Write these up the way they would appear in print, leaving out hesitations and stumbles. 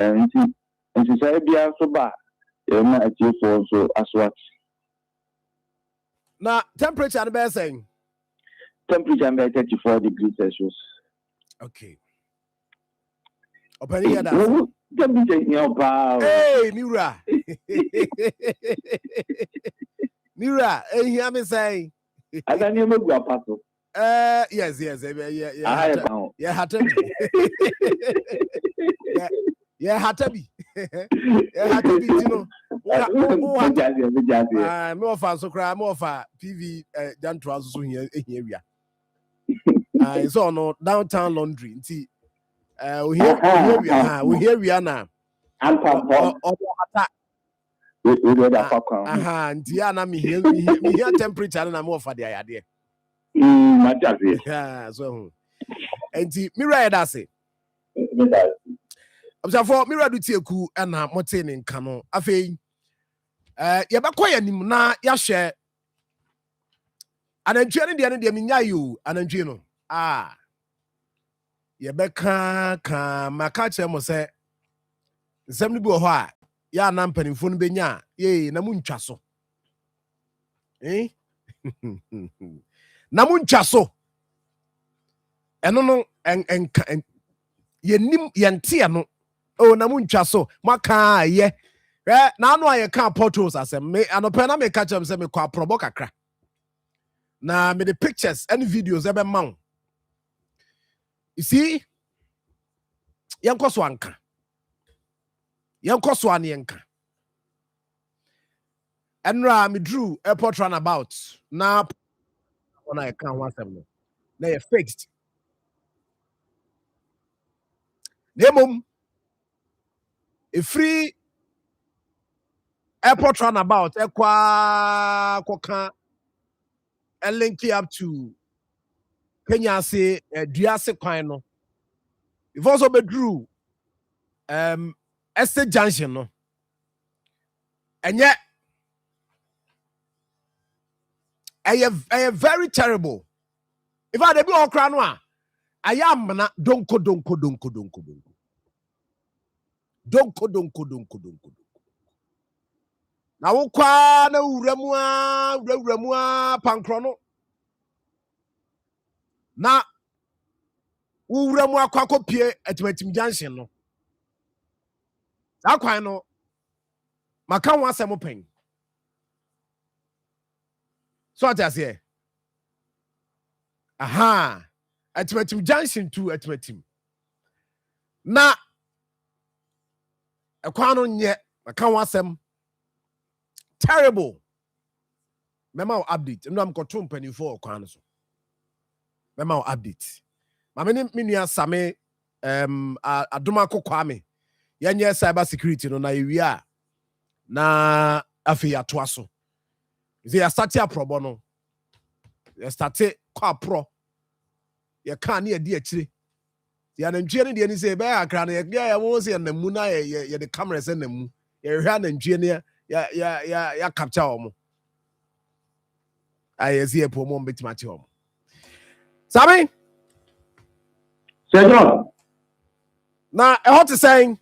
And say bia so ba e ma ati for so aswat. Na temperature the best saying. Temperature be 34 degrees Celsius. Okay. Open here that. Hey, Nura. Nura, hear me say. I don't know what paso. Yes. Yeah, had to be. Yeah, had to be. Yeah, had to be, you know. More for so cry, more for PV than trousers here. It's on no downtown laundry. See, we hear we are now. Ndiana me here temperature na more for the idea. So and me right that say. For me ready to ku na mote ne nka no afei ye bekoya nim na ya hwe anantwie ne de me nya yo anantwie no ye beka ka maka che mo se nsem ne bi wo ho a ya na mpanimfo no benya ye na mu ntwa so na mu ntwa so eno no en ye nim ye nte no oh na mu ntwa so maka ye na anu aye kan portals asem me anope na me catch am say me kwa probo kakra na me the pictures and videos ebe ma you see yankoso anka yankoso anenka enra me drew airport runabout na ona aye kan wasem no na ye fixed nemom a free airport runabout ekwa koka and link it up to Kenya say Duase kwan no. You've also been drew Estate Junction no. And yet I am very terrible. If I be all cranwa, I am not donko. Na wokwa na uramua pankrono na uramua kwako pie etimatim junction no akwan no maka ho asem pen so atase etimatim junction to etimatim na akwan no nye maka ho asem terrible. Memo update. I'm control penny for Kwanso. Memo update. Mameni minua same aduma ko kwame. Yenye cyber security no na ewia na afi atoa so. They are starting a pro bono. They started kwa pro. Ye kan na di akire. They anantwie ne de ni say be akra na ye won say na mu na ye the cameras na mu. Ye hwa anantwie ne ya capture omo. I see a pomo betimati omo. Sabi? Sejon. Na e hot saying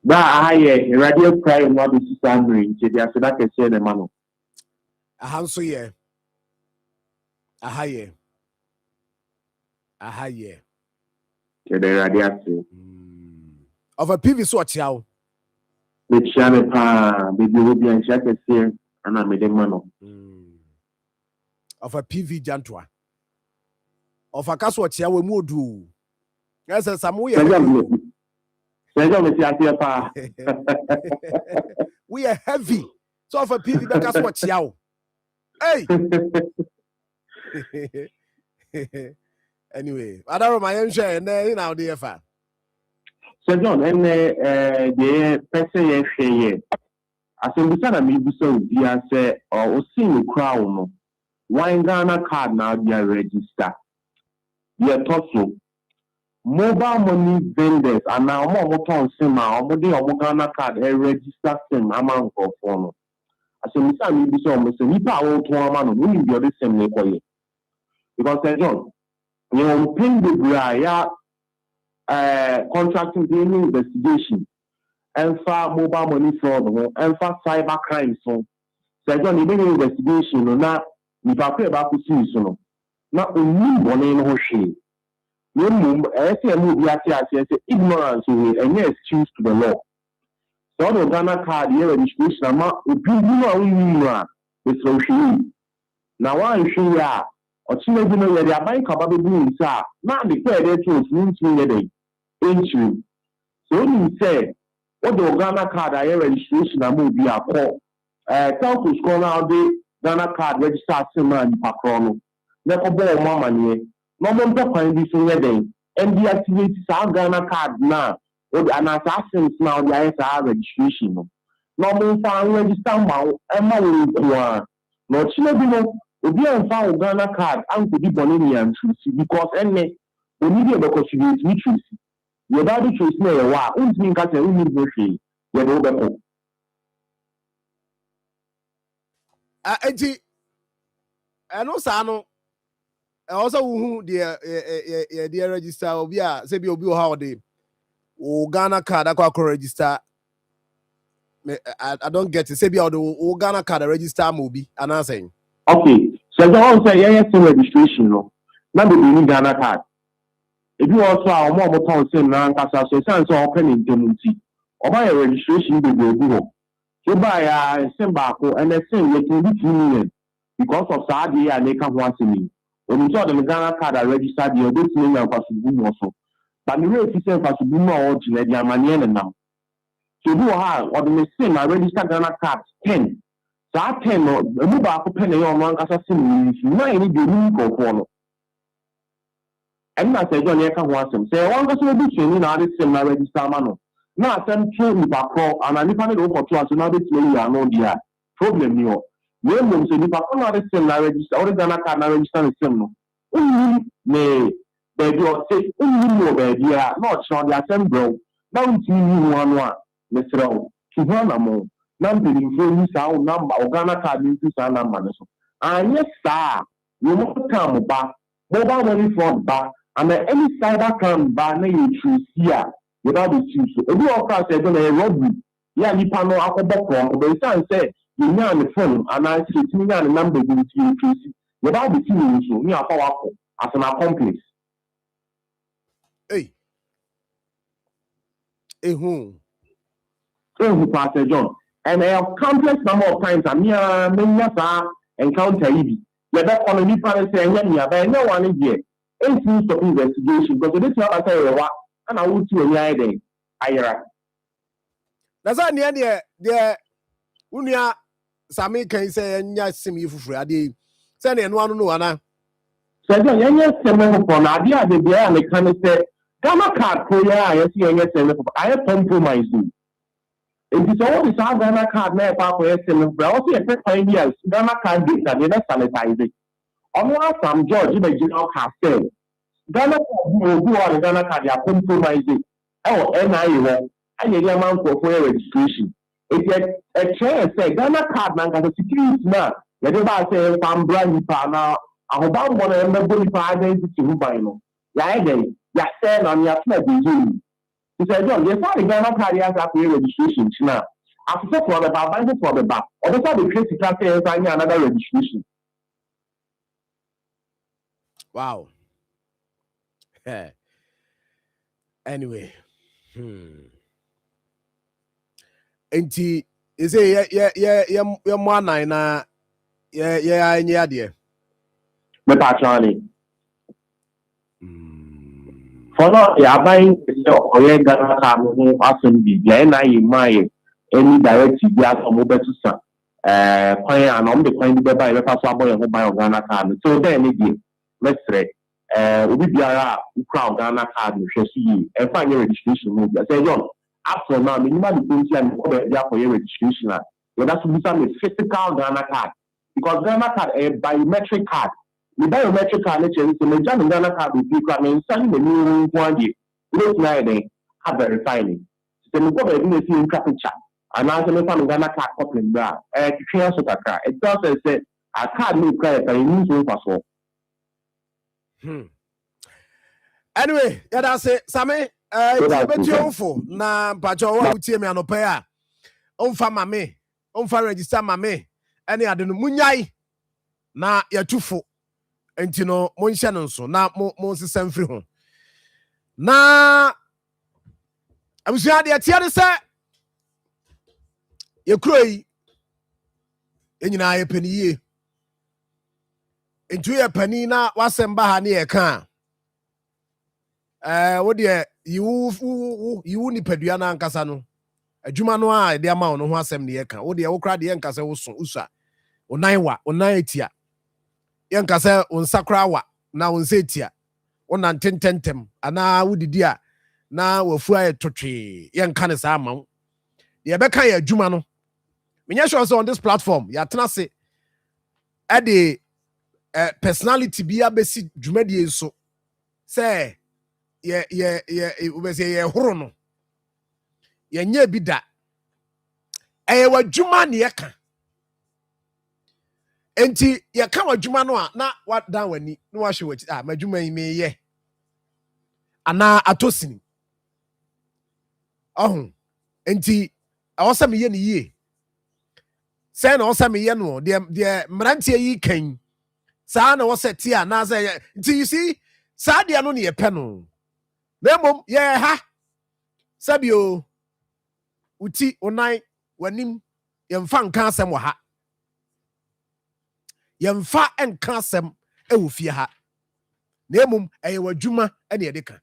ba radio cry no be Sandri, je dia se da ke se ne mano. Ahanso ye. Ahaye. Ke de radio se. Of a PV so chiao. Me chame pa baby obi an sha ke se ana me de mano. Of a PV jantwa. Of a kaso chiao mu odu. Yes, Samu ye. We are heavy. So of a PV back as what chiao. Hey. Anyway, I don't know my own share and then now the FA. So John, and the person here. As in the sana me so dia say or see crown. Wine Ghana card now dia register. Dia toso. Mobile money vendors and now more ton sima or Ghana card register sim amount of phone. As in the sana me so me say nipa o to amount we be the same ne koye. Because John, you pay the bra contracting the investigation and for mobile money fraud and for cyber crime so John even investigation no na nipa ko ba ko see so no na oni bone no ho hwe no mum say mu bi ate say ignorance we any excuse to the law so the Ghana card here registration ama obi no a wini no a so hwe na wan hwe ya ochime bi no yeri aban ka ba be bu nsa na de kwa dey to ntin ye dey entry so you say what the Ghana card here registration ama obi akọ tell to school now the Ghana card register man patrono na ko bo mo amane no mo mpe kwan bi so yede and deactivate sa Ghana card na o ana assassins now the ISR registration no mo fa register ma e ma wo ko no chile bi no obi an fa Ghana card an ko di bonini because enne oni dey be contribute ni truth ye ba di truth na ye wa untimi nka se uni bo hwe ye do be ko enti eno sa no also who the register obi a say bi obi how dey o Ghana card akwa register I don't get it say bi o Ghana card register mo bi ana saying okay so the one say yes registration no na be ni Ghana card if you also a mo ton say na nkasa so say so open intemuti oba your registration be go go so by December and the same you can be million because of Saudi and they can want to me. When you saw the Ghana card I registered the other thing and Fasubumo also. But the real system Fasubumo or Gilead Manian now. So do how or the same I registered Ghana card 10. So I 10 or the move up penny on one assassin is not any unique for. And I said John Yaka wants him. Say one person will be training out the same I register mano. Now some train with a pro and I depended over to us now this way you are no dear problem you we mum say nipa ko na the same na register or Ghana card na register the same no me baby or say no baby a not sure the same bro now you one me throw to na mo na be ni for you sa number or Ghana card ni sa number so and yes sir you mo come ba mobile money fraud ba and any cyber crime ba na you choose here without the choose so if you offer say don a robbery yeah nipa no akobo from but say say you know on the phone and I see me and number go to you choose without the choose so me afa as an accomplice hey who Pastor John and I have countless number of times and me encounter you you better call nipa say nya but no one here ain't stop investigation because this one I say what and I would to any day ayra that's why near there unia sami kan say nya sim yifufuru ade say na eno anu no ana so nya sim for na ade ade bia me kan say Ghana card ko ya yes nya sim for I compromise it is all this Ghana card na pa ko yes sim for also e pe 5 years Ghana card dey na dey sanitize on some George be general castle Ghana card go on Ghana card ya compromise oh NIA and the man for registration. It's a chair say Ghana card man got a security now. The devil say I'm brand now. I hope I'm going to remember the identity who buy no. Yeah, then ya say on your flag is he said, John, yes, I Ghana card has a registration now. After for the back, for the back. Or the crazy class say another registration. Wow. Anyway. Enti is ya mo anan na ya anya ade Me pa chani for no ya buying o ye Ghana card no asen bi ya na yi mai any directive ya so mo betu sa kwan ya na o de kwan bi be buy be pa so aboy ho buy Ghana card so then ni di let's say obi biara ukra Ghana card no hwe so yi e fa nye registration no bi say John after now, minimum the and for your registration. That's a physical Ghana card because Ghana card a biometric card. The biometric card is a major Ghana card with people. I mean, sending the new one year. This night they have verifying. So we go ahead and see in capture. And now the Ghana card coupling that. It does say a card no credit and use one password. Anyway, yeah, that's it. Sammy. Tibetionfo na mpacho wa utie me anope a omfa mame omfa register mame ene ade no munyai na yatufo enti no monhye no nso na monsesa mfiri ho na abusua de atia de se yekuroi enyina ye paniye enti ye pani na wasemba ha ne ye ka wo de yiwu nipadua na ankasa no adwuma no a de ama no ho asem ne ye ka wo de wo kra de ye nkasa wo so usa onan etia ye nkasa onsakra wa na onse etia onan tententem ana wudidi a na wafu aye totwe ye nka ne sa ama ye beka ye adwuma no menya sure so on this platform ya tena se e de personality bi abesi dwumadie so say ye horo no ye nya bi da eye wadwuma ne ye ka enti ye ka wadwuma no a na wadan wani na wahwe wachi madwuma yi me ye ana atosini enti awose me ye ne yie say na awose me ye no de mrantie yi kan saa na wose ti a na say enti you see saa de no ne ye pe no na mom ye ha sabio uti onai wanim ye mfa nka asem wa ha ye mfa enka asem e wo fie ha na mom eye wadwuma ene ye de ka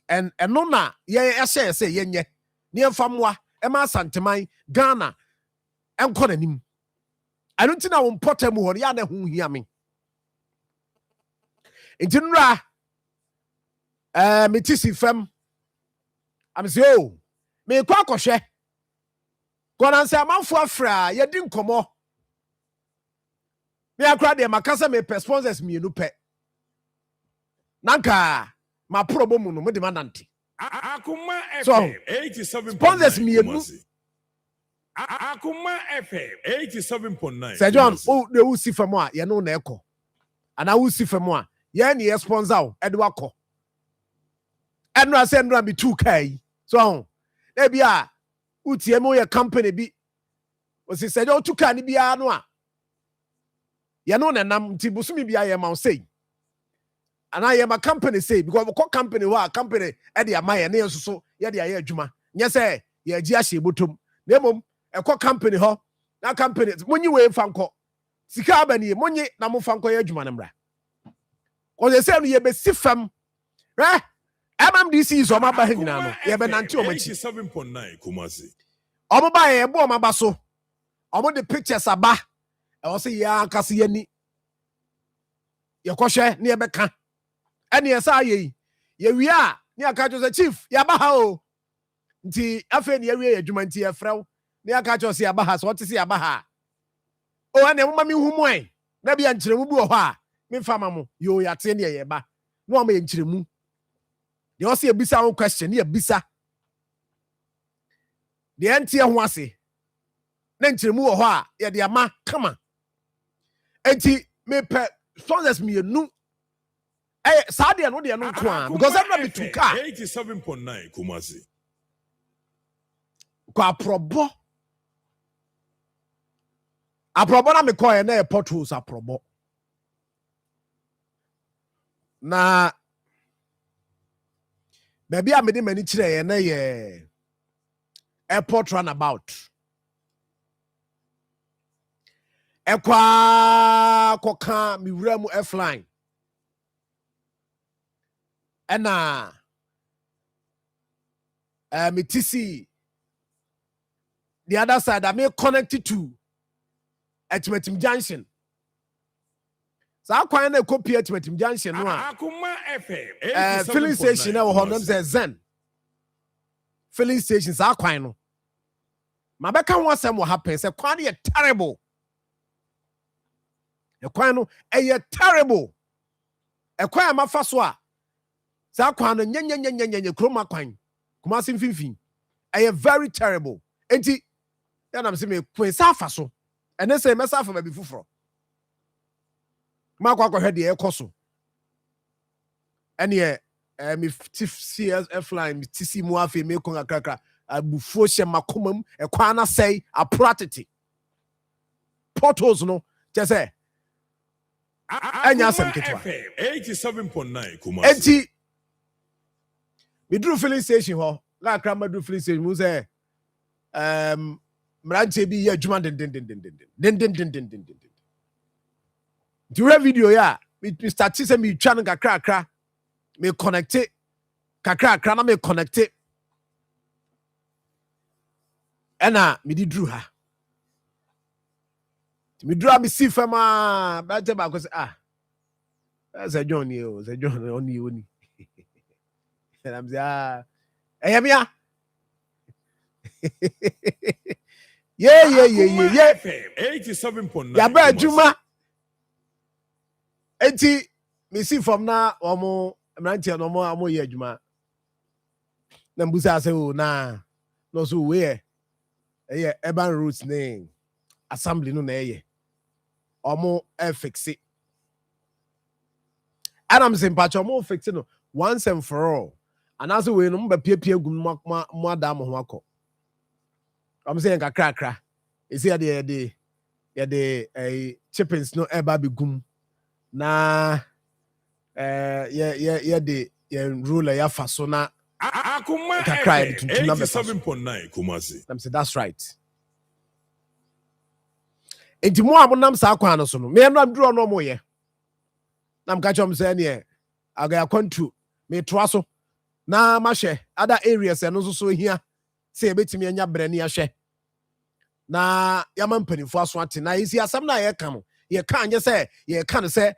en eno na ye ehye se ye nye ne mfa moa e ma santeman Ghana enko nanim anu ntina wo mpota mu ho ya na hu hia me entinra metisi fam am say oh me kwa kohwe gona nse amanfo afra ye di nkomo me akra de makasa me sponsors mienu pe nanka ma probo mu no mo de manante Akoma so, FM 87. sponsors mienu Akoma FM 87.9. Sir John de wo si fam a ye no na ekọ ana wo si fam a ye ne ye sponsor o e de wakọ enra se enra bi 2 kai so e bia utie mo ye company bi o si se do 2 kai ni bia no a ye no na nam nti busumi bia ye ma say ana ye ma company say because ko company wa company e de ama ye na yesuso ye de aye adwuma nye se ye agi ahye botom na emom e ko company ho na company monyi we fa nko sika abani monyi na mo fa nko ye adwuma na mra ko se no ye be sifam MMDC is oma ba hina no ye be nante o machi 87.9 Kumasi. Omo ba ye bo oma ba so omo the pictures aba e wo se ya ankase yani ye kohwe na ye be ka ene ye sa ye ye wi a ne aka jo se chief ya ba ha o nti afa ne ye wi adwuma nti ye frew ne aka jo se ya ba ha so te se ya ba ha o ene mo ma mi hu mo na bia nkyeremu bi wo ho a me fa ma mo yo ya te ne ye ba no ma ye nkyeremu de o se ebisa one question ye bisa de entie ho ase na nkyeremu wo ho a ye de ama kama enti me pe sponsors me nu saa de no de no nko a because I'm not be too car 87.9 Kumasi. kwa aprobo na me call na potholes aprobo na baby a me de mani kire ye na ye airport runabout ekwa koka mi wura mu airline ena me TC the other side I may connected to Etimetim Junction. So I quite a copy Etimetim Junction no Akoma FM filling station na ho nam say Zen filling stations are quite no my beka ho asem what happen say quite a terrible e quite no e terrible e quite ma fa so a sa kwa no nyenya kroma kwan kuma sim finfin e very terrible enti ya na me say me kwen sa fa so ene say me sa fa ba bi fufuro ma kwa hwe de e koso ene me CSF line, TC Muafi, me konga krakra, before she makumum, a kwana say, a pratity. Portals no, just say, Akoma FM 87.9 Kumasi. Enti, me drew filling station, ho, la crama drew filling station, who say, Mranche be ya Juman den. Do you video, ya? Me start to say me channel kakra, me connect it, kakra, na me connect it. Ena, me di drew her. Me draw me see fema, but I was that's a Johnny, only. And I'm there. Hey, Mia. Yeah. FM 87.9. Ya ba Juma. Enti me see from now omo mranti no mo amo ye adwuma. Na mbusa say o na no so we urban roots name assembly no na ye. Omo fix it. And I'm saying patch omo fix it no once and for all. And as we no mba pie gum mo adam ho akọ. I'm saying kakra. Is here the chippings no eba be gum. Na the ruler ya faso na Akoma FM 87.9 Kumasi. I'm saying that's right. Enti mo abonam sa akwan no so no me no draw no mo ye nam ka chom say ne aga akwantu me toa so na ma hye other areas no so hia say betimi anya brane ya hye na yaman panifo aso ate na isi asam na ye ka no ye ka anye say ye ka no say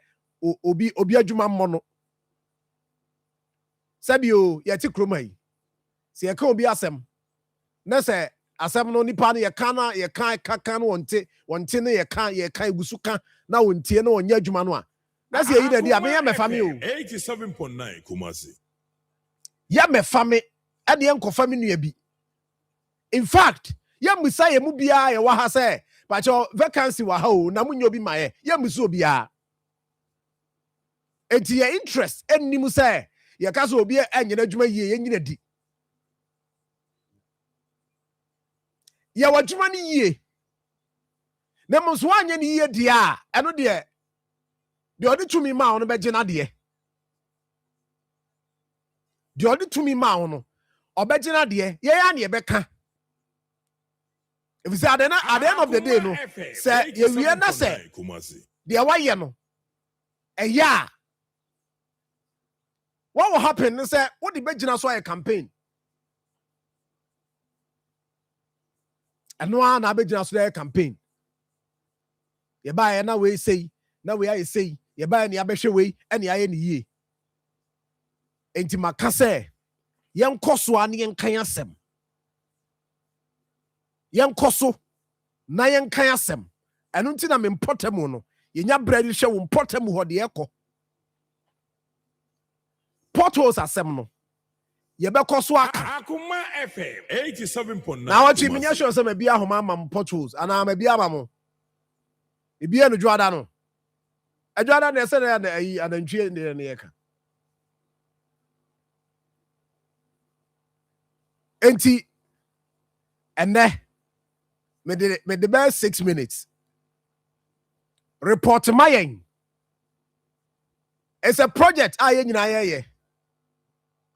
obi adwuma mmɔ no sabio ye ti kroma yi se ye ka obi asem na say asem no nipa no ye ka na ye ka no wonte ne ye ka egusu ka na wontie no onya adwuma no a na se yi da di abe ya mefa me o 87.9 Kumasi. ya mefa me e de enkofa me nua bi in fact ya musa ye mu bia ye wa ha say pa cho vacancy wa ha o na munyo bi ma ye ya musa obi a enti ye interest ennim say ye ka so obi anyina adwuma yie ye nyina di ya wadwuma ni yie na mo so anya ni yie dia a eno de odi tumi ma ono be gina de odi tumi ma ono obegina de ye ya na ye beka if say at the end of the day no say ye wie na say de wa ye no eya what will happen is say what the begina so a campaign eno na begina so a campaign ye ba ye na we say na we aye say ye ba ne abehwe we ene aye ne yie enti maka say yen koso a ne yen kan asem yen koso na yen kan asem eno nti na me importamu no ye nya bread hwe wo importamu ho de ekọ portals asem no ye be koso aka Akoma FM 87.9 na wachi me nya sure say me bia homa am portals ana me bia am e bia no dwada no adwada na se na ayi anantwie ne ye ka enti enne me the best 6 minutes report mayen it's a project aye nyina ye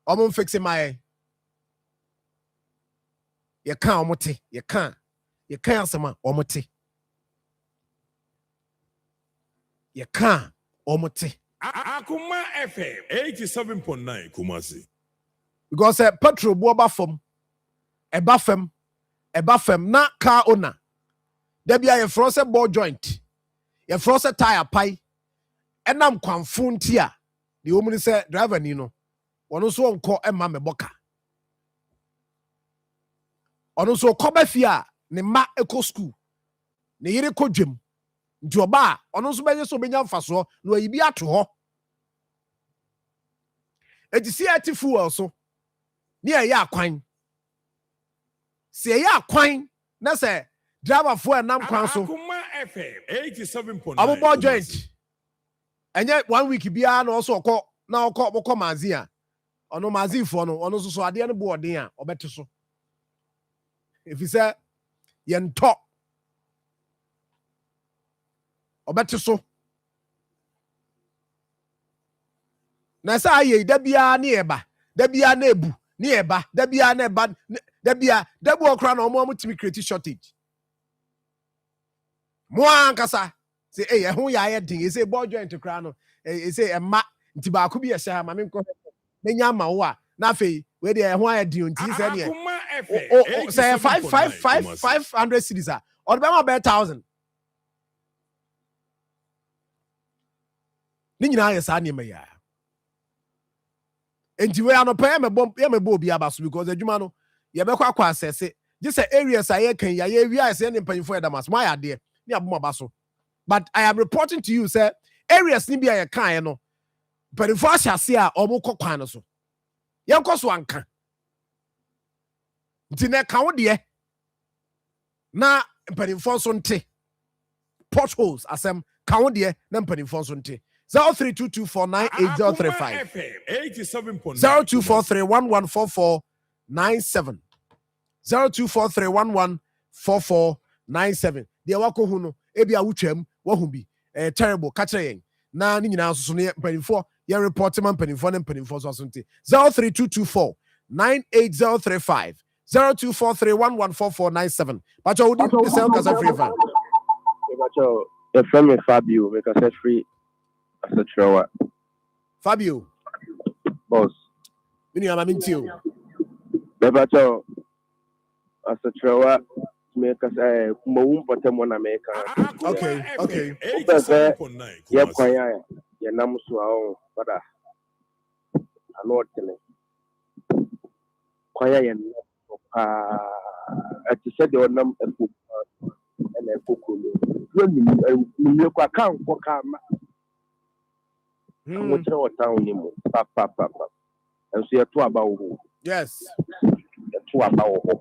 omo fixing my ye kan omote ye kan asema omote ye kan omote Akoma FM 87.9 Kumasi. because petrol bo ba fam eba fam na car owner there be a froze ball joint ye froze tire pai enam kwanfo ntia the woman say driver ni no ono so onko ema me boka ono so koba fia ne ma eko school ne yire kodwem nti oba ono so beye so benya mfaso no ayibi ato ho eti ati fuel so ne ya akwan se ya akwan na se driver fo enam kwan so Akoma FM 87.9 abobo joint enye 1 week bia na also okọ mazia ono mazifo no ono so ade no bo odin a obete so if you say yento obete so na sa aye da bia na eba da bia na ebu na eba da bia na eba da bia da bu okra na omo timi create shortage mo ankasa say eh ho ya ye din say ball joint kra no say emma nti ba ko bi ye sha ma me nko menya ma wo a na fe we de ho ya din nti say ne say 500 cities a or be ma be 1000 ni nyina ye sa ne me ya enti we anopa ya mebo obi abaso because adwuma no ye be kwa assess just say areas aye kan ya ye wi ase ne mpanifo ya damas my ade ni aboma baso but I am reporting to you say areas ni bia ye kan no mpanifo ahyase a omo kokwan no so ye nkoso anka nti na kan wo de na mpanifo so nte potholes asem kan wo de na mpanifo so nte 0322498035 0243114497 0243114497 dia wako hu no ebi awutwam wahu bi terrible catch yen na ni nyina so ne mpanifo ye report man mpanifo na mpanifo so nte 0322498035 0243114497 bacho udi the same kasa free fan bacho the friend Fabio make us free as a thrower Fabio boss mini ama mintio bacho as a thrower make us kumawum potem na make okay yeah kwanya ya namso awo bada anotene kwanya ya ati said the onam epo and ekokolo ni kwa kan ko kama mo tire o town ni mo papa enso ye to aba wo yes ye to aba wo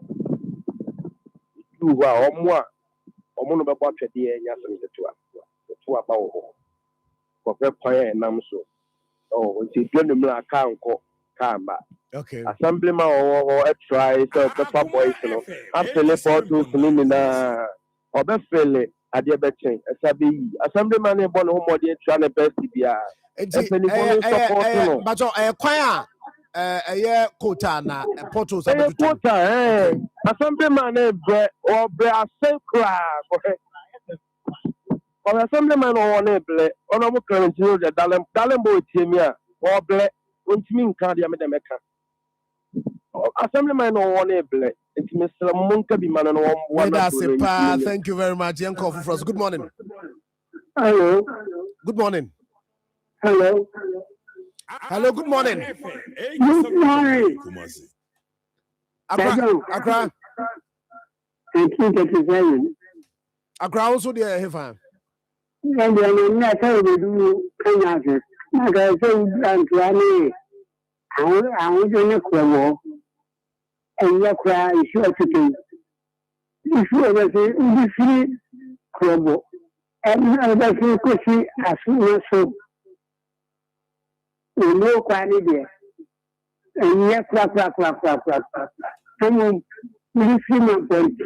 tu wa omo no be kwa twede ye nya so ni to aba wo ko pe kwanya enam so nti dwenu mra kan ko kama okay assemblyman or try so pepper boys no after photos ni na obefele ade be chen asabe assemblyman e bon ho mode try na best bia bacho kwan a ye quota na portals abetu quota assemblyman e bre or bre asekra or assemblyman o na ble ono mo current no de dalem boy tiemi a or ble ontimi nka dia me de meka assemblyman no one able it Mr. Munka be man no one. Thank you very much. Young Kofu Frost. Good morning. Hello. Good morning. Hello. Hello, good morning. Good morning. Accra. 1837. Accra also there, Hefa. And then I tell you, do Kenya. I say, I was in a quarrel. And your cry is sure to be. If you ever say, we see trouble. And other thing could see as soon as so. We know quite a bit. And yet, someone we see my point.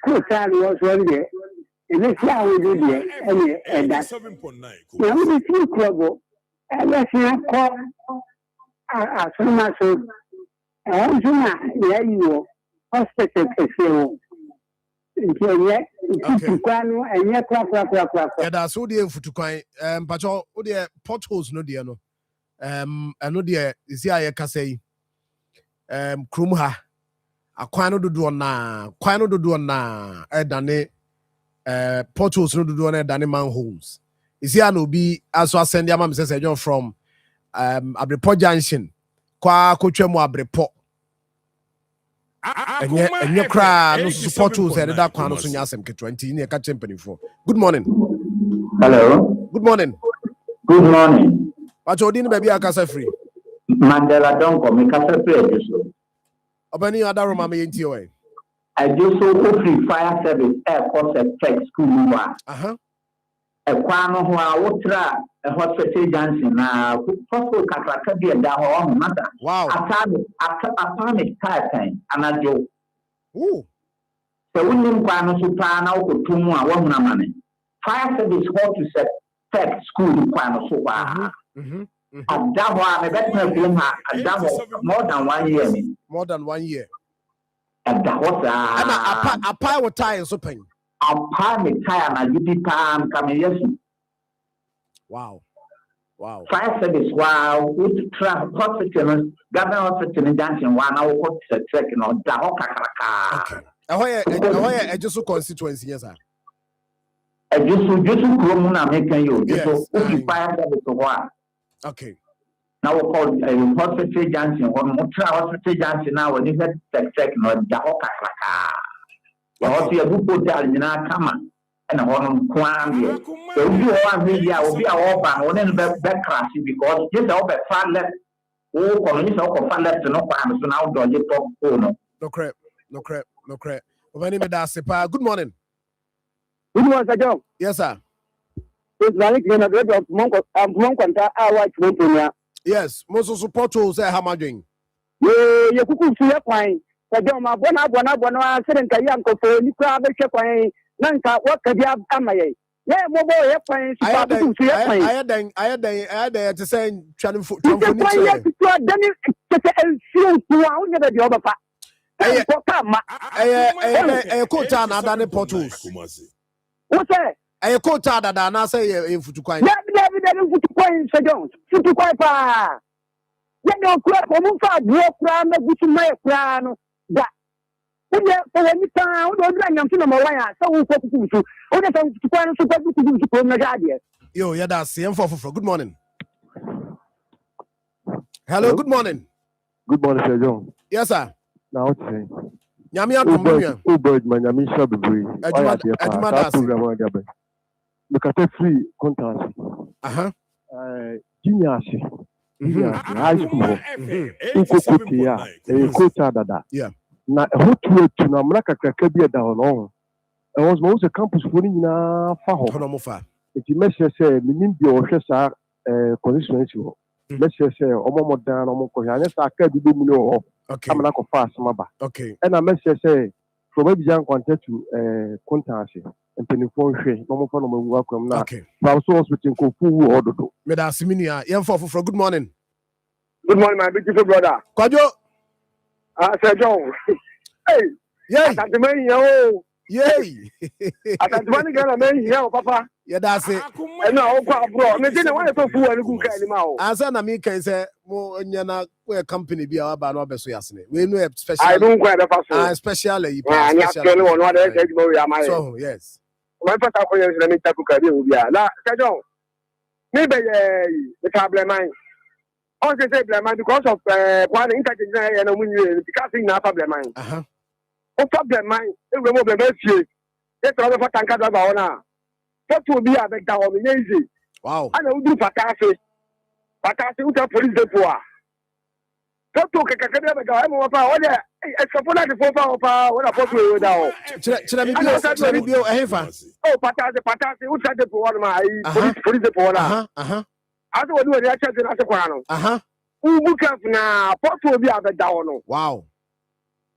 Coach was one day. And this how we do there. And that's 7.9. Now we see trouble. And let's call as soon as so. And yeah, you hospital casino. Yeah, that's all the info to coin. But all the potholes, no dear, no. I know dear is here. I can say, Krumha, a quino do na, Dane, potholes no do on Danny manholes. Is here no be as I send your mom says, John from Abripo Junction. Kwa kochemu abrepo enye kra no support us and that kwa no so nyasem ketwa nti ne ka champion for. Good morning. Hello. Good morning. Good morning. What you din baby akasa free? Mandela Donko me kasa free so. Obani other room me enti o. I do so free fire service air course tech school wa. Uh-huh. E kwa no ho a wotra hospital Johnson na possible kakraka bi da ho mata. Wow. Atomic type anajo. Ooh. So we need to so pa na ko tumu a wo na mane. Fire service how to set school kwano so pa. Adaho me better film ha adaho more than 1 year ni. More than 1 year. Adaho sa. Ana apa wo tie so pen. Apa me tie na gidi pam kameyesu. Wow. Fire service wow we try hospital government hospital in Junction one now ko check no da ho kakraka. Okay. Ahoye just constituency yes sir. Just krom na mekan yo. Just fire service ho. Okay. Now we call hospital Junction one mo try hospital Junction now when you check no da ho kakraka. Ya hospital bu hotel nyina kama. And on Kwambia. So you are media will be our ban on any back crash because just over far left. Oh, communist or far left to no crime. So now do you talk? Oh, no crap. Good morning. Good morning, Sir John. Yes, sir. It's Malik in a great of Monk our white. Yes, most support to say how much doing. You could see a fine. Sir John, my bona, sitting Kayanko for you crab a check. Nanka what could you have amaye? Yeah, mobile airplanes. I had to say, channel for the other part. A quota than the portals. What's that? A quota than I say in Futuquine. Sir Jones, Futuquine. Let no crap on Mufa, walk round the Gucci my plan. That. When you found or I'm to my way, so we put to other things to find to Yo, yeah, that's the for good morning. Hello, good morning. Good morning, Sir John. Yes, sir. Now what's saying? Yamia Promonia. Bird, my name is Shabby. Look at the free contact. Genius. High school. Yeah. Na hotu etu na mraka kakra bia da hono e was mo se campus fo ni nyina fa ho hono mo fa enti mehye se minim bi o hwe sa constituency ho mehye se omo dan no mo ko hia nya sa ka bi mu no ho amana ko fa asema ba okay e na mehye se from Abidjan contact to contact empenifo hwe no mo fa no mawu akwam na from so hospital ko fu wu ododo me da siminia yem for good morning. Good morning, my beautiful brother. Kwajo. Sir John. Hey. Yay. Yay. Atantumani gana men here, Papa. Yeah, that's it. And now, bro. Me didn't want to fool and cook anymore. As an American say, mo nyana we company be our ba no be so yasne. We know special. I don't quite the person. Especially. So yes. My first acquaintance na me ta cook abi obi a. Na Sir John. Me be the problem mine. I say because of one interchange and because in our problem mine. O problem mine, e we mo be fie. E tro be fatanka do ba ona. What will be a big down easy. Wow. I know do patase. Patase uta police depot. What to kakaka be ga mo pa o de e so for the for pa o na for we down. Chira mi bio ehefa. Oh patase uta depot one ma police depot na. As we do the church in Asekwano. Ubuka na porto bi abeda wono. Wow.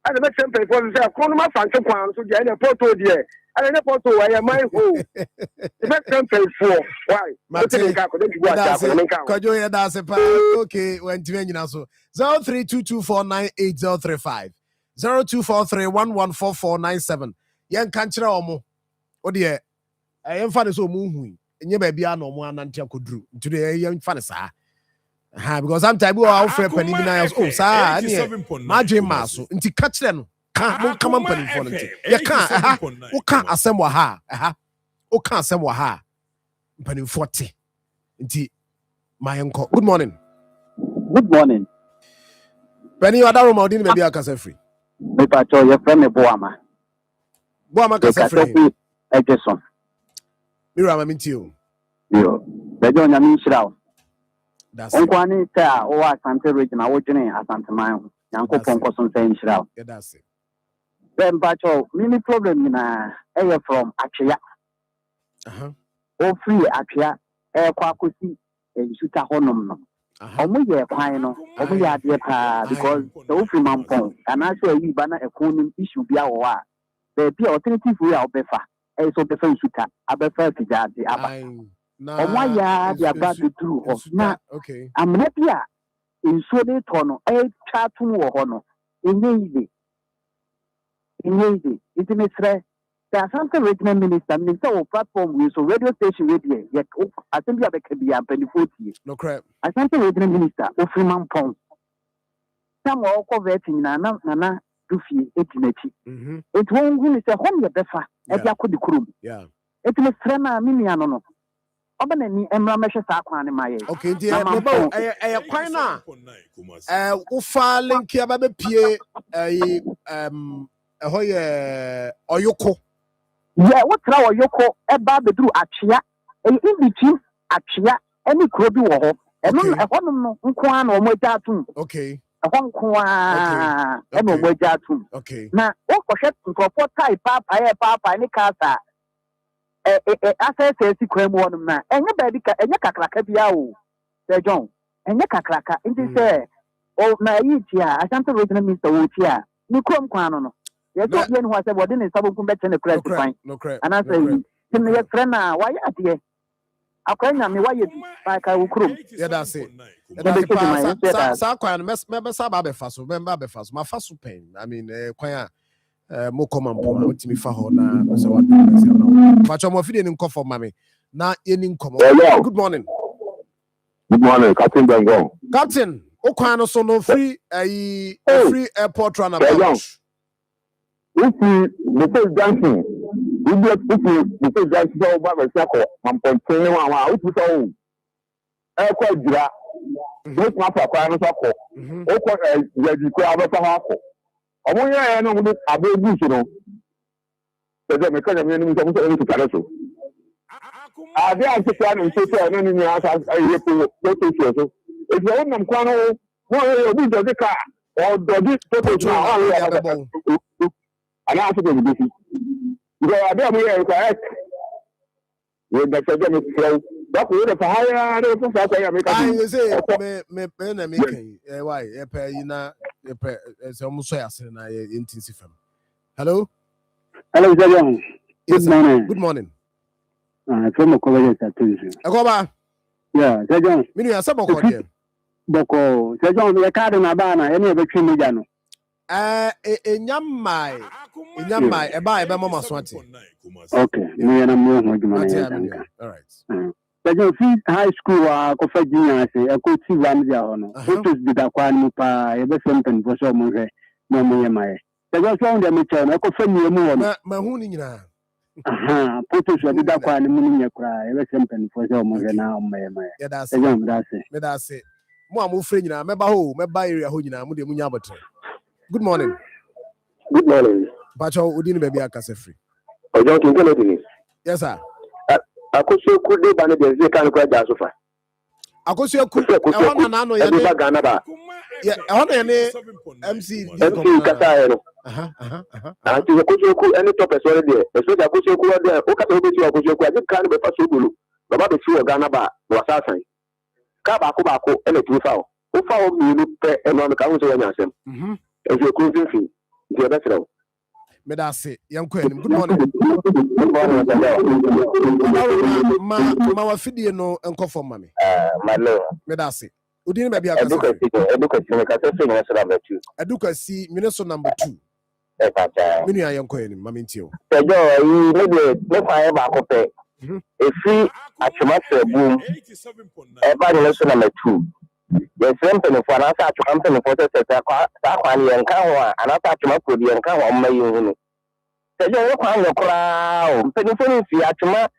And the next time for say kono ma fanche kwan so je na porto die. And the porto why my ho. The next time for why? Kwajo ya da se pa. Okay, when timi nyina so. 0322498035. 0243114497. Yen kan kire omo. O de yen fa ne so mu hu. Enye ba bia na omo anante akoduru. Ntude yen fa ne sa. Because sometimes we are offering penny na oh sa ma dream maso nti ka kire no ka mo kama penny for nti ye ka o ka asem wa ha o ka asem wa ha penny 40 nti my uncle good morning penny adaro ma odin me bia ka free me pa cho your friend me boama ka free Edison mira ma minti o yo be jo nya mi shira that's Kwani ta o Asante region a wodwene Asante man yanko ponko so say nshira yeah that's it then bacho mini problem na from Akya o free Akya kwakusi suta honom no omo ye kwan no omo ye ade pa because the ofi mampon and I say we bana ekonim issue bia wo a be bia alternative we a obefa e so befa suta abefa tijade aba omo ya dia ba duru ho na amna bia nsuo de to no e twa tum wo ho no enye ide it me sre the Asante regional minister of platform we so radio station radio yet assembly abekabia and 40 no crap Asante regional minister ofriman pon some all converting nana dufi etinachi it won hu say hom ye befa e dia kodi kurum it me sre na mini ano no obana ni emra mehwe sa kwan ne maye okay dia mebo e kwan na ufa link ya ba be pie hoye oyoko yeah what try oyoko eba bedru atwea in between atwea any krobi wo ho eno ehonum no nko a na omoja atum okay ehon nko a eno omoja atum okay na wo kohwe nkofo type papa ni kasa asese kwan mu wonum na enye ba di ka enye kakraka bia o Sir John enye kakraka nti se o na yi ti a Asante regional minister wo ti a ni krom kwan no yes, no, who has said, what didn't some better the credit fine? No crap. And I say, him, your friend, why are you? I can't me why you like I will crew. Yeah, that's it. Member Sababe Faso, member Befaso, my Faso pain. I mean, quite more common point to me for her. So what? But I'm feeding in for mommy. Now, in common. Good morning. Good morning, Captain Bengon. Captain, Okano so no free airport runabout. If the dancing, if dancing over the circle, I'm continuing on. If you so, quite dry. This matter, I know circle. Okay, you could have a circle. I want you to know a big bush, you know. So then, because I'm going to Carasso. I dare to plan and say, I don't know how I go. If you own them, Quano, no, you the car or the and I think it's busy. Because I don't know correct. With the second flow, that's what the fire I say, me, why, it's almost intensive. Hello? Hello, John. Good morning. Good morning. From a college at Tuesday. Akoma? Yeah, John. Meaning, I said, Boko, John, the card in Abana, any of the Trinidano. Enyamai, eba mama swati. Okay, me and I'm all right. But high school, Kofa Junior, I could see Ramja. Photos did a quan mupa, ever something for so much. No, me and my. I just found them, I could send you more. Mahunina. Photos did a quan munia cry, ever something for so much now, my. Yeah, that's it. That's it. Mo amufre nyina meba ho meba area ho nyina mo de munya botre. Good morning. Good morning. Bacho udini baby akase free. Ojo kin kele dini. Yes sir. Akoso ku de ba ne de ze kan ko ja sofa. Akoso ku e wona na no ye ne Ghana ba. Yeah, e wona ye ne MC kasa ye no. Anti akoso ku any top person there. So da akoso ku there o kasa obi ti akoso ku ade kan be fa so gulu. Baba be fi Ghana ba wasasan. Ka ba ko ene ti fa o. O fa o mi ni pe eno ka ho so nya asem. If you could be the better. Medase, young queen. Good morning. Ma wafidi no enko for mami. My lord. Medase. Udini baby akasa. Eduka si Minnesota number 2. Minu ya young queen, mami ntio. Ejo, you no fire back up. If we actually boom, everybody number 2. Yes, something for us at company for the Saquani and Kawa, and I thought you could be and Kawa on my unit. The young crowd, penny Fiatuma,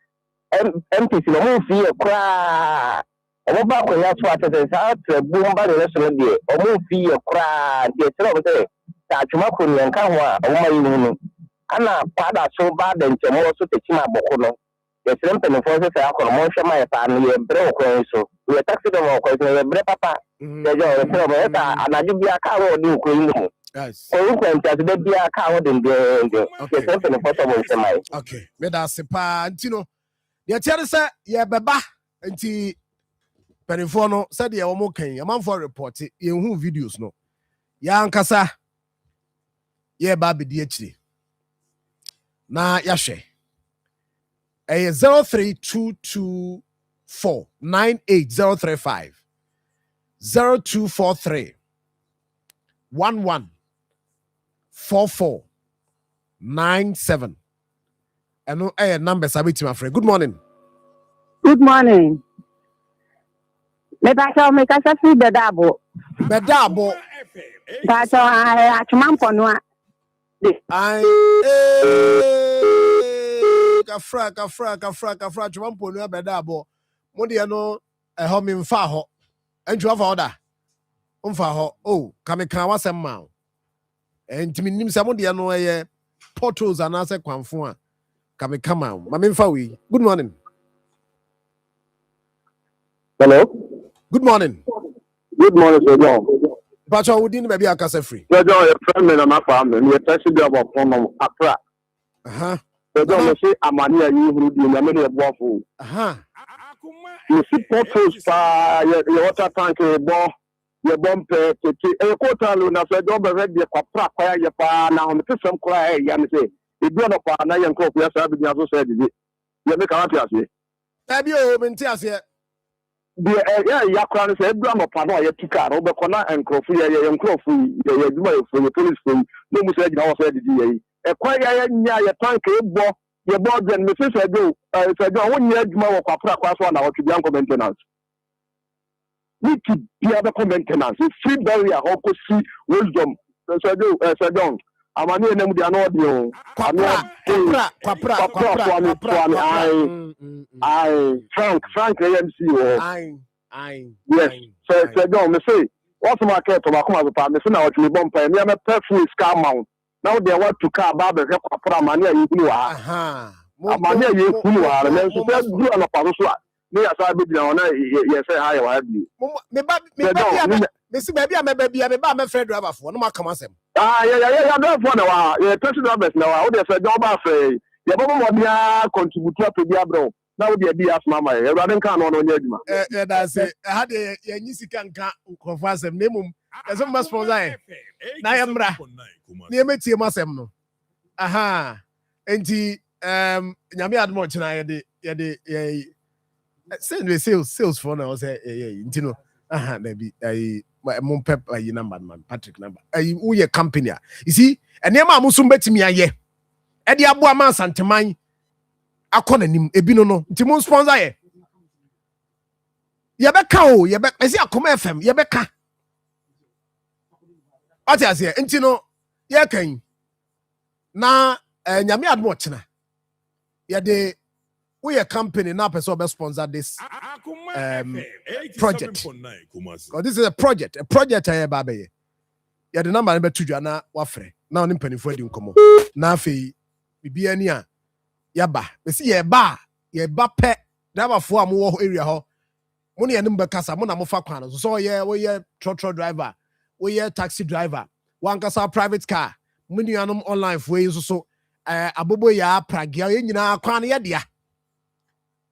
empty to the movie, a cry. Or back when that's what it is out to boom by the restaurant, or movie, a cry, the trouble, Tachuma and Kawa on my unit. Anna, Pada so bad and tomorrow to take my bokono. The something for the Motion my family, broke so. We are taxing them all because we are papa. The job and I give you a cow do queen. Yes. So you can just be a cow in the okay. Meda sepa antino. Ya tiare sa ya beba Nti penifo no said ye omo kan amanfo report ye hu videos no ya ankasa ye ba be di akire na ya hwe 032249803 0243 114497 and number sabiti my friend. Good morning. Good morning. Mebacho make us see bedabo. Bedabo. That's I chumampo no. I kafra chumampo no bedabo. Mo de no ho me mfa ho. Enju afa order. Mfa ho. Oh, kame kan wasem ma. Enti nim se mo de no ye portals anase kwanfo a kame kama. Ma me mfa we. Good morning. Hello. Good morning. Good morning, Sir John. Pacho, we didn't maybe a case free. Sir John, a friend of my family, we tested about from Accra. Sir John, you see, I'm a near you who do many of waffle. You see, photos by your water tank, your bumper, a quarter luna, Sir John, already a crap, your pa now, and some cry, and say, if you're a partner, and coffee, yes, I've been also said, you make a happy. Have you been here? Ya kwan say Abraham pano ya tika ro be kona enkrofo ya enkrofo ya djuma ya police fo no mu say gina wo say didi yi e kwa ya nya ya tank e bo ya bo den me say do say do won nya djuma wo kwapra kwa so na wo twa nko maintenance we to be able to maintenance free barrier ho ko si wisdom say do amani enemu dia no odi o kwapra Frank AMC o yes so don't me say what's my care to come as me say na what me bomb me me perfume scar mount now they want to car ba be kwapra amani ayi kunu wa amani ayi kunu wa me so say do na pa so me ya sa be dia ona ye say ha ya wa bi me see baby me ba me friend driver for no ma come asem yeah don't for na yeah taxi drivers na wa o dey say don't ba free ye bo mo bia contribute to bia bro na wo dey be as mama e radin kan no nya aduma that say ha dey ye nyisika nka nkofo asem na mum eso ma sponsor na ya mra na ye metie masem no enti nyame admo china ye dey sales for na say enti no maybe mum pep number man Patrick number who your company you see enema amusum betimi aye e de abo ama santeman akọ nanim ebi no nti mun sponsor ye beka o ye be esi Akoma FM ye beka ati ase nti no ye kan na nyame admo chena ye de we a company now person be sponsor this project. Because this is a project I babe. Ya the number be tuju na wafre. Na oni mpanifo adi nkomo. Na afei bibia ni a ya ba. Be si ye ba pe driver fo am wo area ho. Mo ne yanim be kasa mo na mo fa kwan so ye we ye trotro driver, we ye taxi driver, one kasa private car. Mo nuanom online fo yi so abobo ya pragya ye nyina kwan ye dia.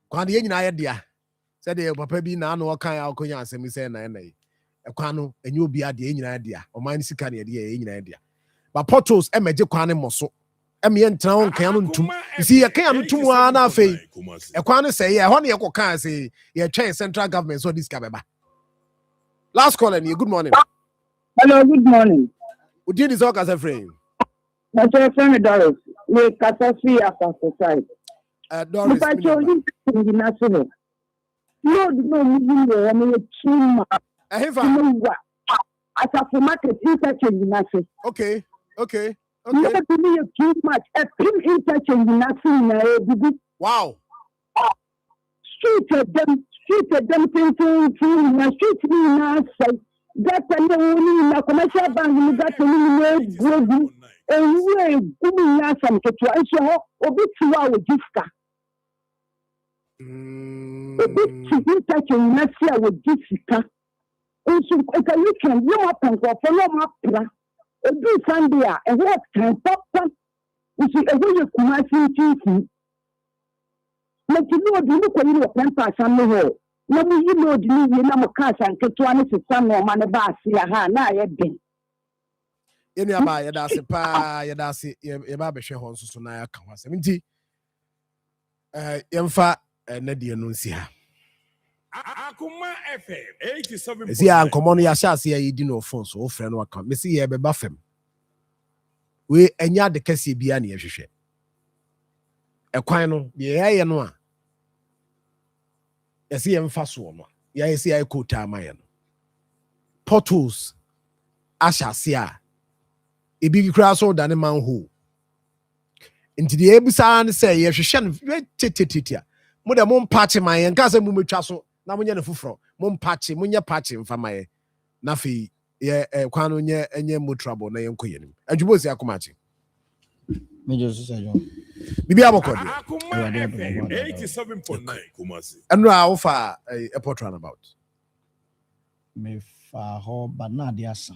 Kwan ye nyina ye dia. Said the papa bi na no kan akonya asemi say na na kwan no enye obi ade ye nyina dia. O man sika na ye nyina dia. But portals emeje kwan mo so. Eme ye ntra won kan no ntum. You see ye kan no ntum wa na afei. E kwan no say ye ho na ye kokan say ye twen central government so this kabeba. Last call and good morning. Hello, good morning. Udi is all kasa friend. My friend Doris, we kasa free after society. Doris. No, moving there. I mean, too much. As a market interchange, nothing. Okay. No, to me, too much. A pin interchange, nothing. Wow. Street of them, thinking, street, that and the commercial bank, you got to know, and we're doing some to try so, or bit to our gift. Interchange na sia wo disika nso ka you can you up and go for no mapra e do Sunday a what can papa nso e go you kumasi titi Let you know the look when you can some no. No, you know the you know cash and get one is some man about see ha na ye bin. Any about yadasi pa yadasi yaba share hon so na ya kan wasem nti yemfa Nadia Nunsia. Akoma FM 87. See, I'm common ya shall see a dinner phone so friend what come. Missy ye be buffem. We enya de kesi bia na yehwehwe. Ekwan no ye no a. Yesi yemfa so no. Ya yesi ay kota amaye no. Portals asha see a. Ebi kra so da ne manhole. Nti de ebusa ne say yehwehwe no tetitia. Mo de mo mpache man yen ka se mo metwa so na mo nye ne foforo mo mpache mo nye pache mfama ye na fi ye kwan no nye enye mo trouble na yen koyenim adwubo si akomache mejo so John bibi abokode Akoma FM 87.9 Kumasi enu a wo fa airport runabout me fa ho but na de asa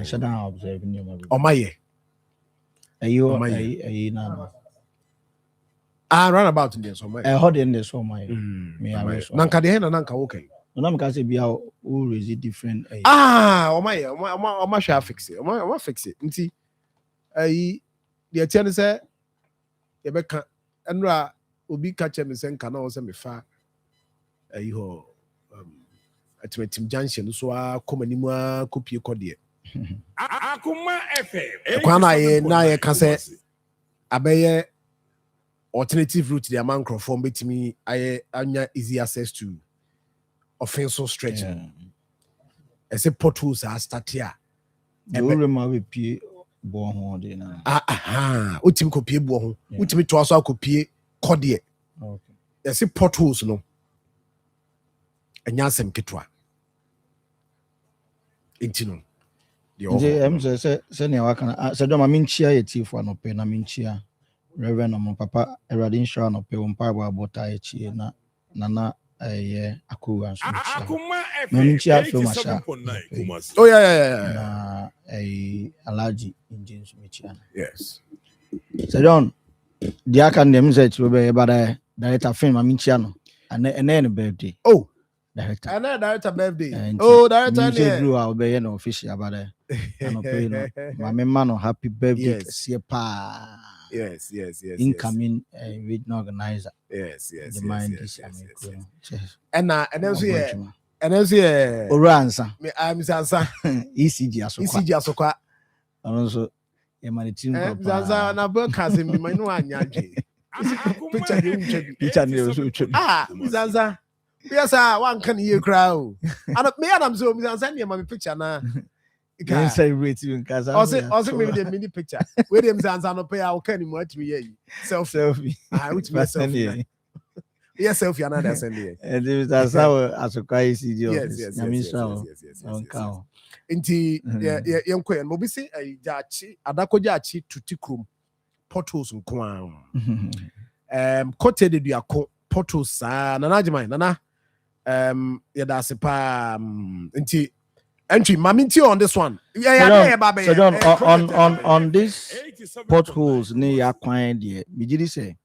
shada observe ni o maye ayo na runabout in so maye hold in this one my me nanka de he na nanka wo kai na me ka say bia o raise different o maye o ma sha fix it o ma fix it nti de tie ne say ye be ka enu a obi ka che me say nka na wo say me fa ho atmetim junction so a komanimu a kopie kode Akoma FM kwa na ye ka say abeye alternative route the man microphone betimi anya easy access to offensive stretch. I say potholes are start here. Remember we pie bo ho de na. Utimi ko pie bo ho. Utimi to aso akopie kode. Okay. I say potholes no. Anya sem ketwa. Intino. Je say ne wa kana say do ma minchia ye tifo no pe na minchia. Reverend no papa Erade insha no pe won pa abota echi na Akoma FM 87.9 Kumasi. Oh yeah. Na Alaji engine michiana. Yes. So John dia kan dem say to be bada director film michiano and birthday. Oh, director. And director birthday. Oh, director ne blue a be no official bada. No pe no. My man no happy birthday see pa. Yes. Incoming regional organizer. Yes. The mind is and then so yeah. Oransa. I'm Sansa. ECG asokwa. Also, team Zanza na broadcast me my no anya picture Zanza. Yes, one can hear crowd. And me Adam so Zanza near my picture na. Can celebrate you in Casa. Also maybe the mini picture. Where them Zanza no pay our can more to me. Selfie. Which selfie. Yes, selfie another Sunday. And that's how as a crazy yes. Inti yenkwe and mobi say jachi adako jachi tuti krum portals nko kote de duako portals nana jimai nana yada sepa inti entry maminti on this one so John on this potholes ni yakwan de bigiri say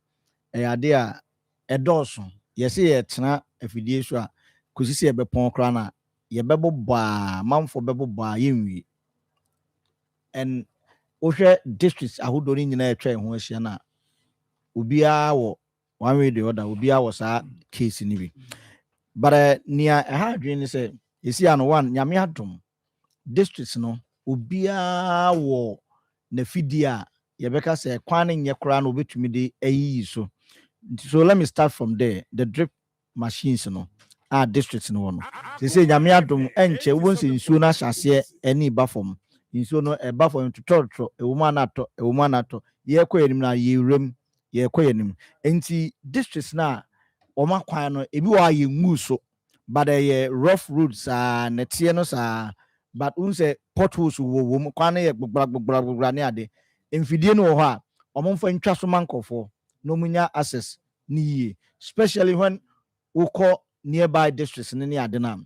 ade a edoso yesi yetena afidie so a kosisi ebepon kra na yebebo ba manfo bebo ba yenwi and ohwe districts ahodo ni nyina etwa ho ahia na obia wo one way the other obia wo sa case ni bi but near ha adwen ni say yesi an one nyame adom districts no obia wo na fidie a yebeka say kwan nye kra na obetumi de ayi so let me start from there. The drip machines no districts no. They say nyame adom enche won se nsuo na hyase ani ba fom nsuo no e ba fom to trotro e wo ma na to ye koyenim na ye rem ye koyenim enti districts na o ma kwan no ebi wa ye ngu so but ye rough roads na tie no sa but unse potholes wo kwan ye gbogbra ne ade emfidie no ho a o mo mfa ntwa so mankofo no munya access ni especially when we call nearby districts ni ade na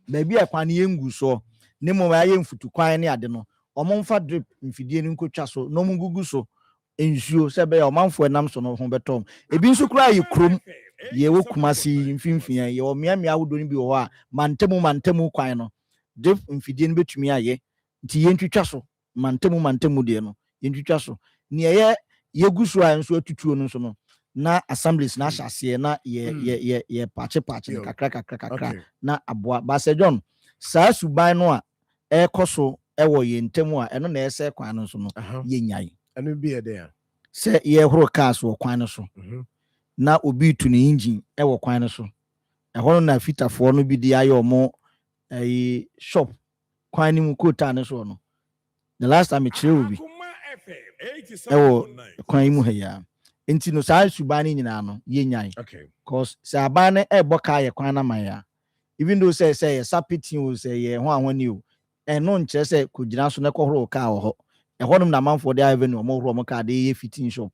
maybe a kwan ye ngu so ne mo ya ye mfutu kwan ni ade no omomfa drip mfidie ni nkotwa so no mungugu so nsuo sɛ bɛyɛ ɔmanfoɔ nam so no ho bɛtɔm ebi nso kura yɛ kurom yɛwɔ kumasi mfimfini yɛwɔ mmeammea ahodoɔ no bi wɔ hɔ a mantamu kwan no de mfidie no bɛtumi ayɛ nti yɛntwitwa so mantamu deɛ no yɛntwitwa so nea yɛgu so a nso atutuo no nso no na assemblies na ahyɛ aseɛ na yɛ paakye no kakra na aboa baasa John saa suban no a ɛkɔ so ɛwɔ yɛn ntam a ɛno na ɛsɛ kwan no nso no yɛnyae ɛno bi yɛ dɛ a sɛ yɛhoro cars wɔ kwan no so na obi tu ne engine ɛwɔ kwan no so ɛhɔ no na fitafoɔ no bi de ayɛ ɔmo shop kwan no mu kota no so no the last time kyerɛ obi ɛwɔ kwan yi mu ha ya nti no saa suban no nyinaa no yɛnyae cause sɛ aban no ɛbɔ kaa yɛ kwan no ma ya even though sɛ yɛ sapiti o sɛ yɛ ho ahɔni o ɛno nkyerɛ sɛ kɔgyina so na kɔhoro kaa wɔ hɔ ɛhɔnom na amanfoɔ de avenue ɔmo horo ɔmo kaa de yɛ fitting shop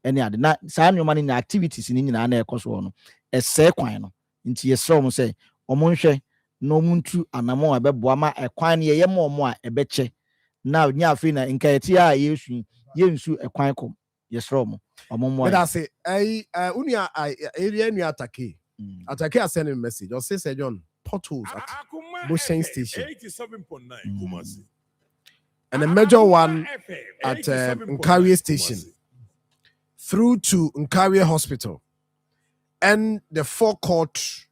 ɛne ade na saa nneɛma no na activities ni nyinaa na ɛkɔ so hɔ no ɛsɛɛ kwan no nti yɛsrɛ ɔmo sɛ ɔmo nhwɛ na ɔmo ntu anamɔ a ɛbɛboa ma ɛkwan no yɛyɛ ma ɔmo a ɛbɛkyɛ na nya afei na nka yɛte a yɛsu yɛnsu ɛkwan kɔm yɛsrɛ ɔmo mmoa but I say unia area nua atake I send a message or say Sir John potholes at Bushen Station 87.9 Kumasi. And a major one at Nkari Station through to Nkari Hospital and the forecourt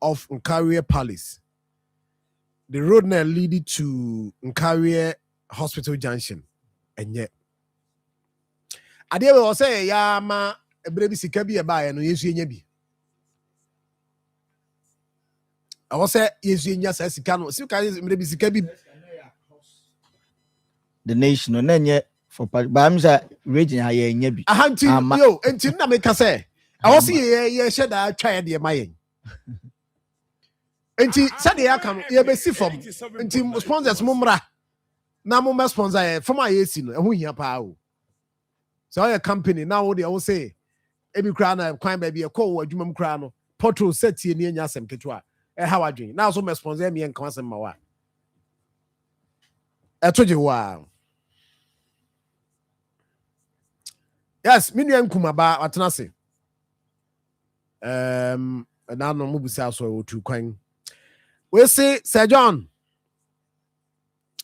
of Nkari Palace. The road now leading to Nkari Hospital Junction. And yet, I dare will say, ya ma a baby sikabi a buy and yes, you be. I was say, yes, you just as you can, so can maybe sikabi. The nation, and then yet for Bamsa region, I am a hunting yo, and Tina make us say, I was here, yes, said I tried the mine. And she said, I come, you be see from, and Tim sponsors Mumra. Now, Mumma sponsor for my yes, and who you power. So a company now they all say every crown and crime baby a call or Jumum crown, Potro set here near Yasem Ketua. How I drink now, so my sponsor me and consent my wife. I told you wow. Yes, Minian Kumaba at Nasi. And now no move south or to coin. We'll see, Sir John.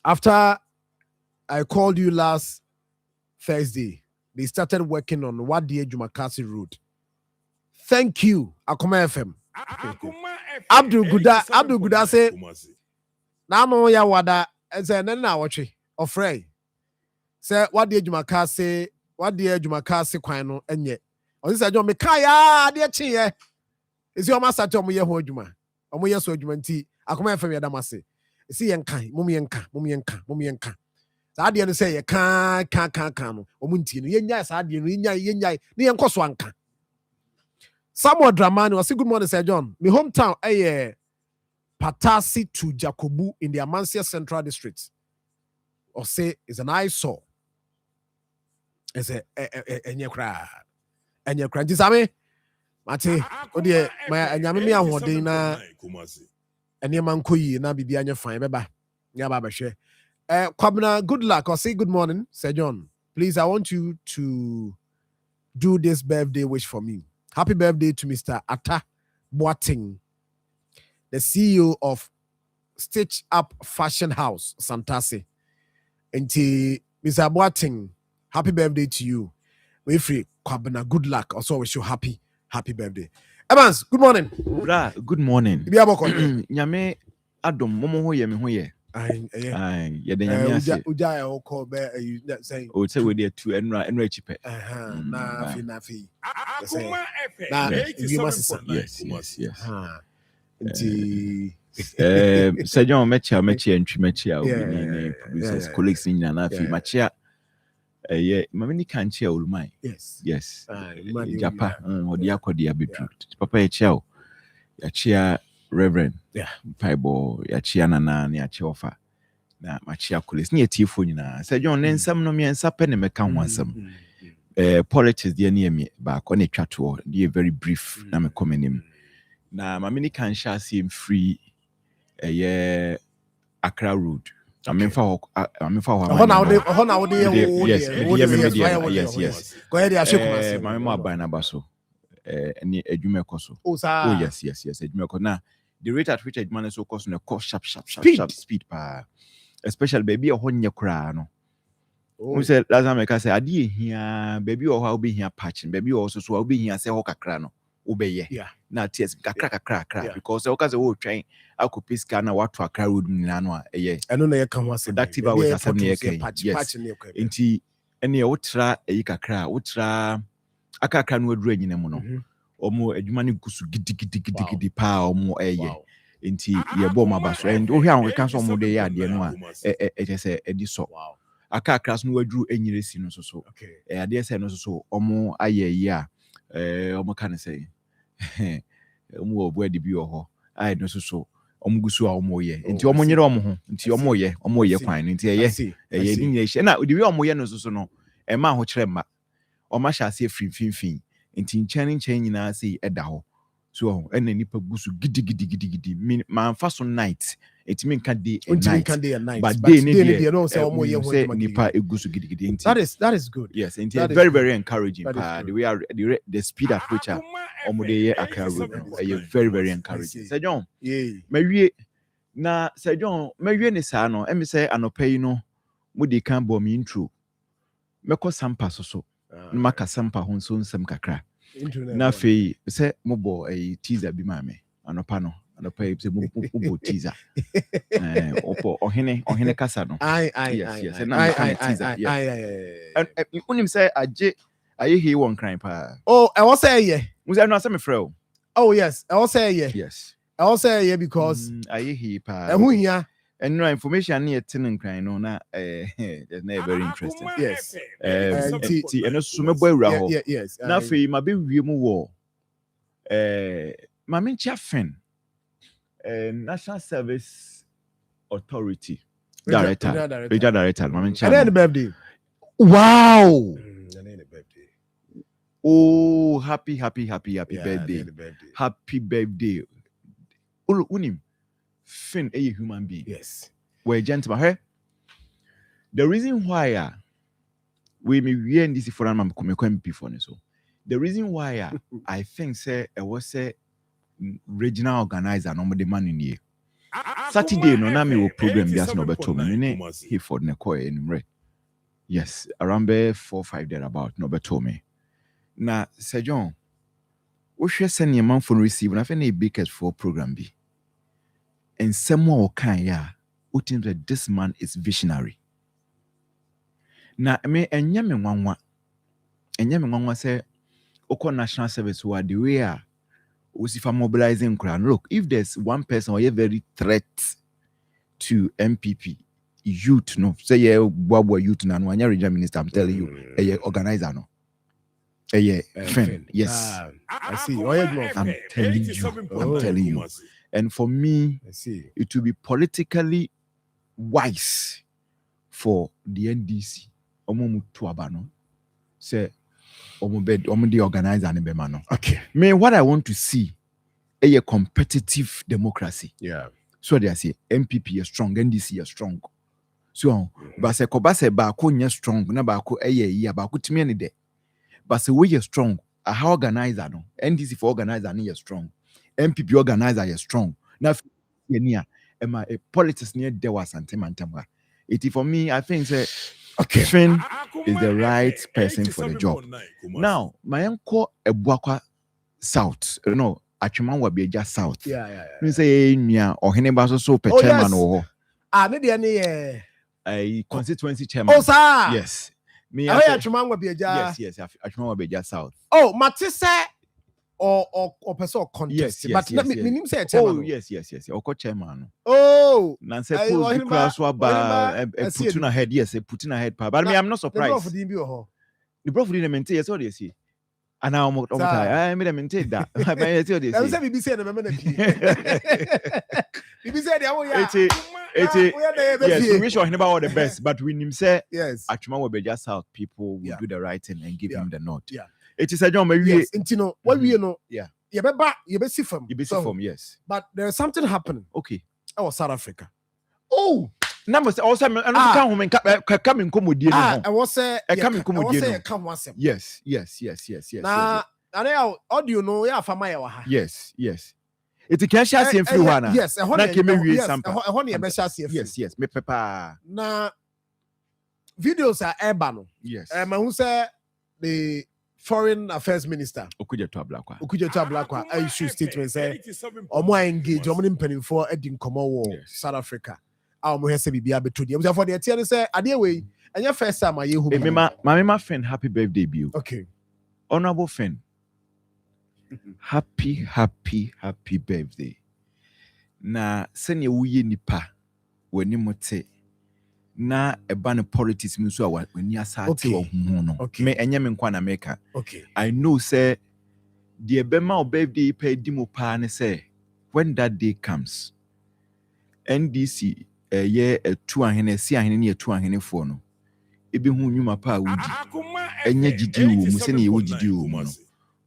After I called you last Thursday, they started working on Wadi Jumakasi Road. Thank you, Akoma FM. Abdul Guda say, "Now no ya wada as a nana watchy or Frey." Say Wadi Jumakasi kwano enye. On this I don't make kaya dear chi. Is your master to me hojuma? Or me so jumanti, Akoma FM Yadamase. See yankai, mumienka. Sadia no say can omunti no yenya sadia no yenya ne yenko so anka Samuel Dramani was good morning Sir John my hometown Patasi to Jakobu in the Amansia Central District or say is an eyesore is a enyekra disame mate odi my anyame me ahode na enema nkoyi na bibia anya fine beba nya ba behwe Kwabna, good luck or say good morning, Sir John. Please, I want you to do this birthday wish for me. Happy birthday to Mr. Atta Boating, the CEO of Stitch Up Fashion House, Santase. And Mr. Boating, happy birthday to you. We're free. Kwabna, good luck. Also, wish you happy birthday. Evans, good morning. Good morning. Nyame Adam, Momo Hoye, me Hoye. Yeah, the Uja call bear saying, oh, say we're there to Enra Chipe. Nafi. Yes. Sir John Mecha and Trimecha, producers, colleagues in Nafi, Machia. Yeah, Mammy can't share all mine. Yes. Japan or the Aquadia beetroot. Papa Chow, Yachia. Reverend, Pibo, Yachiana, Yachofa, na Machia Kulis, near Tifuna. Said John, then some no me and Sapen and Mekan want some. Politics dear near me, back on a chat or dear very brief, na me coming him. Na Mamini can shall see him free a year Accra Road, I mean for yes. Go ahead, my mama by Nabaso. Any edume koso. Oh yes. Edume koso. Now the rate at which a man is so cost on a cost sharp speed pa. Especially baby a honey cry no. We said last time I say adi here baby or how be here patching baby also so I'll be here say hoka crano. Obey yeah. Now tears kakra because the okaze wo train I could piss kana what to akra road nano yeah. I know na can was productive hours assembly patch inti any otra e kakra otra akakra no adura nyina mu no omo adwuma ne gusu gidi pa omo inti ye bo mabaso and o hia we kan so omo de ya de no a e say edi so akakra so no aduru enyire si no so ade say no so omo aye yi a omo kan say omo obo ade bi ho ai no so omo gusu a omo ye inti omo nyere omo ho inti omo ye kwan inti ye ni nyehye na odi wi omo ye no so no e ma ho kire ma omo sha se finfinfin inti nchen nyina se eda ho so ena nipa gusu gidi man fa so night it mean can day and night but day ni no say omo ye ho nipa egusu gidi inti that is good yes inti very encouraging the way the speed at which omo de ye akra road very encouraging Sir John mawie na Sir John mawie ni sa no emi say anopai no mo de kan bom intro meko sampa so maka sampa ho so nsem kakra na fe say mo bo teaser bi ma me anopa no anopai say mo bo teaser opo ohene kasa no yes na teaser and unim say aye he won crying pa I was say yeah we say no say me frɛ oh yes I was say yeah yes I was say yeah because aye he pa who here and no information near tin crying no na that's not very interesting yes and so me boy ra ho yes na fe ma be wie mu wo ma me chafen National Service Authority Director ma me chafen and then birthday wow oh happy birthday happy birthday unim Finn a human being yes we're gentlemen hey the reason why we may in this for am MP for so the reason why I think say I was say regional organizer no the man in here Saturday no na me wo program just no beto me he for ne call anymore yes around 4-5 there about no beto me na Sir John wo hwe send your man for receive na fe na bakers for program bi and someone can who thinks that this man is visionary. Na me enyame nwanwa say oko national service who are the way for mobilizing crowd. Look, if there's one person or a very threat to MPP youth no say Bwabwa youth na no regional minister I'm telling you a organizer no friend yes I see I'm telling you and for me it will be politically wise for the NDC omo tuaba no say omo the organizer ne be ma no okay me what I want to see a competitive democracy so they say MPP is strong NDC is strong so but say kobase ba ko nya strong na ba ko ya ba ko timi ne de but say we are strong a how organizer no NDC for organizer ne is strong MPP organizer is strong now a politics near dewa santimantama it for me I think say okay Finn is the right person for the job now my uncle Ebuakwa South no Atweman wa beja South me say nya ohene ba so per chairman wo ne de ne a constituency chairman oh sir yes me Atweman wa beja yes Atweman wa beja South oh matise or person contest yes, but minim say chairman oh yes oko chairman oh na say post the class wa ba putting ahead yes putting ahead but I mean I'm not surprised the prof didn't maintain yes what they say and now I made them maintain that I mean say they say BBC na me na BBC yes we wish him all the best but we him say yes Atweman will be just South people will do the right thing and give him the nod it is a John maybe yes intino what we know yeah you be see from yes but there is something happening okay South Africa oh Numbers also and come home and come in commodity. I was say come commodity. Come once. Yes. Now, audio no ya for my wa. Yes. It's a cash as in few one. Yes, yes, me papa. Na videos are urban. Yes. Who say the Foreign Affairs Minister Okuja Blackwa I issue statement say omo engage omo mpany for edin komo wo South Africa. Omo hese bibia betodi. Am for the tier say ade we anya first time aye hu. My friend, happy birthday bio. Okay. Honorable friend. Happy birthday. Na sene wuye nipa wani mote na eba no politics mi so wani asate wo hu no me enye me nkwa na meka. Okay. I know say the ebema birthday pay di mo pa ne say when that day comes NDC ye etu ahene si ahene ne etu ahene fo no ebi hu nwuma pa wudi enye gidi wo mu se ne ye wo gidi wo mu no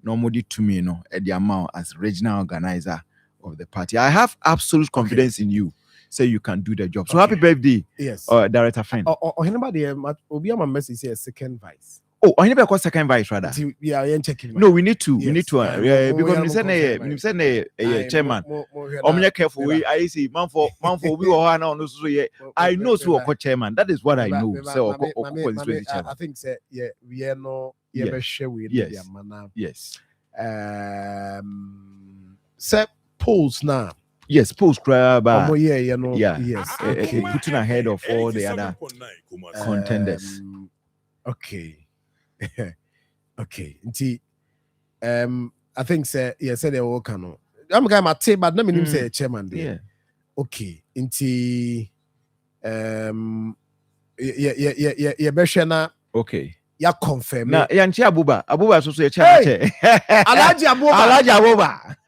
normally to me, at the amount as regional organizer of the party. I have absolute confidence in you. Say you can do the job. So happy birthday, yes, Director Friend. Or anybody Obi my message here second vice. Oh, I never call second vice rather. Yeah, I ain't checking. No, we need to. Because we said chairman. Careful. I see Marfo. We are now no so yeah. I know so chairman. That is what I know. So I think say yeah, we are no share with yes. Yes. Set polls now. Yes, polls grab. Yes. Okay. Putting ahead of all the other contenders. Okay. Okay. Nti I think say they will can. I'm going to say but no mean say chairman there. Yeah. Okay. Nti okay. Ya confirm. Na yanchi Abuba so ye chairman. Alhaji Abuba.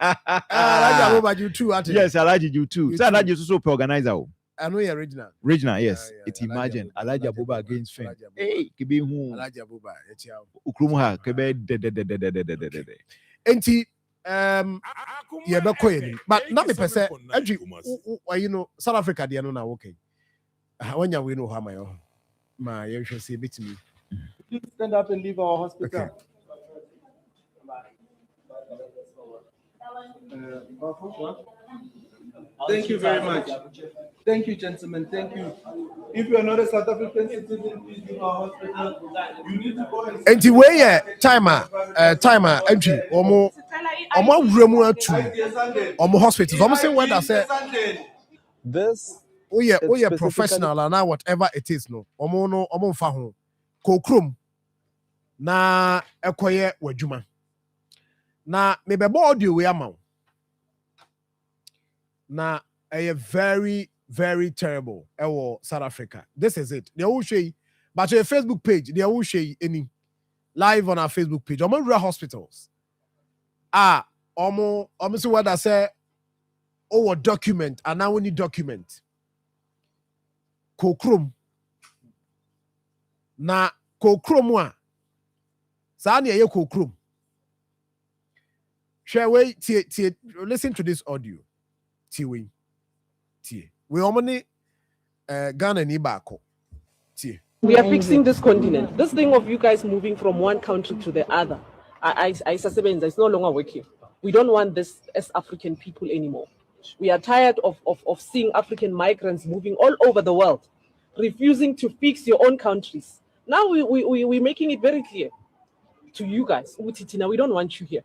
Alhaji Abuba you too at it. Yes, Alhaji you too. So Alhaji so organizer. I know you're regional. Regional, yes. It's imagine Alhaji Abuba against friend. Hey, kibi hu. Alhaji Abuba. Ukrumu ha kebe de. Enti ye be koye. But not me per se. You know South Africa they no na okay. When you we know how my you should say bit me. Please stand up and leave our hospital. Okay. Thank you very much. Thank you, gentlemen. Thank you. If you are not a South African citizen, please leave our hospital. You need to go and see. Timer, entry. Omo wremu atu. Omo hospitals. Omo say where that say. This. Oh yeah, professional and now whatever it is no. Omo mfa ho. Kokrom na ekoye wadwuma. Na mebebo audio we ama. Na very, very terrible. South Africa. This is it. They will show you, but your Facebook page, they will show you any live on our Facebook page. Omo rural hospitals. Omo see what I say. Document, and now we need document. Kokrom. Na kokrom wa. Sani ye kokrom. Share way. Listen to this audio. We Ghana ni bako. We are fixing this continent. This thing of you guys moving from one country to the other, I suspect it's no longer working. We don't want this as African people anymore. We are tired of seeing African migrants moving all over the world, refusing to fix your own countries. Now we're making it very clear to you guys, Utitina, we don't want you here.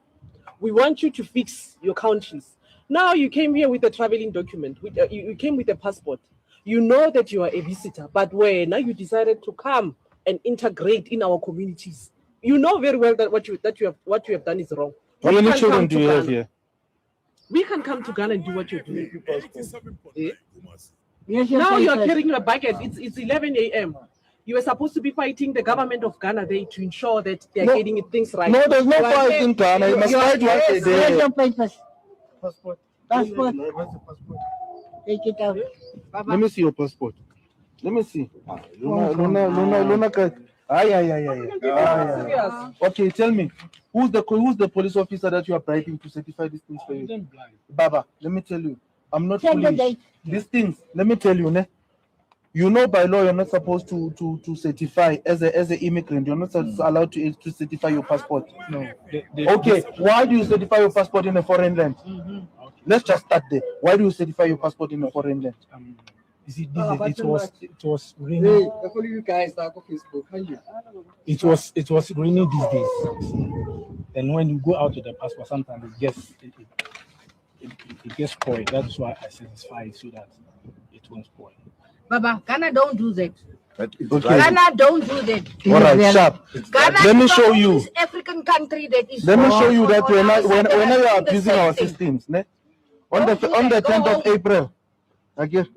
We want you to fix your countries. Now you came here with a traveling document. You came with a passport. You know that you are a visitor, but now you decided to come and integrate in our communities. You know very well that what you have done is wrong. How many children do you have here? We can come to Ghana and do what you're doing. Now you are carrying a bucket. It's 11 a.m. You were supposed to be fighting the government of Ghana there to ensure that they are getting things right. No, there's no fight in Ghana. You must fight what they do. Passport. Passport. Take it out. Let me see your passport. Let me see. Luna. Okay, tell me, who's the police officer that you are bribing to certify these things for you? Baba, let me tell you, I'm not foolish. These things, let me tell you, ne? You know, by law, you're not supposed to certify as an immigrant. You're not allowed to certify your passport. No. Okay, why do you certify your passport in a foreign land? Okay. Let's just start there. Why do you certify your passport in a foreign land? You see, it was raining. You guys are on Facebook. It was raining these days. And when you go out with the passport, sometimes it gets spoiled. That's why I satisfy it so that it won't spoil. Baba, Ghana don't do that. Okay. Ghana don't do that. All right, sharp. Ghana Let me is show the you. only African country that is. Let me show you that when when you are abusing our systems, ne? On the 10th of April, again,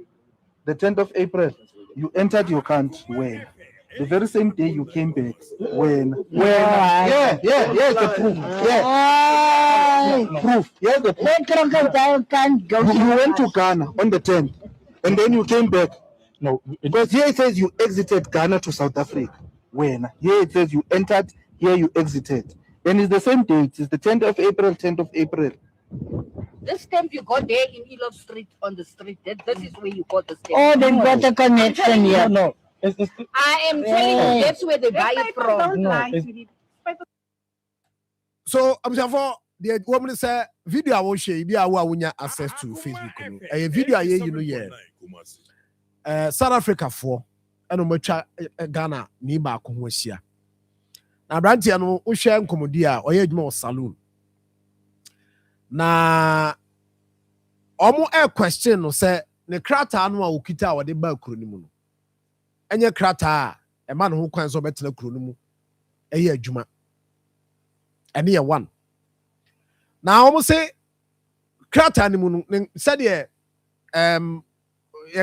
the 10th of April, you entered your country when the very same day you came back here's the proof. Proof. Here's the proof. You went to Ghana on the 10th, and then you came back. No, because here it says you exited Ghana to South Africa. When here it says you entered, here you exited. And it's the same date. It's the 10th of April, 10th of April. This stamp you got there in Elop Street on the street. That is where you got the stamp. Oh, they got a connection here. No. I am telling you, that's where they buy it from. No, so I'm for the woman say video I will share be our access to Facebook. A video you know South Africa for and much Ghana ni ba ko ho ahia. Na brantia no wo hwe nkomodi a oye adwuma saloon. Na omo question no say ne krata no a okita a wode ba kuro ni mu no. Enye krata e ma no ho kwan so betena kuro ni mu. Eye adwuma. Ene ye one. Na omo say krata ni mu no said ye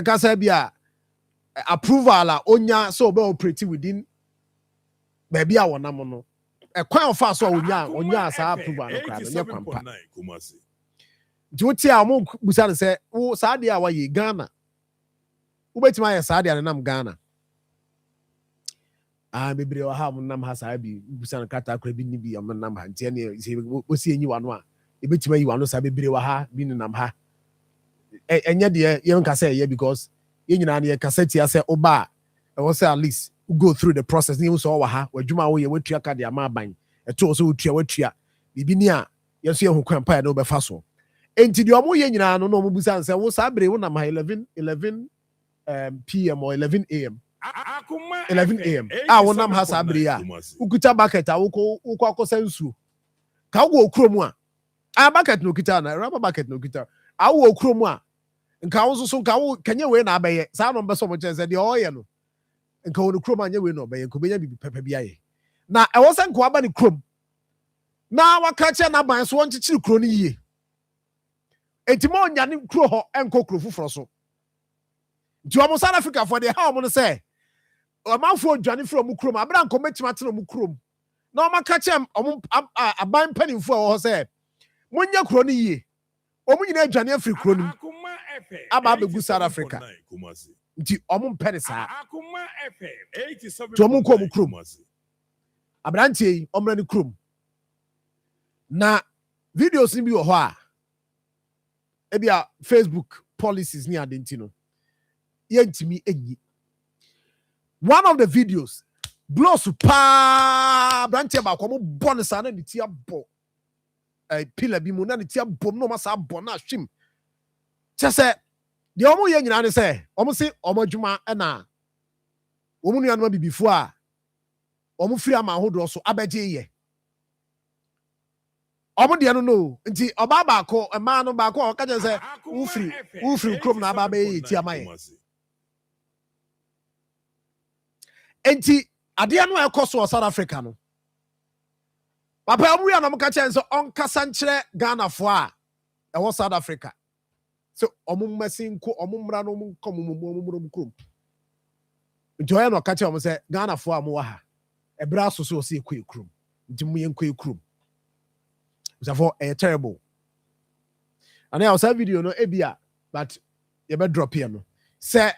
ka say bia approval a onya so be operate within baby a wonam no e kwan ofa so onya sa approval no kra no kwampa duty a mo busa no say wo sa de a wa ye Ghana wo betima ye sa de a nam Ghana bebre wa ha mo nam ha sa bi busa no kata kra bi ni bi am nam ha ntia ne o si enyi wa no a e betima yi wa no sa bebre wa ha bi ni nam ha enye de ye nka say ye because ye nyina ne cassette say oba e was at least go through the process ni so wa ha wadwuma wo ye watua ka de ama ban e to so watua bibi ni a ye so ye hu kwan pa na obefa so enti de omo ye nyina no no mo busa say wo sa bre wo na ma 11 p.m. or 11 a.m. 11 a.m. wo nam ha sa bre a ukuta bucket a wo akosa nsuo ka wo okromu a bucket no kita na rubber bucket no kita wo okromu a nka wo so nka wo kanye we na abaye sa no mbeso mo chense de oye no nka wo no krom anye we no obaye ko benya bibi pepe bia ye na e wo se nka aba ni krom na waka che na ban so wonchichiri kro ni yie entimo onya ni kro ho enko kro fuforo so nti o mo South Africa for the how mo no say o manfo dwane from mu krom abra nko metima tena mu krom na o maka che o aban panimfo a wo say monya kro ni yie omu nyina adwane afiri kro nim aba begu South Africa nti omu mpene saa to omu ko mu krom abrantie omra ni krom na videos ni bi wo ho a ebia Facebook policies ni adenti no yentimi enyi one of the videos blows pa abrantie ba ko mo bon saa na ti abo pillar bi mu na ti abom no ma saa bon na hwim chese de omo ye nyina ne se omo se omo dwuma na omo nua no bibifo a omo firi ama hodo so abeje ye omo de no nti oba ba ko ema no ba ko o ka je se ufiri krom na aba be ye ti amaye enti ade no ekoso South Africa no papa omo ya no ka che se on kasa nkyere Ghana fo a e wo South Africa so omo masin ko omo mra no mo kom mo krom nti oya no ka che omo se Ghana fo a mo wa ha e bra so so se ekwe krom nti mo ye nkwe krom so for terrible and I was a video no ebia but you be drop here no say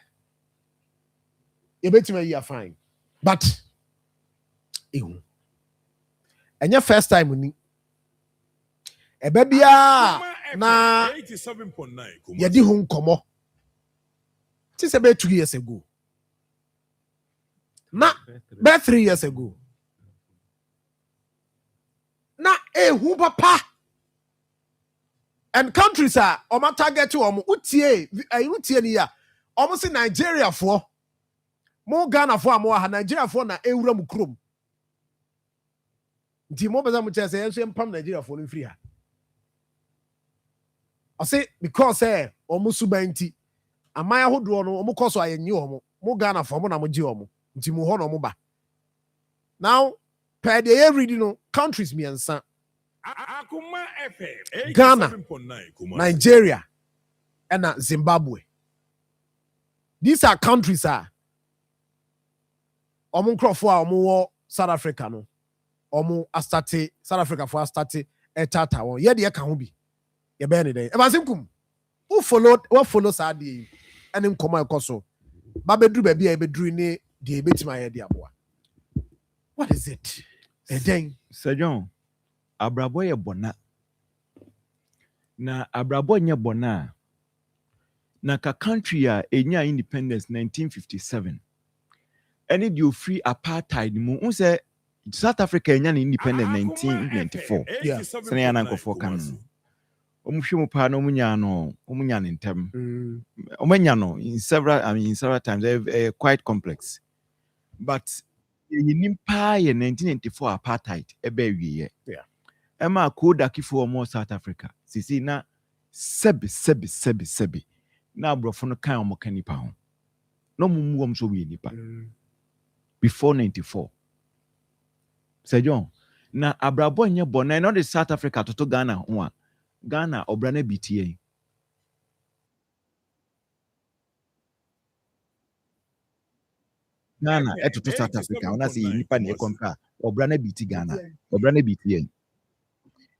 you betima you are fine but enya first time ni ebe bia na yedi hu nkomo ti se be 2 years ago Na about 3 years ago. Na who papa. And countries are oma target to utie ni ya. Almost in Nigeria for more Ghana for more Nigeria for na ewura mu krom. Nti mo beza mu chese enso empam Nigeria for no free ha. I say because omo suban nti amaya hodo no omo koso ayenyi omo. Mo Ghana for mo na mo gi omo. Nti mu ho no mo ba. Now per the every countries me ansa. Akoma FM, Ghana, Nigeria, and Zimbabwe. These are countries Omo Crawford, Omo South Africa, no. Omo Astate, South Africa for Astate, Etata. Yeah, the Kahubi. Yeah, Benny day. Ebasimkum. Who follow Sadi and him come koso. Babedru baby, I bedru ne the bit my idea. What is it? Sir John. Abrabo ye bona na abrabo nye bona na ka country a enya independence 1957 any do free apartheid mu unse South Africa enya independence 1994 yeah sene yana nkofo kan omuhwe pa no munya no omunya ne ntem omanya no in several times quite complex but yenim pa ye 1994 apartheid ebe wiye yeah Emma Koda Kifo more South Africa. Sisi na sebi. Na brofono kan omo kanipa ho. No mumu om so we nipa. Before 94. Sir John, na abrabo nye bona no the South Africa to Ghana ho a. Ghana obrana BTA. Ghana to South Africa. Ona si nipa ne compare obrana BT Ghana. Obrana BTA.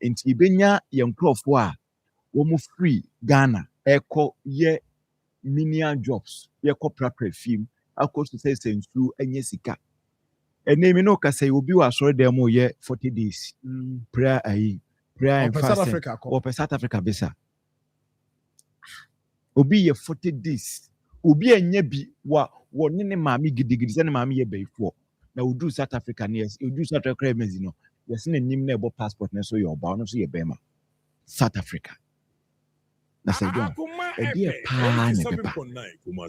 Nti ibenya ye nkrofo a wo mu free Ghana eko ye menial jobs ye corporate film akọ to say sensu enye sika enemi no ka say obi wa soro dem ye 40 days prayer and fasting or South Africa bisa obi ye 40 days obi enye bi wa woni ne maami gidigidi se ne maami ye beifo na odu South Africa ne odu South Africa emezi no yes na nim na ebo passport na so your ba no so ye bema South Africa na say John e dey pa ne beba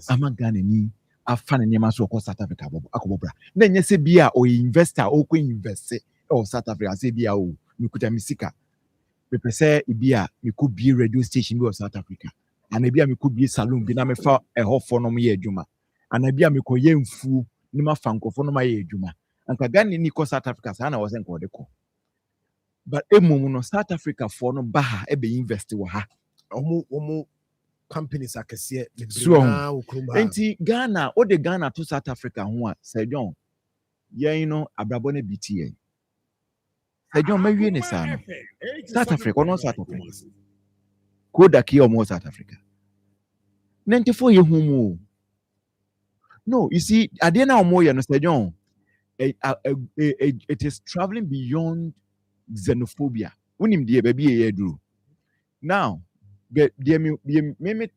ama Ghana ni afa ne nyema so ko South Africa akobobra na nye se bia o investor o ko invest o South Africa se bia o mikuta misika me pese bia me ko bi radio station bi o South Africa ana bia me ko bi salon bi na me fa ehofo no ye adwuma ana bia me ko ye mfu ni ma fa nkofo no ma ye adwuma anka Ghana ni ko South Africa sa na wo se nko de ko but emum no South Africa for no baha e be invest wo ha omo companies akese so enti Ghana o de Ghana to South Africa ho a Sir John yen no abrabo na BTA Sir John mawie ne sa no South Africa no South Africa koda ki o mo South Africa 94 ye hu mu no you see ade na o mo ye no Sir John it is traveling beyond xenophobia unim de baby ye duru now me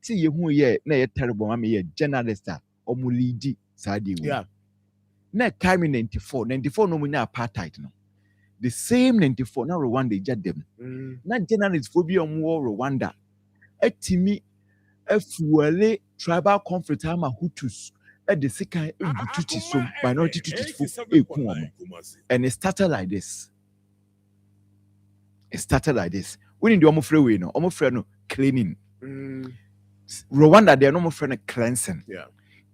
see ye hu ye na ye terrible ma me ye journalist or mu lead sadi yeah na time 94 no mu na apartheid no the same 94 na Rwanda ejad dem na journalist phobia mu Rwanda etimi efuele tribal conflict ama Hutus at the second Hutu so minority Tutsis and it started like this. We need the omofre no omofre no cleaning. Rwanda they are no more no cleansing. Yeah.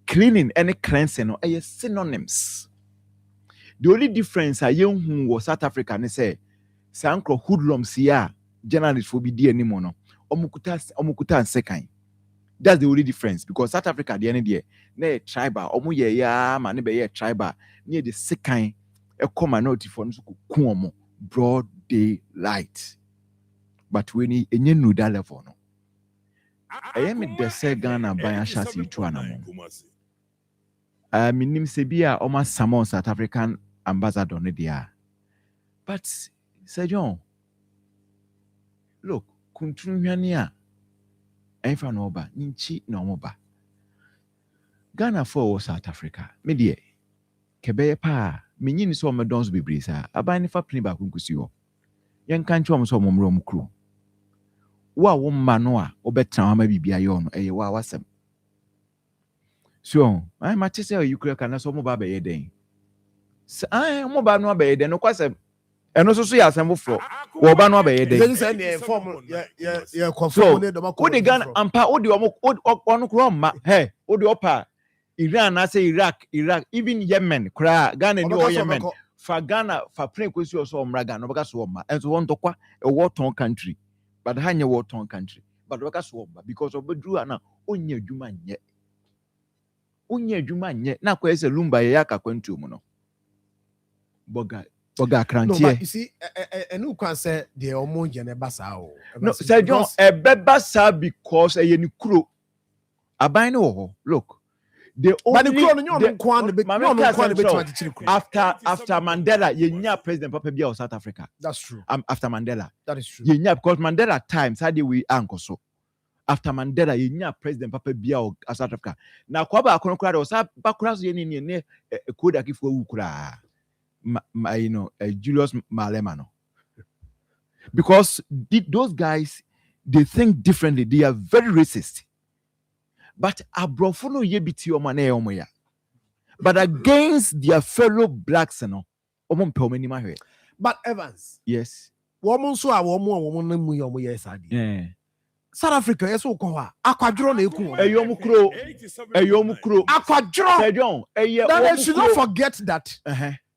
Cleaning and cleansing no are synonyms. The only difference young who was South Africa ne say sankro hoodlums here journalists for be there anymore no. Omukuta and second. That's the only difference because South Africa the end there na tribal omu ye ya ma ne be ye tribal near the second Akoma minority for no ku broad daylight. But when you know that level no I am the second and by chassis to anamo minim se bia almost some South African ambassador ne dia but Sir John look kuntunhwane enfa no ba nchi no mo ba Ghana for South Africa me die kebe pa menyi ni so me dons bebre sa aban ne fa pni ba kunkusi ho yen kan chom so momro mkru wa wo ma no a obetra ha ma bibia ye ono eye wa wasem so ai ma chese you kura kana so mo ba be ye den ai mo ba no ba ye den no kwasem eno so ya asem fo wo ba no ba ye den then say ne form ya confirm ne do ma ko wo de Ghana ampa wo de ono kro ma he wo de opa Iran na say Iraq even Yemen kra Ghana ni o Yemen fa Ghana fa pray kwesi o so omra Ghana obaka so omma enso won tokwa a war torn country but hanye war torn country but obaka so omma because obedru ana onye adwuma nye na kwa ese lumba ye aka kwantu mu no boga krantie no but you see enu kwan say the omonje ne basa o no Sir John ebeba sa because ye ni kuro aban ne wo ho look after Mandela, you President Papa Biya of South Africa. That's true. After Mandela, that is true. You because Mandela times how did we anchor so? After Mandela, you President Papa Biya of South Africa. Now, Kwaba Akonokra was up backwards in a code if we ukra, you know, Julius Malemano. Because those guys, they think differently. They are very racist. But abrofono ye biti omane omoya. But against their fellow blacks, no, but Evans, yes, woman so a woman mu yomo yes adi. South Africa yes okwa akwadro na eku. Eyomu kro. Akwadro. Then should not forget that.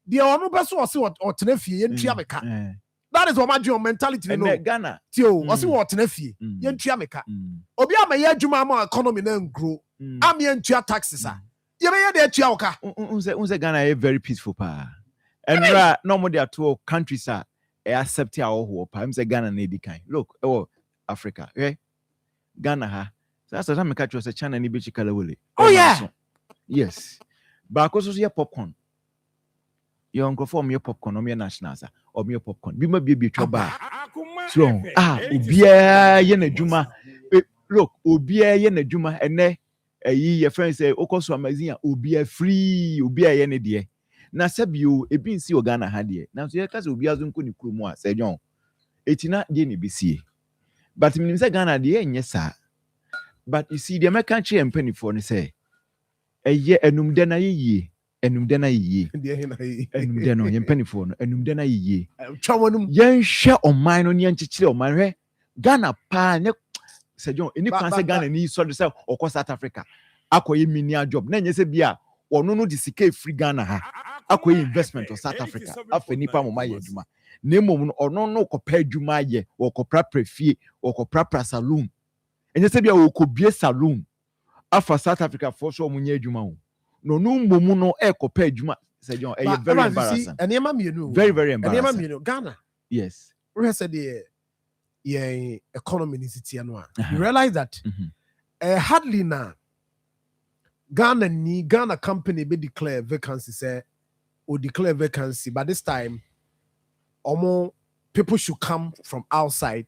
The ono person was what otenefie yentua meka. That is what my mentality no. Ghana. Tio, wasi what tenefie yentua meka. Obi amaye adwuma ma economy na grow. Am yentua taxes ah. Unse Ghana is very peaceful pa. And no there two countries are accept our hope. I'm say Ghana need kind. Look, Africa, okay? Ghana ha. So that's the time I catch you China ni bichi kalawole. Oh yeah. Yes. But also your popcorn. Your uncle for me popcorn or me national or me popcorn. Be my baby choba. Strong. Ubia yene juma. Look, ubia yene juma ene. Your friend say okoso amazing obi free obi ayene de na sabio ebi nsi Ghana ha de na so yeka se obi azu nko ni kurumu a Sir John etina de ne besie but minim say Ghana de enye sa but you see the American chi empany for ne say eye enumde na yeye enumde no yempany for no enumde na yeye twawonum yen hwe oman no ne enchichire oman hwe Ghana pa ne Sir John, any cancer Ghana ni so say or South Africa. Akoye minia job. Na nyese bia ono no disike free Ghana ha. Akoye investment of South Africa. Afa nipa mo maye adwuma. Na mom no ono no kopa adwuma ye, wo kopra prefie, wo kopra saloon. Enyese bia wo kobie saloon. Afa South Africa for so munye adwuma ho. No mom no e kopa adwuma. Sir John, very embarrassing. Very, very embarrassing. Ghana. Yes. We said the economy is it no. You realize that hardly now Ghana company be declare vacancy say or declare vacancy, but this time more people should come from outside.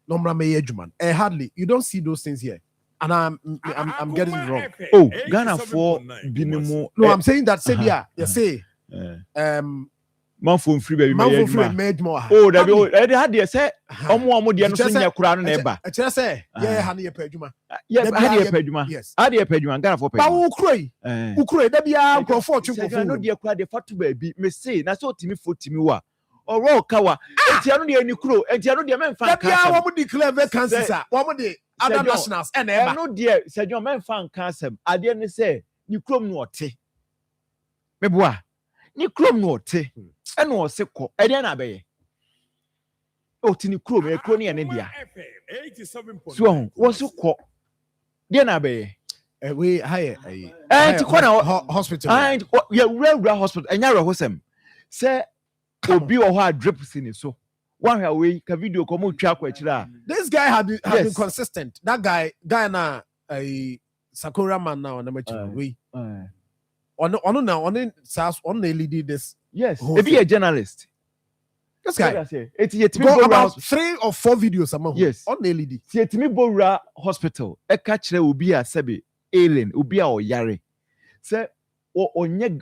Hardly you don't see those things here. And I'm getting it wrong. Oh, Ghana for binimo. No, I'm saying that you say Marfo free baby more. Oh, that had they say omo de no so nya kura no na eba. E kire say yeah ha na ye pedwuma. Yeah, ha de pedwuma. Yes. Ha de pedwuma Ghana for pedwuma. Ba ukroi da bia crofo twinko no de kura de fatu baby me say na so timi fo timi wa. Oro kawa entia no de ani kuro entia no de memfa nka. Da bia wo mo declare vacancies a wo mo de other nationals and eba. No de Sir John memfa nka asem. Ade ne say ni krom no ote. Meboa. Ni krom no ote. And was sick, and then I be. Oh, Tini Crew, a crony and India. So, what's so called? Then I be. We hire a hospital. And real hospital, and you're a hosem. Say, oh, be or hard drips in it. So, one way, can video come track with this guy had been consistent. That guy now a Sakura man now, number 2. We on the lead this. Yes, be a journalist. This guy, it's about 3 or 4 videos among yes on the LED. See, it's me Bora Hospital. A catcher will be a sebi alien, will be our yare. Say,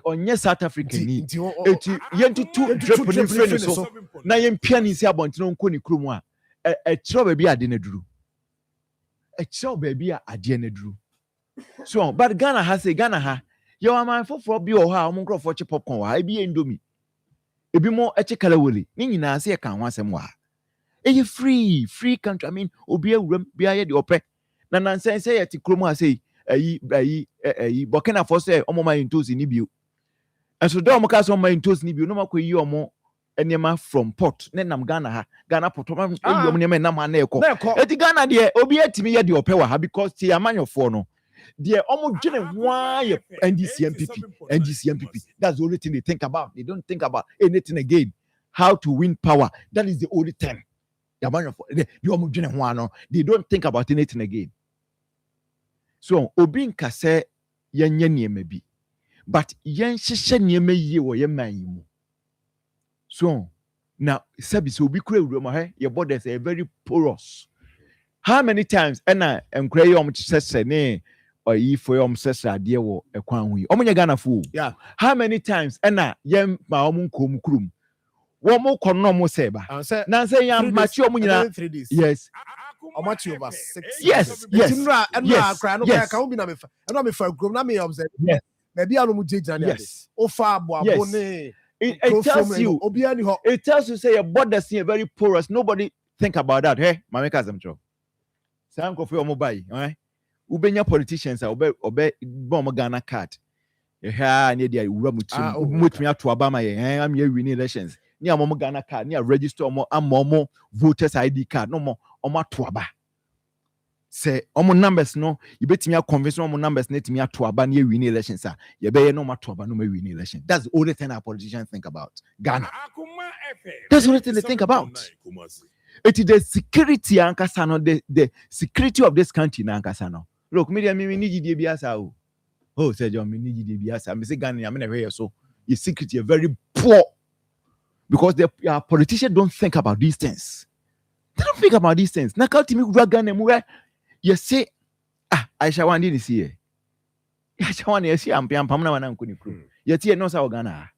onye South Africa ni eti yentutu drip ni friend so na yempia ni si abontene nko ni krom a chiro ba bi ade na duru chiro ba bi ade na duru so but Ghana ha you are my for bi o ha omo nkrofo che popcorn wa ebi endomi ebi mo eche kalawoli ni nyina se ka ho asem wa eye free country I mean obi awuram bi aye de opɛ na nansense ye ti krom a sei ayi Burkina Faso omo ma intosi ni bio enso do omo ka so ma intosi ni bio no makoyi omo enema from port na nam Ghana port omo eyi omo nema na ma na ekọ eti Ghana de obi atimi ye de opɛ wa ha because ti amanyofo no de omo dwene hwa ye NDC-MPP that's the only thing they think about. They don't think about anything again, how to win power. That is the only thing. The omo dwene hwa no, they don't think about anything again. So obi nka se yenye niema bi but yen hyehyɛ niema yie wɔ ye man yi mu so now service obi kura wura he your borders are very porous. How many times na enkura yi sese ne oyi for sese ade wɔ ekwan ho yi omo nya Ghana fo yeah how many times na yen ma omo nkom kurum wo mo kono mo seba na say yan machi omo nyina yes Much over 6 yes yes it tells you say your borders are very porous. Nobody think about that. Hey, mama kazam cho sam ko fi omo bai ubenya politicians obe bom Ghana card ha ne dia wura mutumi ato aba ma ye am ye win elections ni amomo Ghana card ni register omo voters ID card no mo omo ato aba say omo numbers no you betimi convince omo numbers na timi ato aba na win elections a ye be ye no ato aba no ma win election. That's the only thing our politicians think about Ghana. That's the only thing they think about. It is the security ankasa no the security of this country na ankasa no. Look, me need the biasa oh say John me need the biasa me say Ghana me na here so your security are very poor because the politicians don't think about these things. They don't think about these things. Na count me Ghana mu you say I shall want this here. I shall want to see am pam na wana nkuni kru. You tie no sa Ghana.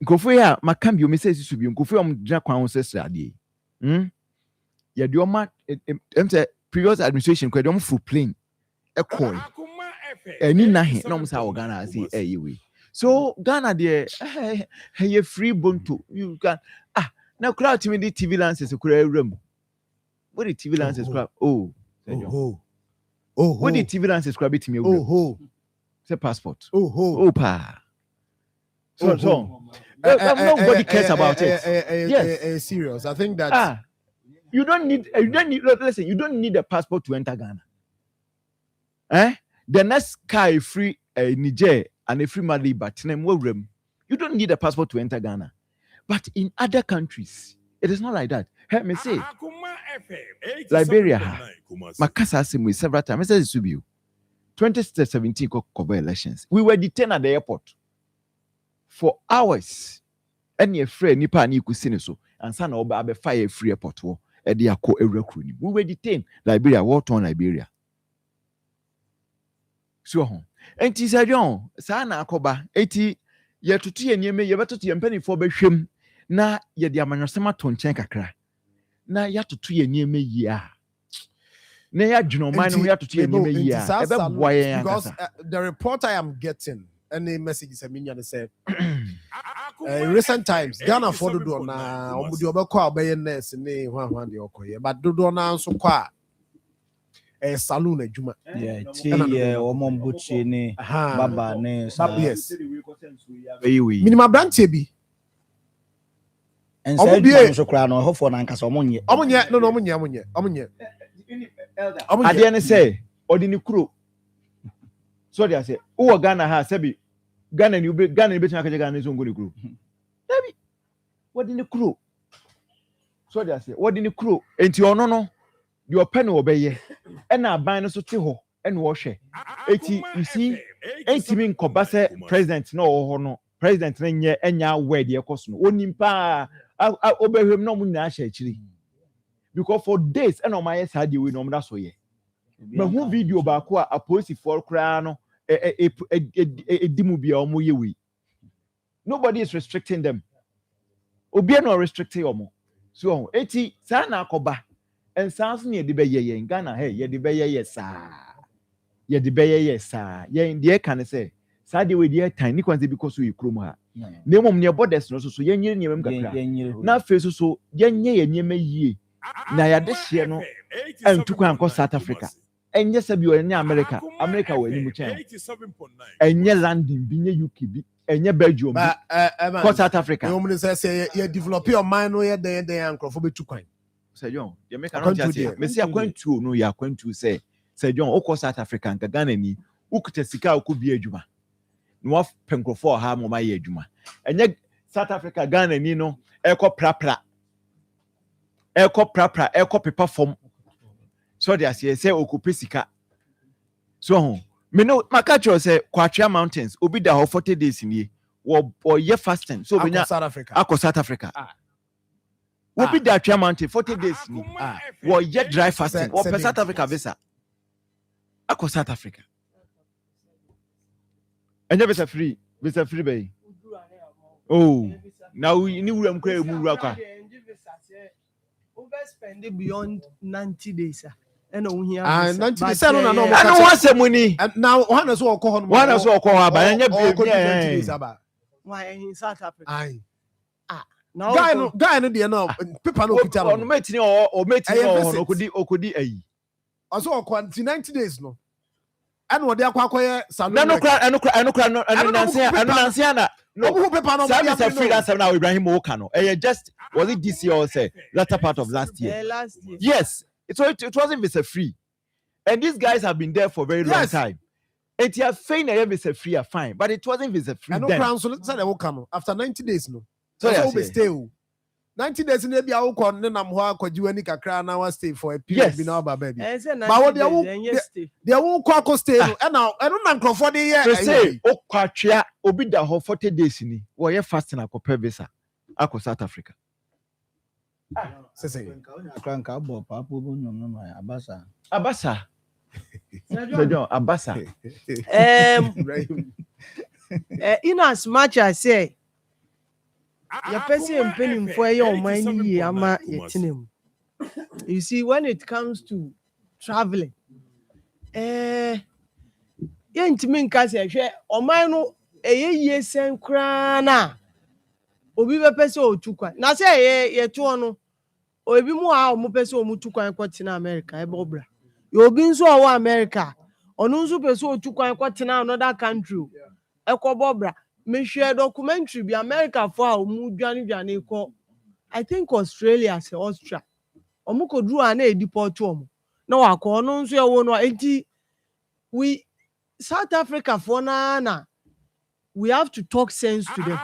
Nkofo ya makambio me say su bi nkofo am dra kwan ho sesra ade. Ya de oma say previous administration kwa de om full plane ekoi. Eni na he no sa Ghana say we. So Ghana there hey free bonto you can now crowd to me the TV lances kura room. What the TV lances crowd what the TV lances crowd bit me say passport pa so nobody cares about it. Yes, serious. I think that you don't need listen, you don't need a passport to enter Ghana. The next car free Niger and a free Mali but you don't need a passport to enter Ghana. But in other countries, it is not like that. Help me say, Liberia, Makasa Simu several times. I said, 2017 cover elections. We were detained at the airport for hours. Any friend, Nipa ni kusini so, and son of Abe fire free airport war. We were detained. Liberia, what on Liberia? So, and Tisajon, Sana Akoba, 80 ye tutu ye nieme ye beto ye mpani fo behwem na ye de amanyosema to nchen kakra na ya tutu ye nieme yi a na ya dwuno man no ya tutu ye nieme yi a ebe boa ye because the report I am getting any messages I mean say in recent times Ghana for do na omudi obekọ obeye nurse ni hwan de okoye but do na nso kwa saloon adwuma omombuchi ni baba ni yes minimum branch bi and say you so kra no hofo na nkasa omonye no omonye ade ne say odini kuro so they say wo Ghana ha sebi Ghana ni betima ka Ghana so ngoni kuro sebi odini kuro so they say odini kuro enti ono no your pen obeye and na ban no so te ho and wo hwe eti you see enti nkoba se president no ho no president na nye enya word ye koso no onimpa obehwem no mu nyina hye akiri because for days and on my side we no mda so ye ma hu video ba ko a police for kra no Nobody is restricting them. Obi no restricting omo. So eti sa na akoba. And sounds near the bay in Ghana. Hey, ye the bay yes, sir. Ye the bay yes, sir. Ye in the air can say. Sadi with the tiny quantity because we cruma. Name of near borders no so yen yen na face so yen ye na ya this year no and to go South Africa. And yes, you in America. America will you change. And ye landing be UK be and ye Belgium be South Africa. You say you develop your mind where they uncle for be too kind. Say John, you make an idea. Me say going to no ya going to say John o South Africa and Ghana ni ukuta sika okubi adwuma. No of penkofo ha mo ma ye adwuma. Enye South Africa Ghana ni no eko prapra. Eko paper form. So they say okupe sika. So me no makacho say Kwatria Mountains obi da 40 days in ye. Wo ye fasting. So we South Africa. Ako South Africa. We'll be there Mountain 40 days. Well, yet dry fasting. Or South Africa visa. Ako South Africa. And you visa free bay. Oh, now we knew I'm crazy. Overspend beyond 90 days. And 90 days. I don't want some money. And now one is all called one is all called why in South Africa? Aye. Now guy no dey no paper no kita no metini or metini okodi ayi aso okwanti 90 days no and wo dey akwakoye salon no nansia na no paper no say freedom seven now Ibrahim Oka no just was it this year or say latter part of last year? Yes, it wasn't visa free, and these guys have been there for a very long time. And you are fine visa free are fine, but it wasn't visa free. And no crown so say they will come after 90 days no. So we stay 90 days in the hour na ho akwaji ani kakra na wa stay for a period bi na ba baby. But what they won't go stay no and now na nkrofo dey here. Say okwatwa obi da ho 40 days ni wo ye fasting akopɛ visa akɔ South Africa. Say kranka bo papo bo nyom na abasa abasa in as much as say your person penning for your money ama yetinem. You see, when it comes to traveling, yentimi nka se hwe oman no ye sen kra na obi be pese otukwan na se ye to no obi mu a omo pese omutukwan kwotena America e bobra ye obi nso owo America onu nso pese otukwan kwotena another country e ko bobra. Me share documentary be America for omu dwane ko I think Australia say Austria omu ko dru ana e deport omu na wakọ no nso e wo no enti we South Africa for na we have to talk sense to them.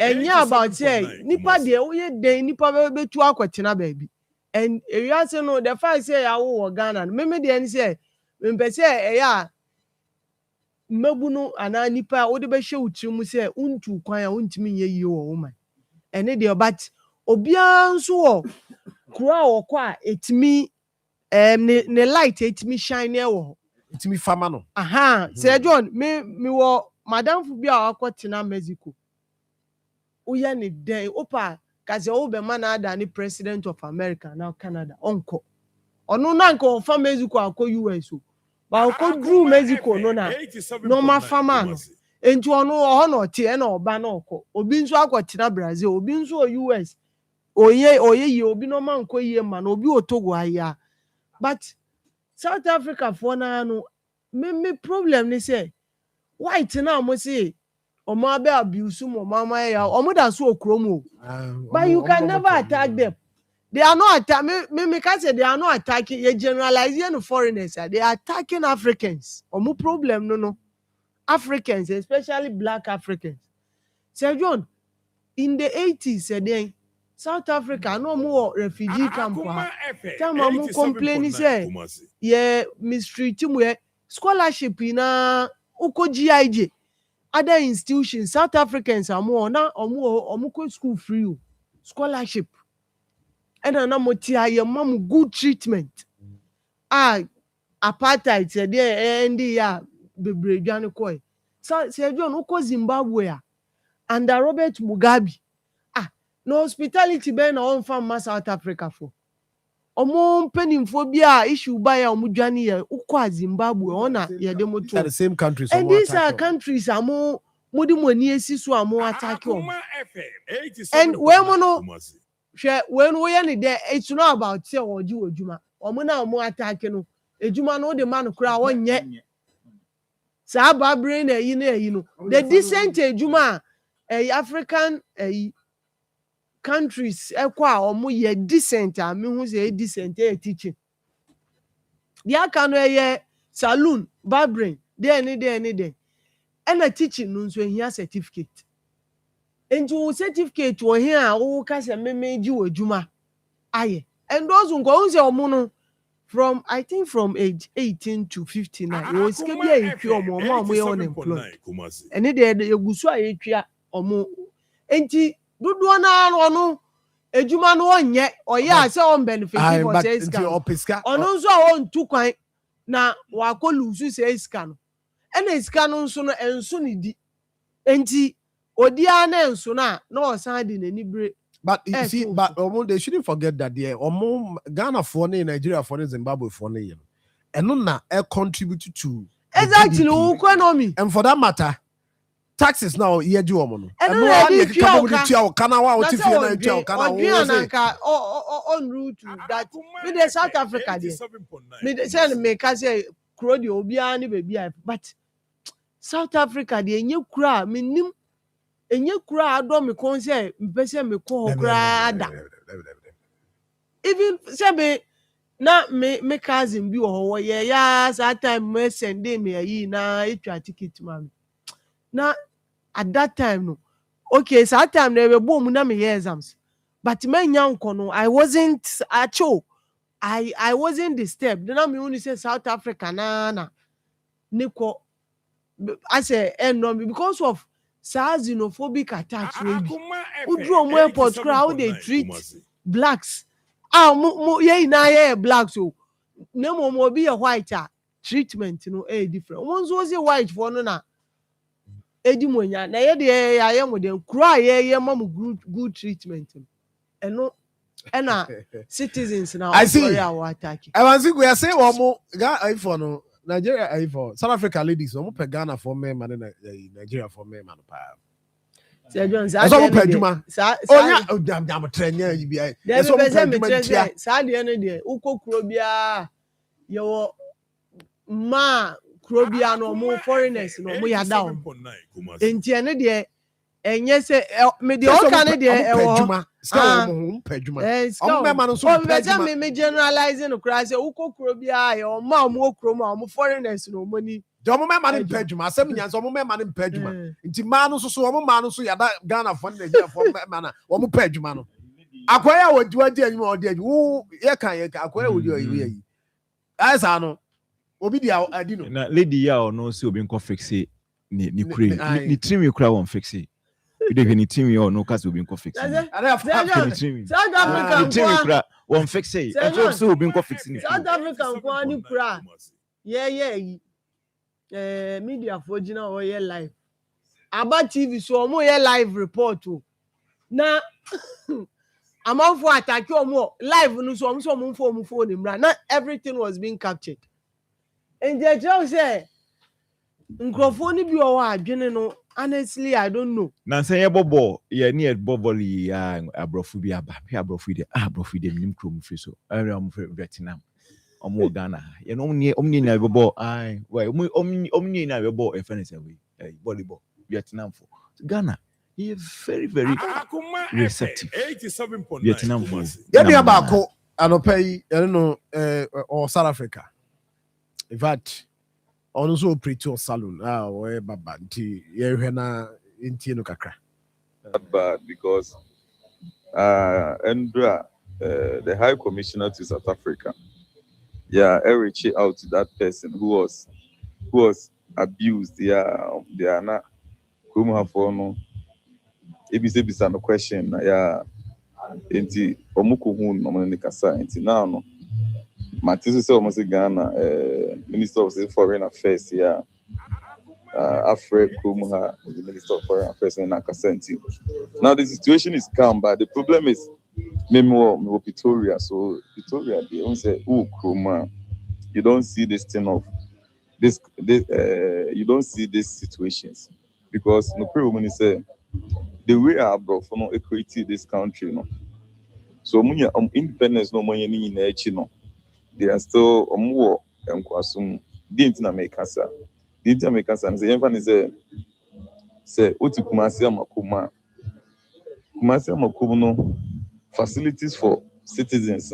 And yeah, about say nipa de oye den nipa be tu akwetena baby. And you say no the fact say ya wo Ghana me de any say me pese ya mabunu ana nipa wo de be hye utiri mu say untu kwan a untimi ye yi wo woman. Ene de but obia nso wo kura wo kwa etimi ne light etimi shine e wo etimi fama no. Say John me wo madam fu bia akotena Mexico. Uya ni den opa kaze wo be man ada ni president of America now Canada onko. Onu na nko fa Mexico akọ US o. Ba akọ dru Mexico no na no ma fama no. Enti onu ho no tie na oba na okọ. Obi nso akotena Brazil, obi nso US. Oye yi obi no ma nko yie ma na obi otogo aya. But South Africa for na no me problem ni say white na mo say omo be abuse mo mama ya omo da so okromo. But you can never attack them. They are not me can say they are not attacking you generalizing foreigners. They are attacking Africans. Omo problem no Africans, especially black Africans. Sir John, in the 80s then South Africa no more refugee camp. Tell me complain say yeah mistreat mu scholarship na uko GIJ other institutions South Africans are more na omu school free scholarship and na motia your mom good treatment apartheid said there and yeah bebre dwane koi se John uko Zimbabwe under Robert Mugabe no hospitality be na on from South Africa for omo mpanimfo bi a issue ba ya omo dwane ye uko Zimbabwe ona ye de moto the same countries and these are countries amo mudi moni esisu amo attack them and when mono when we are there it's not about say oji ojuma omo na omo attack no ejuma no de man kura wonye sa ba brain eyi na eyi no the decent ejuma African countries ekwa omo ye decent a me hu say decent teaching dia ka no ye saloon barbering there and a teaching no so here certificate into certificate wo here a wo ka se memeji ojuma aye and those who say omo no from I think from age 18 to 59 you was kebi a etwa omo ye unemployed and they egusu a etwa omo enti dodo na no ejuma no onye oye a se on benefit for say iska ono nso a won tu kwan na wa ko lusu say iska no ena iska no nso no enso ne di enti odia na enso na osan di nani bre. But you see, they shouldn't forget that Ghana for Nigeria for Zimbabwe for and no contribute to exactly economy. And for that matter, taxes now here do omo. And no on route to that. Me the South Africa there. Me the say me ka say kro de obi ani baby but South Africa there nye kura me nim enye kura ado me kon say mpese me ko kura da even say me na me cousin bi wo ye ya that time me send me yi na etwa ticket ma na at that time no okay so that time they were boom na me exams but me nyanko no I wasn't acho I wasn't disturbed na me only say South Africa na niko I say no because of xenophobic attacks maybe udro mo airport crowd they treat blacks ye na ye blacks so na mo be a white treatment no different ones was a white for no na edimonya na ye de ya mo de kura ye mom good treatment and no citizens now I see our attack I was we are saying omo ga for no Nigeria for South Africa ladies omo pe Ghana for men man Nigeria for men man pa Sir John sa pe adwuma onya dam trenya yi bia so pe adwuma sa de no de ukokuro bia ye wo ma kuro bia no mo foreigners no mo ya down enti ene de enye se me de o kan de e wo ska mo pe adwuma omo me ma no so pe adwuma me generalizing no kra se ukokuro bia ye o ma mo okuro ma mo foreigners no mo ni de omo me ma no pe adwuma asem nyanso omo me ma no pe adwuma nti ma no so omo ma no so ya da Ghana for Nigeria for ma na omo pe adwuma no akwaya wodi anyuma odi adwu ye kan akwaya wodi yi asa no obi dia adi no na lady ya o no se obi nko fixe ni kure ni trim you cry won fixe you dey ni trim you no cause obi nko fixe South Africa trim you cry won fixe e so obi nko fixe ni South Africa kwa ni kura ye media for gina o ye live aba TV so omo ye live report o na amanfo attack omo live no so omo phone imra not everything was being captured and they just say microphone bi o wa adwene no honestly I don't know na say ye bobo ye ni boboli ya abrofu bi aba abrofu de nim krom fi so area am Vietnam omo Ghana ye no omni na bobo ai why omni na bobo e fene say we volleyball Vietnam for Ghana he very very receptive 87.9 Vietnam for ye dia ba ko anopai no or South Africa in fact on so pretty salon we baba nti ye hwe na nti no kakra bad because Andra the High Commissioner to South Africa reached out to that person who was abused they are not come have for no ebisa no question enti omuko hu no mo ne kasa enti now Matthew say almost Ghana Minister of Foreign Affairs Afre Kumuha, the Minister of Foreign Affairs in Nakasenti. Now the situation is calm, but the problem is Memo Pretoria. So Pretoria, they don't say, oh Kuma, you don't see this thing of this you don't see these situations. Because no woman say the way I brought for no equity this country, no. So independence no money in no. They are still more and kwasum didn't make us. Didn't make us and the everyone is say Uti Kumasi Makuma. Kumasi Makuno facilities for citizens,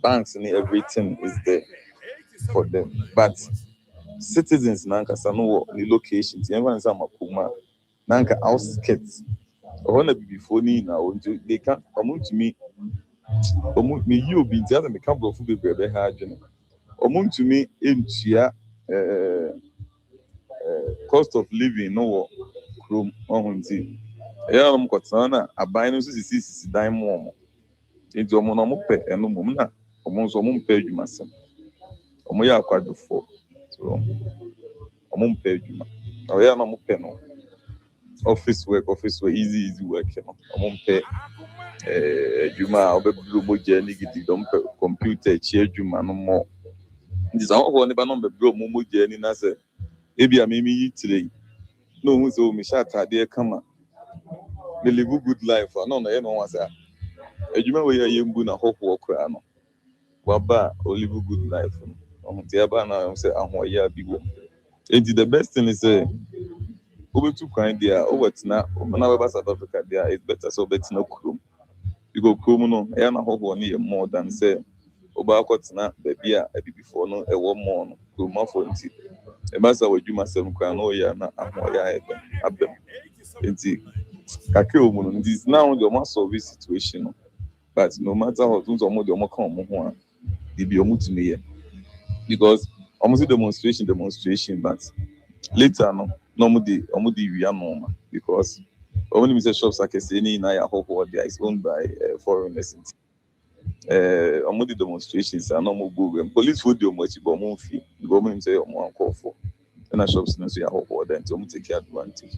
banks and everything is there for them. But citizens Nanka Sano the locations, everyone is Makuma, Nanka outskirts. I want to be before now. They can't come to me. Me you be the other become of food be hard. To me into cost of living no room on tea. I'm Cotsana, a binus is dime more. Into a monomope and no mumna, almost a moon pay you must. Omoya quite before. So a moon pay you. Oh, yeah, no penal. Office work, easy work. A moon pay. Juma, Obebu Jenny, don't computer, chair Juma no more. This is all one about number bro Momo Jenny Nasa. Maybe I may today. No one's old Mishata, dear come. They live a good life. I don't know what's that. You know where you're going to hope walker. Waba, or live a good life. Tiabana, say, I'm where big one. The best thing is over to kind there, over to now, South Africa, there is better, so better no crew. You go criminal, I am a hope one year more than say, Obakotina, baby, I be before no, a one more, go more for it. A master would do myself, can know ya, not a more have them. This is now the most of this situation, but no matter how things are more, the more come, they be almost me because almost demonstration, but later, no, normally we are normal because only Mr. Shops like any in I hope there is owned by foreigners. Almost demonstrations are normal Google police would do much about movie. The government say more call for and I shops no say I hope then to take advantage.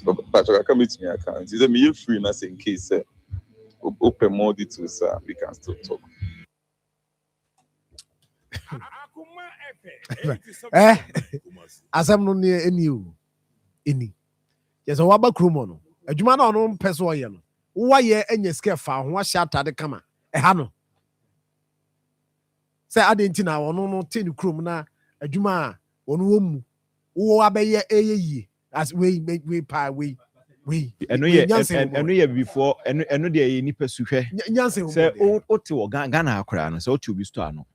But I come to me account. Is a me free na in case open more details we can still talk. Asam no near any. Yes, a waba krumono. A jumano no peso yano. Why ye any scafa, who was shot at the kama? A hano. Say I didn't know no tin krumna, a juma, one womb. Who abe ye as we make we pie we. And we before and no day any pursuit. Say, oh, to Ghana crown, so to be starno.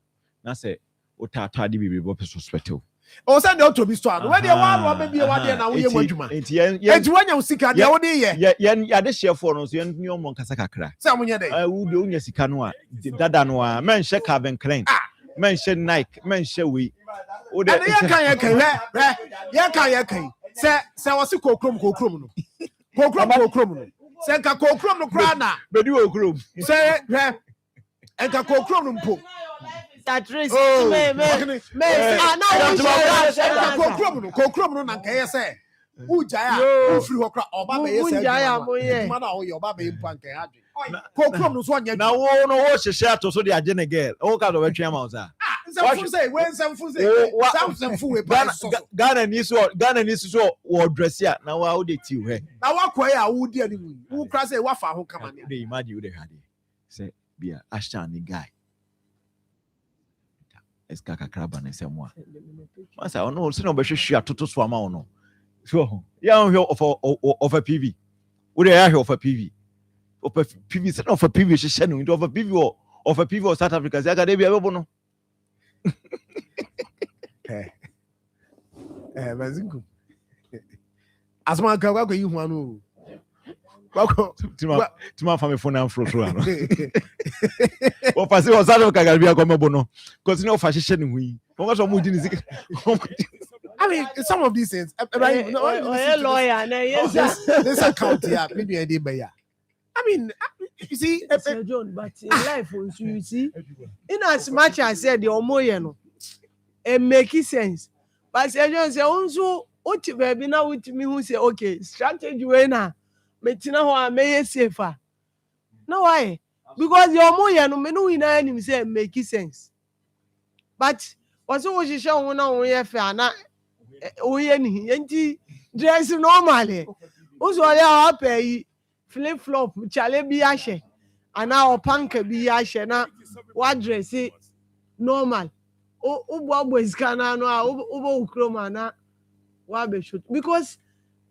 Now say, what tardy be suspected. Oh, send out to be strong. When you want to be a one now, we want to. It's when you seek out the idea. Yeah, this year for us, young Moncasacra. Some day. I would do Yasicanoa, Dadanoa, men shake have and claim. Men shed Nike, men shall we. Oh, Yakan. Say, was a cocrum. Say, cocrum no crana. But you groom. Say, and cocrum. That race, Cocrum, and Kaya say, Ujaya, free or Obama, man, or your baby in Punk. Cocrum was 1 year now. Oh, no, what's a share to so the agenda girl. Oh, God, over Chamosa. Some say, when some food food, Ghana needs to or dress yet. Now, how did you? Now, what quay I would dear who cross a waffle who come on? They imagine they had it. Say, be a Ashani guy. Escaka crab and someone. Once I know, so no, but she had to swam on. So, yeah, of a PV. Would I hear of a PV? Of a PV, set of a PV, she sent into a PV or of a PV or South Africa. Zagadebia Bono. As my girl, you want to my family phone and fro. Or pass it was out of Cagabia Gomobono, because no fashion we. I mean, some of these things, right? Lawyer, this account here, maybe I did by ya. I mean, you see, John, but in life, you see, in as much as I said the Omoyano, it makes sense. But Sir John said also Uti baby na uti me who say okay, strategy we na metina ho a meye safer. No why? Because your moya no me no win him say make sense. But was wo hihye ho na wo ye fe ana wo ye ni enti dress normally. Uzo ya pay flip flop chale bi ahye ana opanka bi ahye na wa dress normal. Ubo iskana no a ubo ukroma na wa be shoot because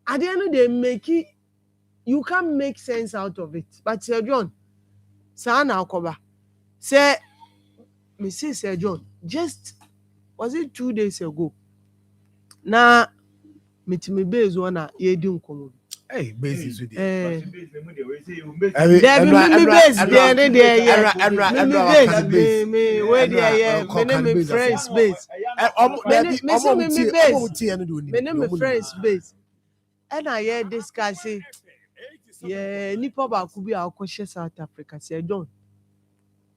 at the end of the day you can't make sense out of it. But Sir John, Sana Akoba, say, Mrs. Sir John, just was it 2 days ago? Now, me base one ye didn't come. Hey, basis with me friends base. And I hear this guy say, yeah, nipa ba kubi a okoshe South Africa. Say, John,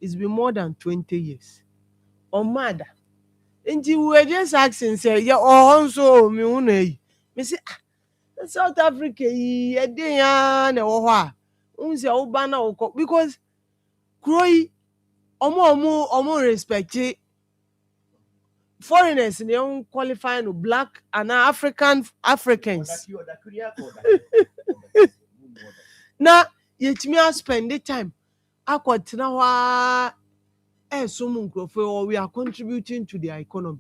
it's been more than 20 years. Oh, mother. And you were just asking, say, yeah, also, me unay. Me say, South Africa, yeah, they are no unse obana oko because Croy, omo respect it. Foreigners they don't qualify no black and Africans. Now, yet me spend the time. I got now we are contributing to their economy.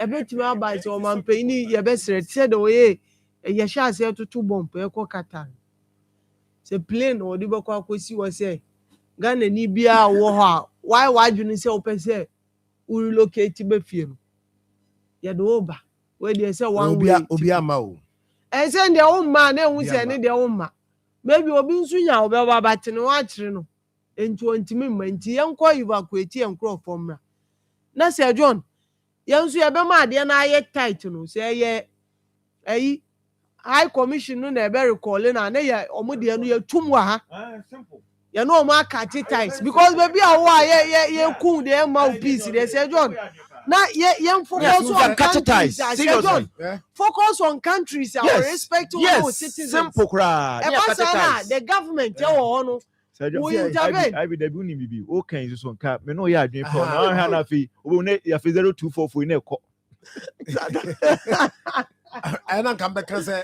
I bet you buy so man pay your best said away. You shall say to 2 bomb per Qatar. Say plane or the Boko Kosi was say Ghana Nibia war. Why do you say open say we relocate to Befim? Yadoba, where they say one way. Obiamao. And send their own man, they won't say their own man. Maybe Obin Sunya or but no watch into 20 minutes. Young call evacuate and crow from her. Now, Sir John, young Suabama, then I yet title, say, yeah, a high commission no never calling and they are almost the tumwa. Simple. You know, my catchy ties because maybe I why cool their mouthpiece. They say, John. Now, young focus on countries. John, focus on countries. Respect to citizens. Simple crowd. The government, we intervene. I be the bunny bibi. Okay, so cap. Me no ya dream for now. Hana fi. We ne ya fi 024 for ne ko. I don't come back and say,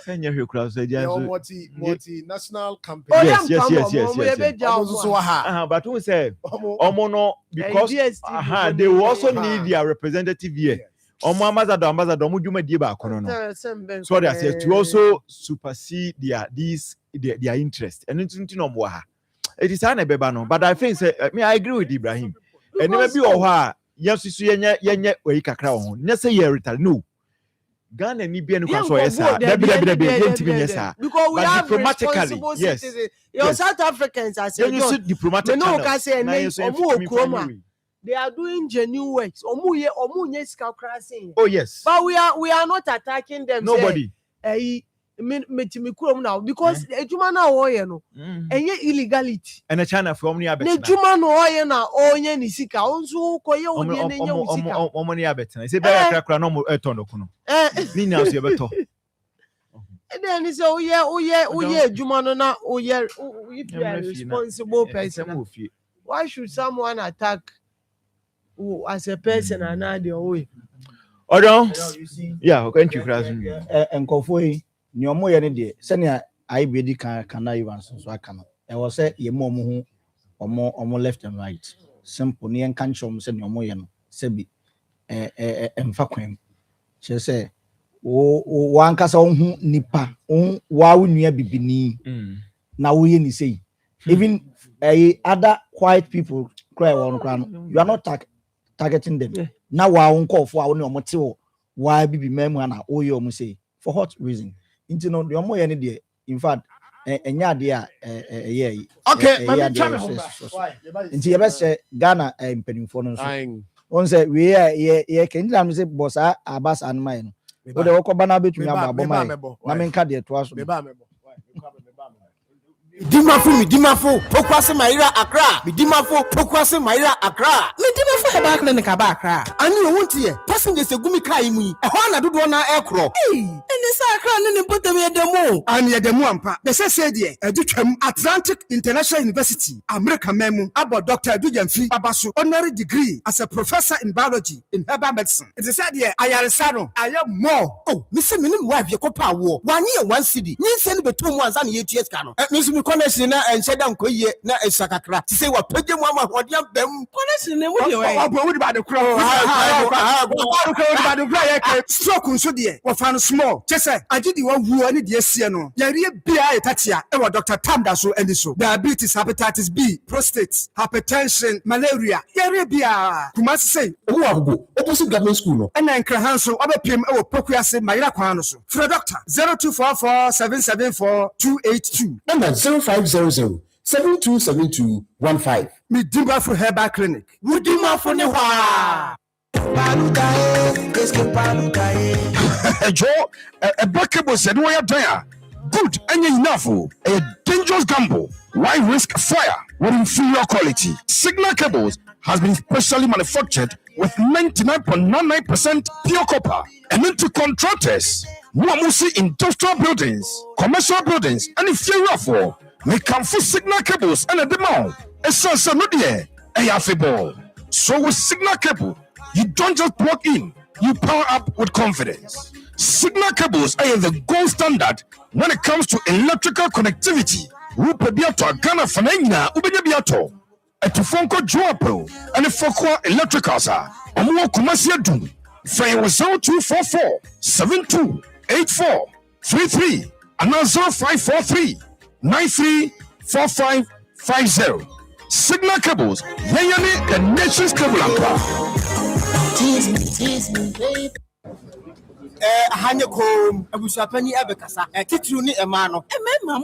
multi-national campaign. Yes. But who say, Omono, because they will also need their representative here. Omo ambassador, Mujuma Diba Kono. So they say to also supersede their interest. And it's no more. It is an ebebano, but I think I agree with Ibrahim. And never be oha. Yes, yenye we kakra on. Nese ye retire no. Ghana ni bien because we have responsible citizens. Your South Africans are saying diplomatic. No, can say they are doing genuine works. Oh yes. But we are not attacking them. Nobody. Now because ejuma na oye no enye illegality and China from near na ejuma no oye na onye ni sika onso koye odi na nya usika omo ni abetena say be krakra no mo etono kuno ni na so beto and then say oye ejuma no na oye if you are a responsible person why should someone attack who as a person another way odo yeah thank you kras enkofo ni omo ye ne de senia I be di kan even so aka no e wo se ye mo hu omo left and right simple ni en kan chom se ni omo ye no se bi emfa kwan che se wo ankasa wo hu nipa wa wo nua bibini na wo ye ni sei even other white people cry won kran you are not targeting them na wa wo nkofo a wo ne omo te wo wa bibi memu na wo ye omo sei for what reason into no the omo ye ne de in fact enya de a okay let me try into ye be say Ghana mpanimfo no so on say we ye can tell me say boss abas and mine no de wokoba na betumi ababo mai na menka de to aso Midimafo, Pokwase Maira Accra. Midimafo, Pokwase Maira Accra. Midimafo Eba Clinic Aba Accra. And you won't hear. passengers gumi car yi mu yi ɛhɔ na dodoɔ na ɛkorɔ ɛne sɛ akra ne potem yɛ demo ane yɛ demo ampa bɛsɛ sɛ deɛ ɛde twam Atlantic International University America memu abɔ Dr. Adujamfi Babaso honorary degree as a professor in biology in herbal medicine. It is said here ayaresa no ayɛ more me se me nim wife yɛ kɔpa awo wanye yɛ 1 cedi nyi se ne betom ansa ne yɛ tues ka no me so me connection na ɛnhyɛ da nkɔ yie na ɛsakakra ti se wa pagye mu ama hɔde abam connection ne mu de wɛ ɔbɔ wudi ba de kura stroke nso deɛ wɔfa no small kyɛ sɛ agye di wɔwuo ne deɛ sie no yɛreɛ bia ɛtatia ɛwɔ Dr. Tamda so ɛni so diabetes, hepatitis B, prostate, hypertension, malaria yɛreɛ bia Kumasi say owó agogo opposite government school no ɛna nkrahan so ɔbɛpiem ɛwɔ Pokuase Mayira kwan no so frɛ doctor 0244-774-282 number 0500-727215 Midimafo Herbal Clinic Midimafo ne hwa Joe, a backable said, "Why are good and enough? A dangerous gamble. Why risk fire with inferior quality? Signal cables has been specially manufactured with 99.99% pure copper and into contractors. Muamusi industrial buildings, commercial buildings, and inferior for may come for signal cables and a demand. A sense of no affable. So with signal cable, you don't just plug in, you power up with confidence. Signal cables are the gold standard when it comes to electrical connectivity. Rupe biato Ghana fanena ubenya biato. Etufonko Joapro and Fokwa Electricals are Omo Kumasi Dum. Fire was 0244 7284 33 and 0543 934550. Signal cables, Yayani, the nation's cable anchor. Tease me, babe. Hanya kom abusapani abekasa titru ni emano emema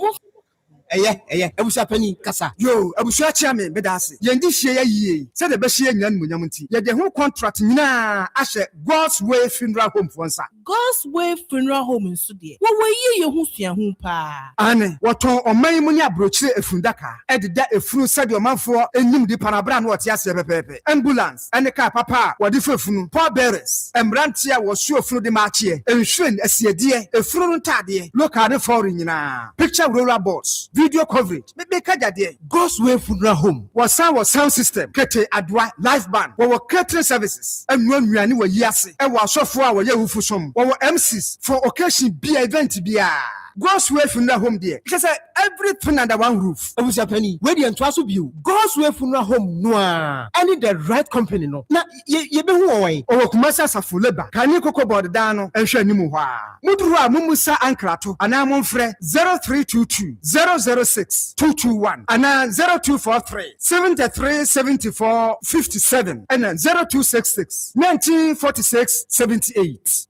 abusapani kasa yo abusua chia me bedase yendi hie ya yie se de be hie nyan munyam nti ye de ho contract nyina ahye God's Way Funeral Home fonsa God's Way Funeral Home nso de wo ye ho sua ho pa ane woton oman mu ni abrochire efundaka ededa efunu sade omanfo enyim di panabra na wote ase pepepe ambulance ene ka papa wode fefunu Paul bearers emrantia wo su efunu de maachie enhwen asiede efunu no ntade local de foreign nyina picture roller boards video coverage be kajade God's Way Funeral Home was sound system kete adwa live band wo catering services ennuanuane wo yiase e wo asofo a wo ye wufu som wo MCs for occasion be event bia God's Way Funeral Home there. Because everything under one roof. Abusapani, where the entwaso view. God's Way Funeral Home noa. I need the right company no. Na ye be who away. Or kumasa safuleba. Can you coco board dano and share nimuha. Mudrua mumusa ankrato. Anamon fre 0322 006 221. Ana 0243 73 74 57. And 0266 1946 78.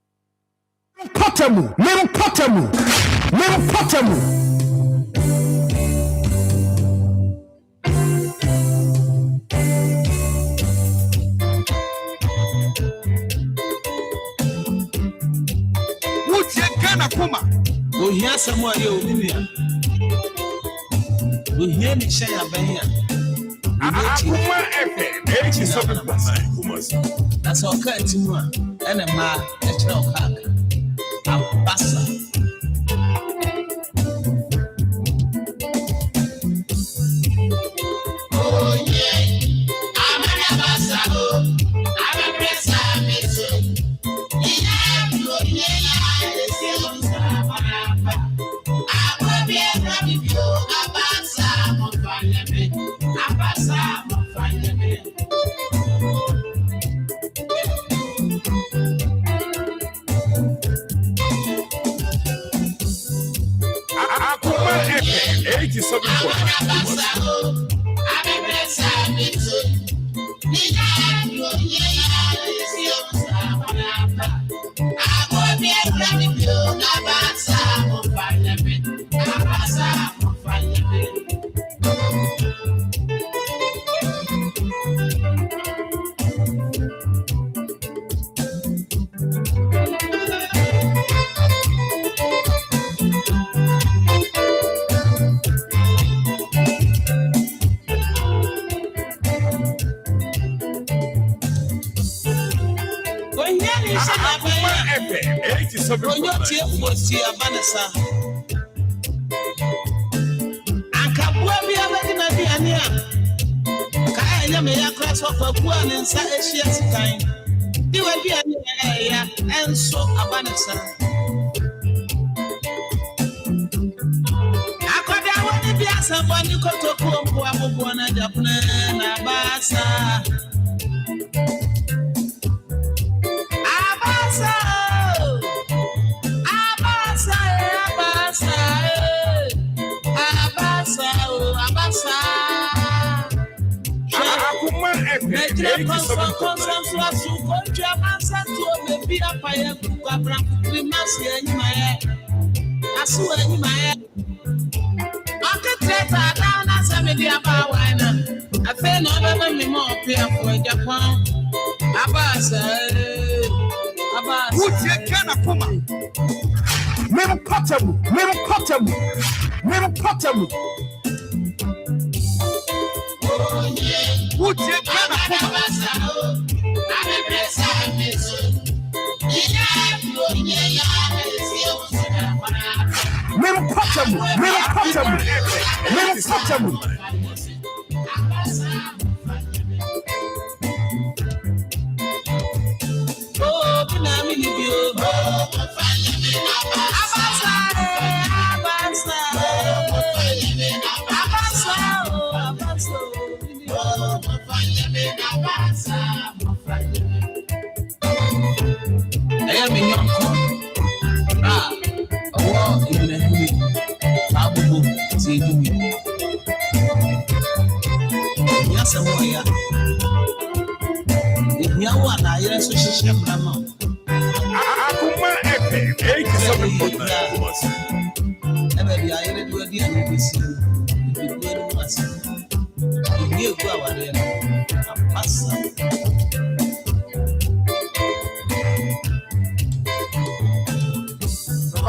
Potamu. Wotie Ghana Akoma. Ohia samu aye obinia. Ohia ni shaya benya. Akoma FM 87.9. That's all cut to one. And a ma a Abasa. Oh yeah, I'm an Abasa. I'm a pressa. Akoma FM 87.9.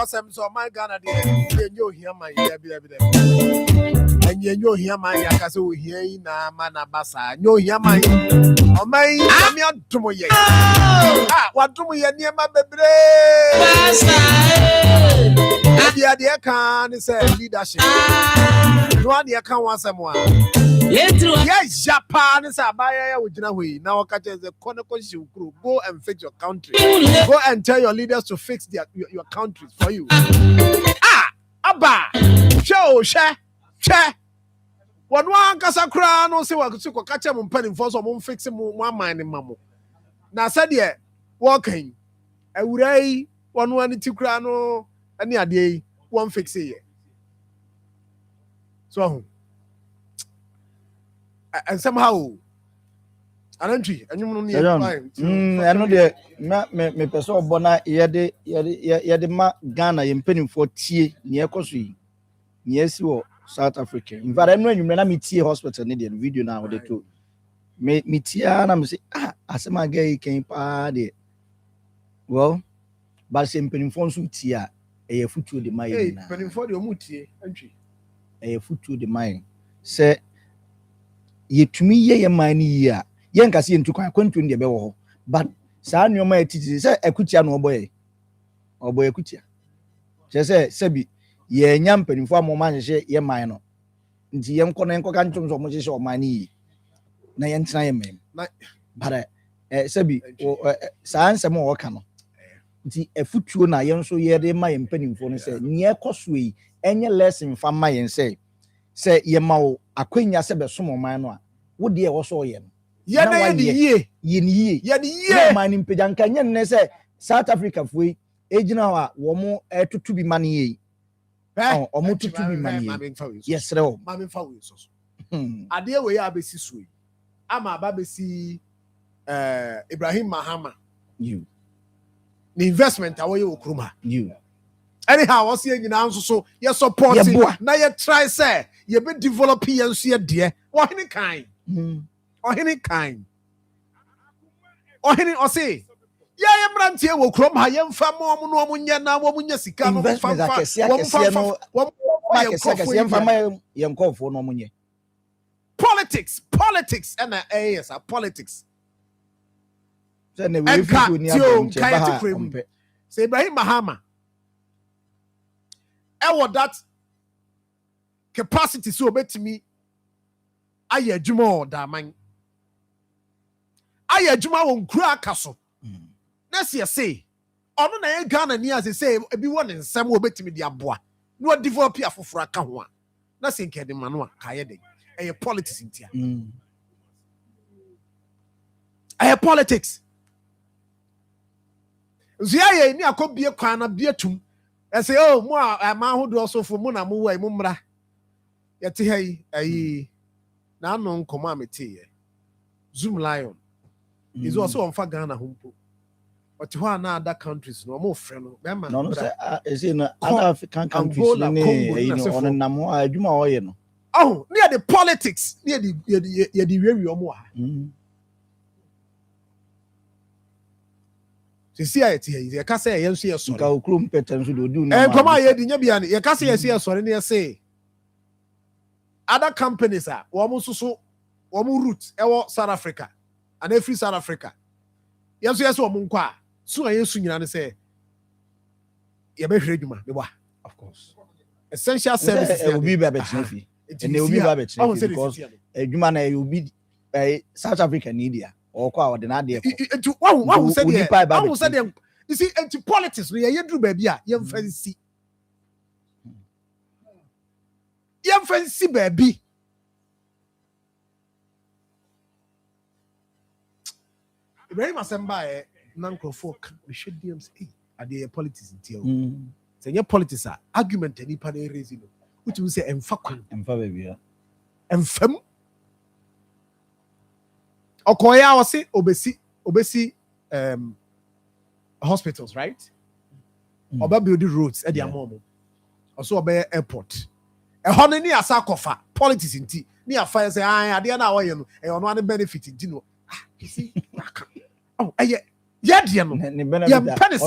Because I'm so my Ghana, you hear my and you hear my Yakaso here in Manabasa, you hear my oh my Yamian to me. What do we near my baby? The idea can say leadership. No idea can want someone. Yes, Japan is a buyer with now catch the Konoko group. Go and fix your country. Go and tell your leaders to fix your countries for you. Abba, show, share. One casa crown, no see what to catch him penny for some fixing one mind in mammo. Now said ye, walking a way 1 crown, any idea, one fix it. So, and somehow, I don't see, and you know, I know the me person bona yede ma Ghana yempeni for tie near Kosi, yes, South Africa. In fact, I know you na me tie hospital need the video now they too. Me tie na me say asema guy came pa de. Well, but say yempeni for so tie e futu de mine. Hey, yempeni for the omutie entry. E futu de mine. Say yetumi ye mine ya. Yen kasi entu kwantu de be wo. But saa nyoma etiti say ekutia no oboy ekutia. Je say sebi ye nya mpanimfo amoma nhye ye man no. Nti ye nko na nko ka ntom so mo hye o man yi. Na ye ntena ye mem. But sebi saa nsem o ka no. Nti efutuo na ye nso ye de ma ye mpanimfo no say ne ekoso yi enye lesson fa ma ye say ye ma wo akwanya se be somo man no a wo de e wo so ye no. Ye na ye man impejanka nye ne say South Africa foi ejina wa wo mo etutu bi man yi. Omo tutu bi man yi. Yes re o. Ma me fa we so. Ade we ya be si so yi. Ama ba be si Ibrahim Mahama. You. The investment away okruma. You. Anyhow, what's here in so you support now you try say you be develop and see dear. What any kind? Or any kind? Or any or say yeah, I'm here will crom high and far more munya na womunya sika no fam politics and yes, politics. Say Ibrahim Mahama. What that capacity so bet me. Aye Juma da man. Aye Juma won kura kaso. Next year say. Ono na Ghana ni as say ebi won nsem wo betimi di aboa. No develop ya foforo aka ho a. Na say nke de mano a kaye den. Eye politics ntia. Eye politics. Zia ye ni akobie kwan na bie tum. I say oh mo a ma ho do so fo mo na mo wa mo mra. Ye te hai ayi na no nkomo amete ye. Zoom Lion. Is also on fa Ghana humpo. But who are now other countries? No more friend. No, sir. Is in other African countries. On Namo, oh, near the politics, near the very more. See, I can't say I see a son. Go crum patterns do. And come on, you can't say I see a son. And say other companies are almost so roots, South Africa, and every South Africa. Yes, Munkwa. So I used to say, you better do of course. Essential services will be baby, and they will be baby because a human will be a South African media or quite an idea. One said, you see, into politics, we are do baby, young fancy. Young fancy baby. Very much by Nanko folk, we should be at the politics in Tio. Say your politics are argument any panel raising, which will say enfakun, baby, enfem. Okoya was say obesi hospitals, right? Oba build roads at the moment. Also obey airport. A honey near Sakofa, politics in tea. Near fire say, I didn't know you know, and one benefit in Dino. You see, oh, yeah, dear, no, pennies,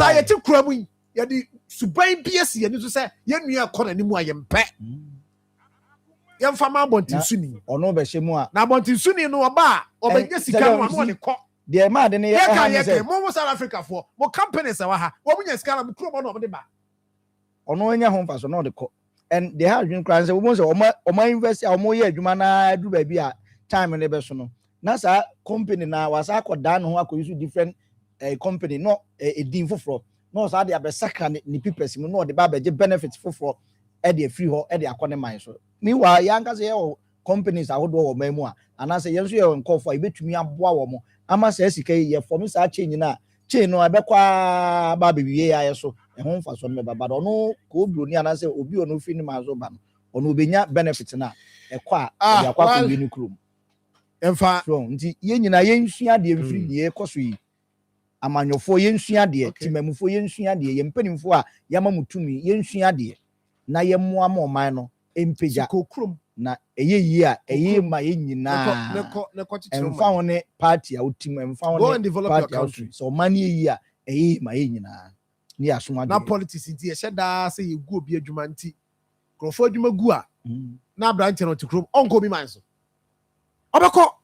I took crumbing. You had the subai BSC, and you say, you are calling anymore, I am pet. Young farmer want to soon, or no, Beshemua. Now, want to soon know a bar, or yes, you can't want to call. Dear man, more South Africa for more companies. What we just got a club on the bar. Or no, in your home, for no, the court. And they have been crying, almost or my invest or more, you man, do baby at time and the Nasa company now was I could done who could use different company, not a dean for. No, so they have a second in people, no, the baby benefits for Eddie free or Eddie economy. So, meanwhile, young as companies are all memoir, and I say, yes, you are call for a bit to me and Boamo. I must say, for me, I change now. Chain no, I bet qua baby, I so a home for some member, but no, go blue, and I say, Obi or no fin mazoban, or no be benefits now. A qua, a unique in fact, yen na yen sua de mfiri de ekosui amanyofo yen sua de timamufo yen sua de yen panimfo a yama mutumi yen sua de na yemmoa ma oman no empeja na eyeyi a eye ma yen nyina emfa woni party a utim emfa woni party country so man eyi a eye ma yen nyina ni asoma na politics nti e sheda say egu obi adwuma nti krofo adwuma gu a na branch no tikrom onko bi man so obeko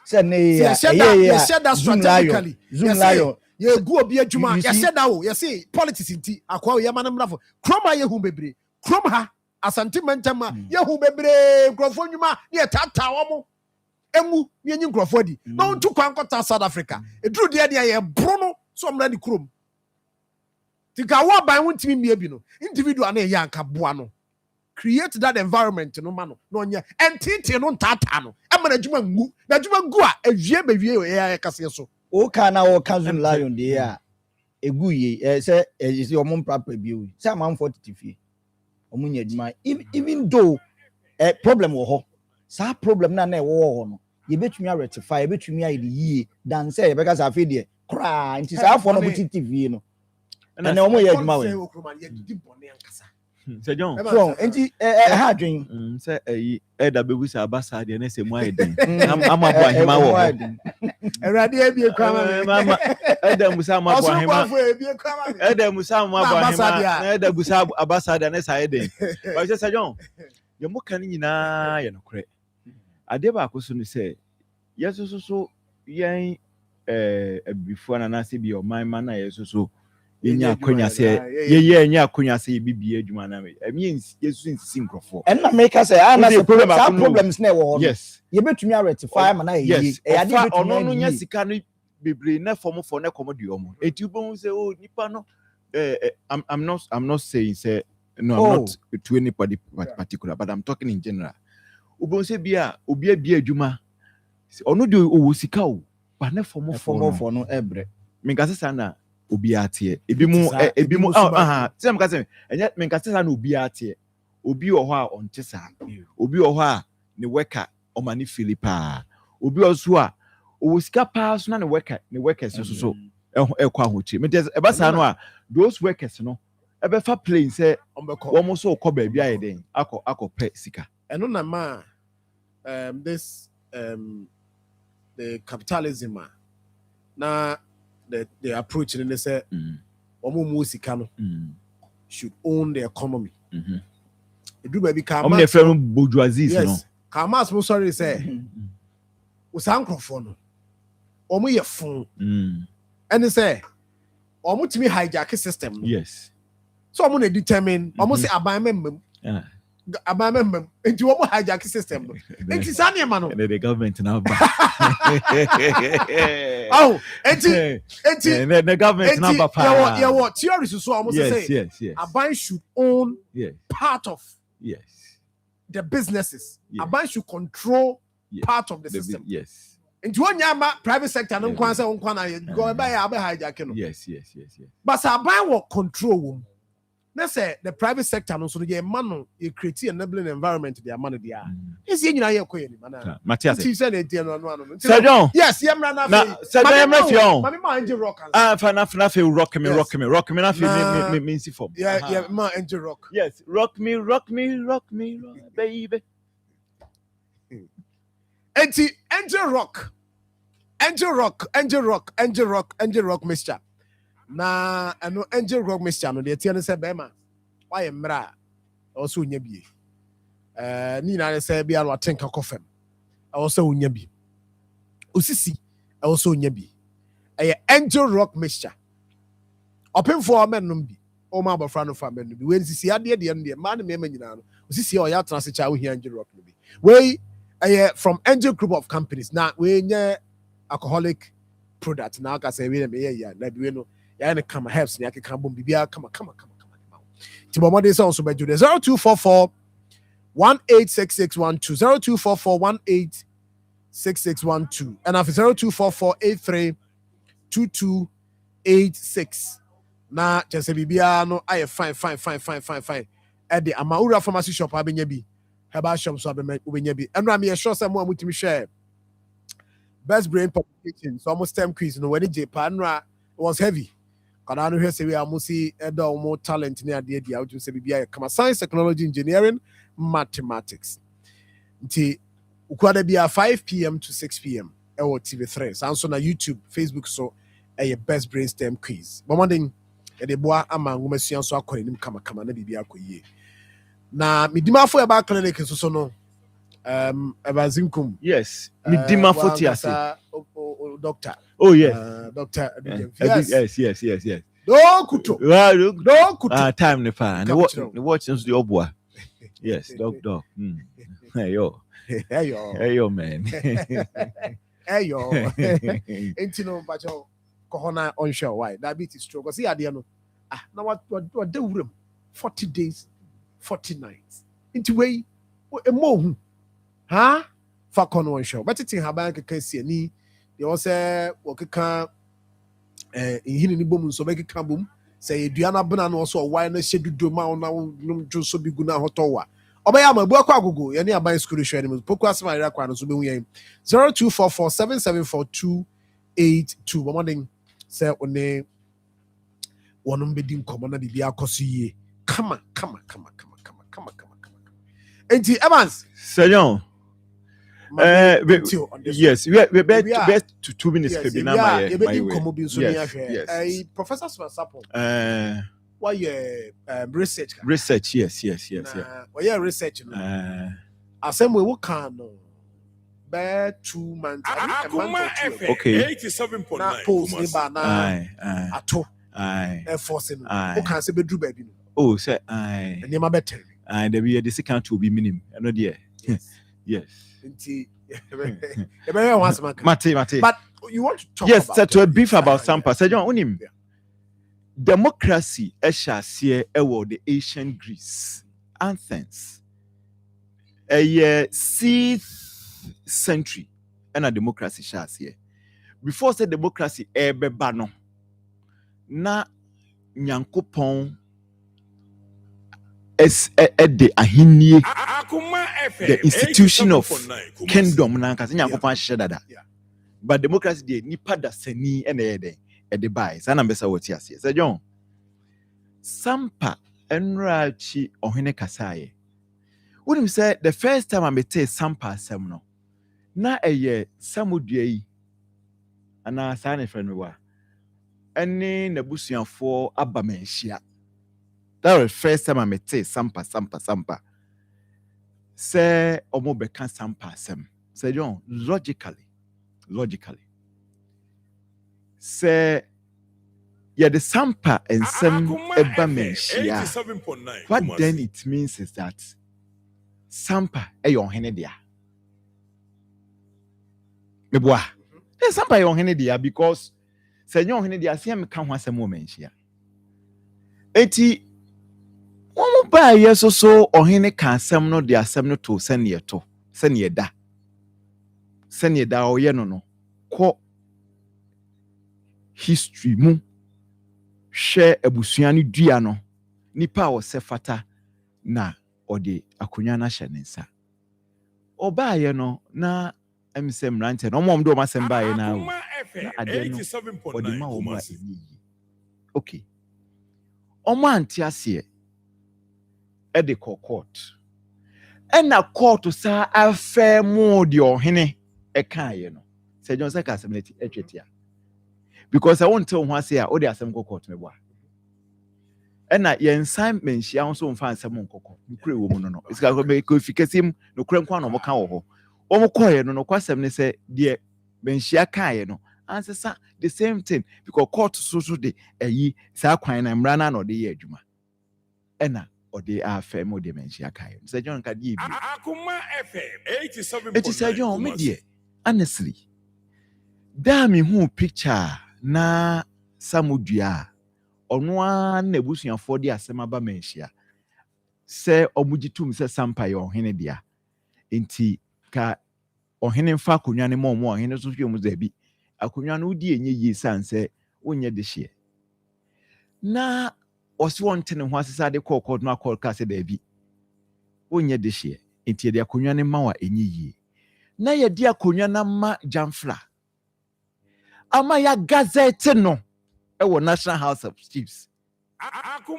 say ne yeah strategically Zoom Lion ye gu obi adwuma ya sheda wo ye say politics nti akwa ye manam rafo kroma ye hu bebre krom ha asante mentama ye hu bebre krofo adwuma ye tata wo mo emu ye nyi krofo di no ntu kwan kota South Africa edru de ye bro no so mra di krom tika wo ban wontimi mie bi no individual na ye anka boa no create that environment no mano no nya entity no ntata no e ma adwuma ngu na adwuma ngu a awie bawie e kase so o kana o Zoom Lion de a egu ye say is your mom proper bi say am 40 fie omunya adwuma even though problem wo ho sa problem na e wo ho no ye betumi rectify ye betumi ayi de yie dan say ye beka sa fe de kra nti sa afo no mo TV no na omo ye adwuma we Sir John. So, enti ha dwen. Say da bebu sa abasa de na se mu ayden. Ama bo ahema wo. Erade ebie kwa mama. Da musa ama bo ahema. Da musa ama bo ahema. Da busa abasa de na sa ayden. But Sir John, ye mo kan nyina ye no kre. Ade ba ko so ni say yes so yen before na say be your mind man na yes so yenya akonya say yenya akonya say bibie adwuma na me means yesu nsisi nkrofo and na make us say na problems na wo yes ye betumi rectify man na ye e ade betumi ono no nya sika no bebre na form for na komodi omo eti ubon say oh nipa no I'm not saying say no I'm not to anybody particular but I'm talking in general ubon say bia obi abia adwuma ono de owo sika o ba na form for no ebre me ka say na obi atie ebi mu say me ka say enya me ka say na obi atie obi o ho a onte sa obi o ho a ne worker o mani Philippa obi oso a owo sika pa so na ne workers so ekwa hochi me just eba sa no a those workers no ebe fa plane say wo so ko ba bia ye den akọ pe sika eno na ma this the capitalism na the approach in they say omo sika no should own the economy e do baby ka ma friend bourgeoisie no ka ma so sorry say o sankrofo no omo ye fun and say omo timi hijack system no yes so omo na determine omo say aban memem enti omo hijack system no enti sane ma no the government now oh enti the government number pa yeah what theory so omo say yes aban should own part of the businesses aban should control part of the system yes into one yama private sector no kwan say on kwan na go buy hijack no yes but aban will control them. Let's say the private sector no so ye man you create enabling environment their money there is you na ye koye ni man Matthias say no no yes yemra na mami ma angel rock fa na fe rock me na fe me si form yeah ma angel rock yes rock me baby angel rock mixture na eno angel rock mixture no de tie no se bema why mra also nya bi ni na se bia no atenka kofem also nya bi osisi also nya bi angel rock mixture open for men no bi o ma bofra no fa men no bi we sisi ade de ma na me nyina no osisi o ya trans cha wo hi angel rock no bi we from angel group of companies na we nya alcoholic product na aka say we na me ya na bi we no ya ne kama helps ne akeka bom bibia kama ti bo mode so be jude 0244 186612 0244 186612 and after 0244 832286 na chese bibia no aye fine e de amaura pharmacy shop abenya bi herbal shop so abenya bi enra me sure say mo amutimi share best brain publication so almost STEM quiz no when je pa enra was heavy. Kana no hwese we amusi edo mo talent ne ade dia wotu se bibia kama science, technology, engineering, mathematics. Nti ukwada bia 5 p.m. to 6 p.m. ewo TV3 sanso na YouTube, Facebook so best brain STEM quiz. Bomodin e de boa ama ngomasuan so akore nim kama na bibia akoyie. Na midimafo eba clinic so no Ebazinkum. Yes. Midimafo tiase. Doctor. Oh yes. Doctor. Yes. No kuto. Time ne pa. Ne watch the obwa. Yes, dog. Hey yo, man. Hey yo. Entino bacho kohona on show why diabetes stroke. Cause here no. Now what the room 40 days, 40 nights. Into way a mo. Huh? For on show. But it's in her bank case ni. They also work in ni boom so make it boom. Say Diana Banana also why no shade do ma now so be good now hotowa. Obaya ma buakwa agogo ye na ban school share ni poku asema ira kwa no so be hu yen 0244774282 momodin say one wonom be din komo na bibia akoso yie kama enti Evans Senyon yes, we best to 2 minutes yes, be na my yes. Professor Swasapo why research yes why research no asem we can no Bear 2 months. Akoma FM. Okay. 87.9. Na post ni ba na Aye. ato. Aye. Air Force no. Aye. O can say bedru baby no. Oh, say aye. And ma better. Aye, there be the second to be minimum. I know there. Yes. Nti Mate. But you want to talk yes, about to a brief about Sampa. Say John unim. Democracy shall the ancient Greece. Athens. A 6th century and a democracy shall see. Before say democracy bano. Na Nyankopon as the ahinie the institution of kingdom na nkase Nyankopon ahye dada. But democracy dey nipa da sani na the buy. Sana mbesa woti ase. Say John Sampa enrachi ohene kasaye. When you say the first time I met Sampa asem no na samudua yi ana sa ne friend me wa ene nabusuafo aba menhia. That was the first time I met Sampa. Say omo beka Sampa asem. Say John logically say the Sampa and some eba menhia. What then it means is that Sampa yon hene dia. Meboa. Sampa yon hene dia because say yon hene dia see me kan ho asem o menhia. Eti omo ba yeso so ohene kan asem no de asem no to sene da oye no ko history mu share abusua ni dua no nipa wo se fata na ode akonya na hye nsa oba ye no na emse mrante no mom do masem ba ye na wo ade no ode ma wo ma eni okay omo anti ase e de court ena court sa afa mu de ohene e kan ye no se John say ka assemblity etwetia because I won't tell who say o de asem court me boa ena ye nsan menhia nso mfa asem nkoko nukure wo mu no it's go be kofikasem nukure nkwa no mo kan wo ho o mo koye no kwasem ne say de menhia kan ye no ansesa the same thing because court so de ayi sa kwan na mra na de ye adwuma ena ode afa mo de menhia kan ye say John ka die bi Akoma FM 87.9. it is John me de honestly da me hu picture na samudua ono a na ebusuafo de asem aba menhia se omugitum se Sampa ye ohene dia enti ka ohene mfa akonwa ne mo ohene so hwe mu zabi akonwa no di enye yi sanse wonye de hye na osi wontene ho asesa de kokod no akol ka se da bi wonye de hye enti de akonwa ne ma wa enye yi na ye de akonwa na ma Jamfra ama ya gazette no ewo National House of Chiefs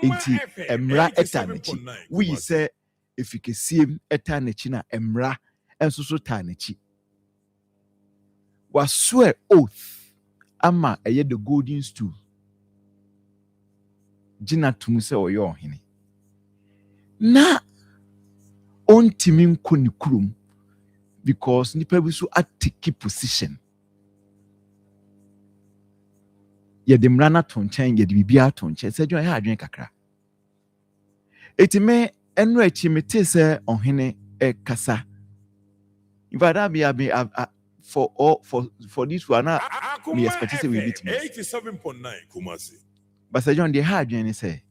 enti emra etanachi we say efikesiem etanachi na emra enso so tanachi was swear oath ama eye the golden stool gina tum se oyo ohene na ontimi nko ni kurum because nipa bi so atiki position ye de mrana to nchen ye de bibia to nchen se John ha adwen kakra etime enu achi mete se ohene kasa invada be for this one we expect to we beat 87.9 Kumasi. but Sir John, the hard journey say,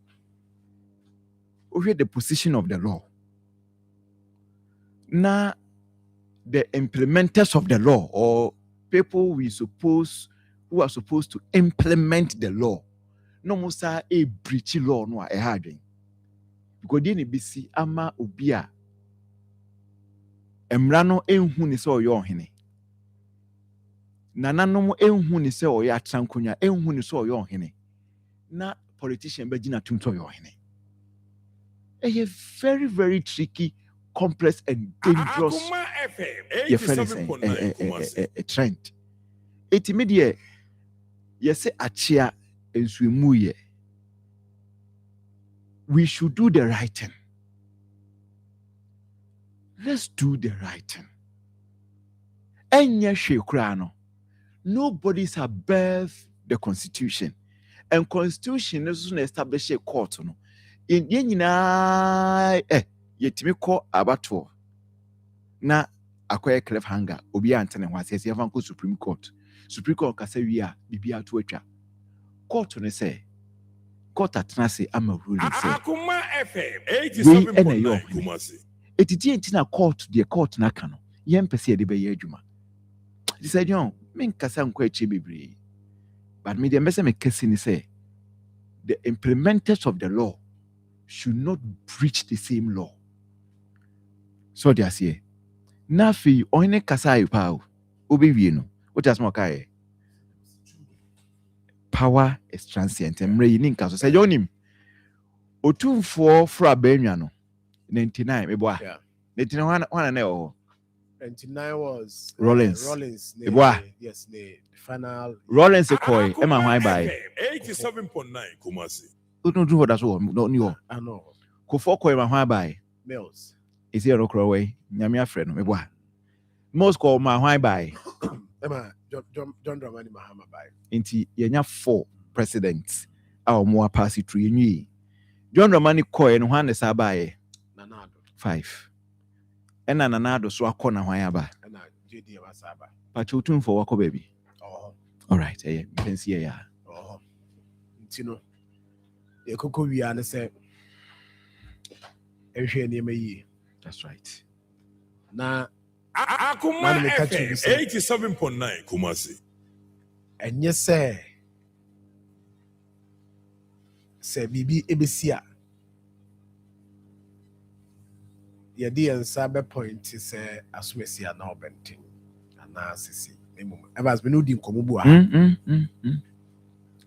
we the position of the law. Now, the implementers of the law or people who are supposed to implement the law. No musa a breach law no a hard journey. Because then it be see ama ubia. Emrano enhu ni se oyo hene. Nananom enhu ni se oyo atrankonya enhu ni se oyo hene. Na politician be gina tumto yo hene. A very, very tricky, complex and dangerous a trend. It immediate yes achia ensuimuye. We should do the right thing. Let's do the right thing. Enya hwe kura no. Nobody's above the constitution. And constitution is to establish a court no. In nyina yetimi ko abato. Na akoye cliffhanger obi antene ho asese yafa ko Supreme Court. Supreme Court kasa wi a bibia to atwa. Court no say court atena say ama ruling say Akoma FM 87.9 Kumasi. Etiti entina court the court na ka no yempese de be ye adwuma. They said yo men kasa nko achi bebre. But me the message me kesi ni say the implementers of the law should not breach the same law. So they are say na fi ohine kasa ayipa o obi wie no what just more kai power is transient emre yi ninka so say yonim otumfo fra banwa no 99 eboa 99 one na o 29 was Rollins eboa yes the final Rollins koi e ma hwan bai 87.9 Kumasi no do that so no ni o I know ko for koi ma hwan bai Mills is here okro way nyame afre no eboa most ko ma hwan bai Emma John Dramani Mahama bai inti yenya 4 presidents our more pass it through you John Dramani koi no hwan ne sa bai Nanado 5 ena Nanado so akona hwan aba na JD Wasaba pacho for wako baby all right you can see ya ntino ekoko wia ne se ehwe ne meyi that's right na Akoma FM 87.9 Kumasi enye se bibi ebesia ye di ensa be point se asomesia na obenti ana sisi emum evas be no di nkomubu a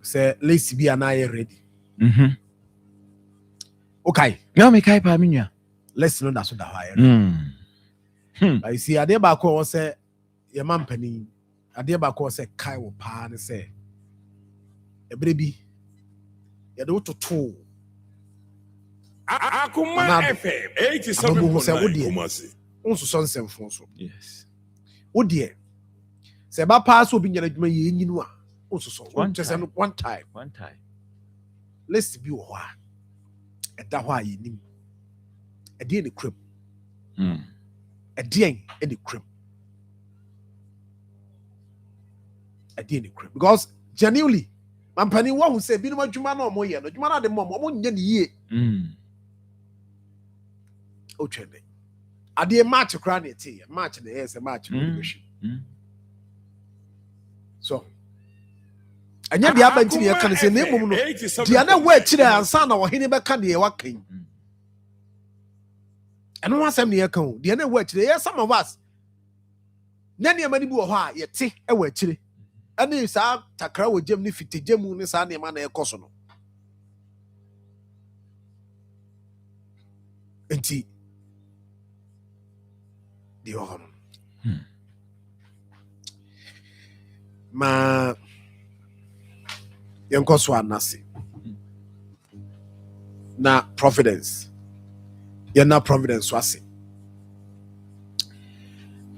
se let's be an eye ready okay no me kai pa minua let's know that so that I see ade ba ko say ye mampani ade ba ko say kai wo pa ne say ebre bi ye do toto Akoma FM 87.9 Kumasi unso so nsemfo so yes wo de se ba pa so bi nyana dwuma ye nyinu a unso so one time let's be wo a eda ho a ye nim ede ne krem ede ne krem because genuinely mampani wo hu say bi no adwuma na omo ye no adwuma na de mo nya ne yie o twende ade match kra na tie match na yes match no be shi so anya dia ba ntini ye kan say na emum no dia na wa akire ansa na wo hene be ka de wa kan eno wasem ne ye kan dia na wa akire yes some of us na ne mani bi wo ho a ye te e wa akire ani sa takra wo jem ni fitejemu ni sa ne ma na ekoso no enti di ho ma yenkoso anase na providence na wase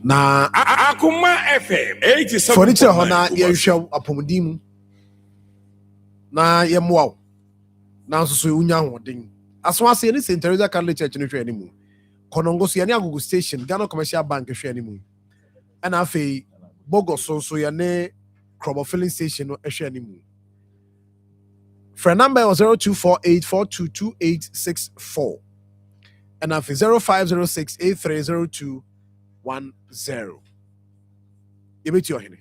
na Akoma FM 87.9 furniture ho na yehwe apomdim na yemoa na nso so unya hoden aso ase ni St. Teresa Catholic Church no hwe animu konongo so ne agogo station Ghana Commercial Bank hwe animu ana afei bogoso so ye ne Krobo filling station no hwe animu phone number was 0248422864 and afei 0506830210 yebeti ohene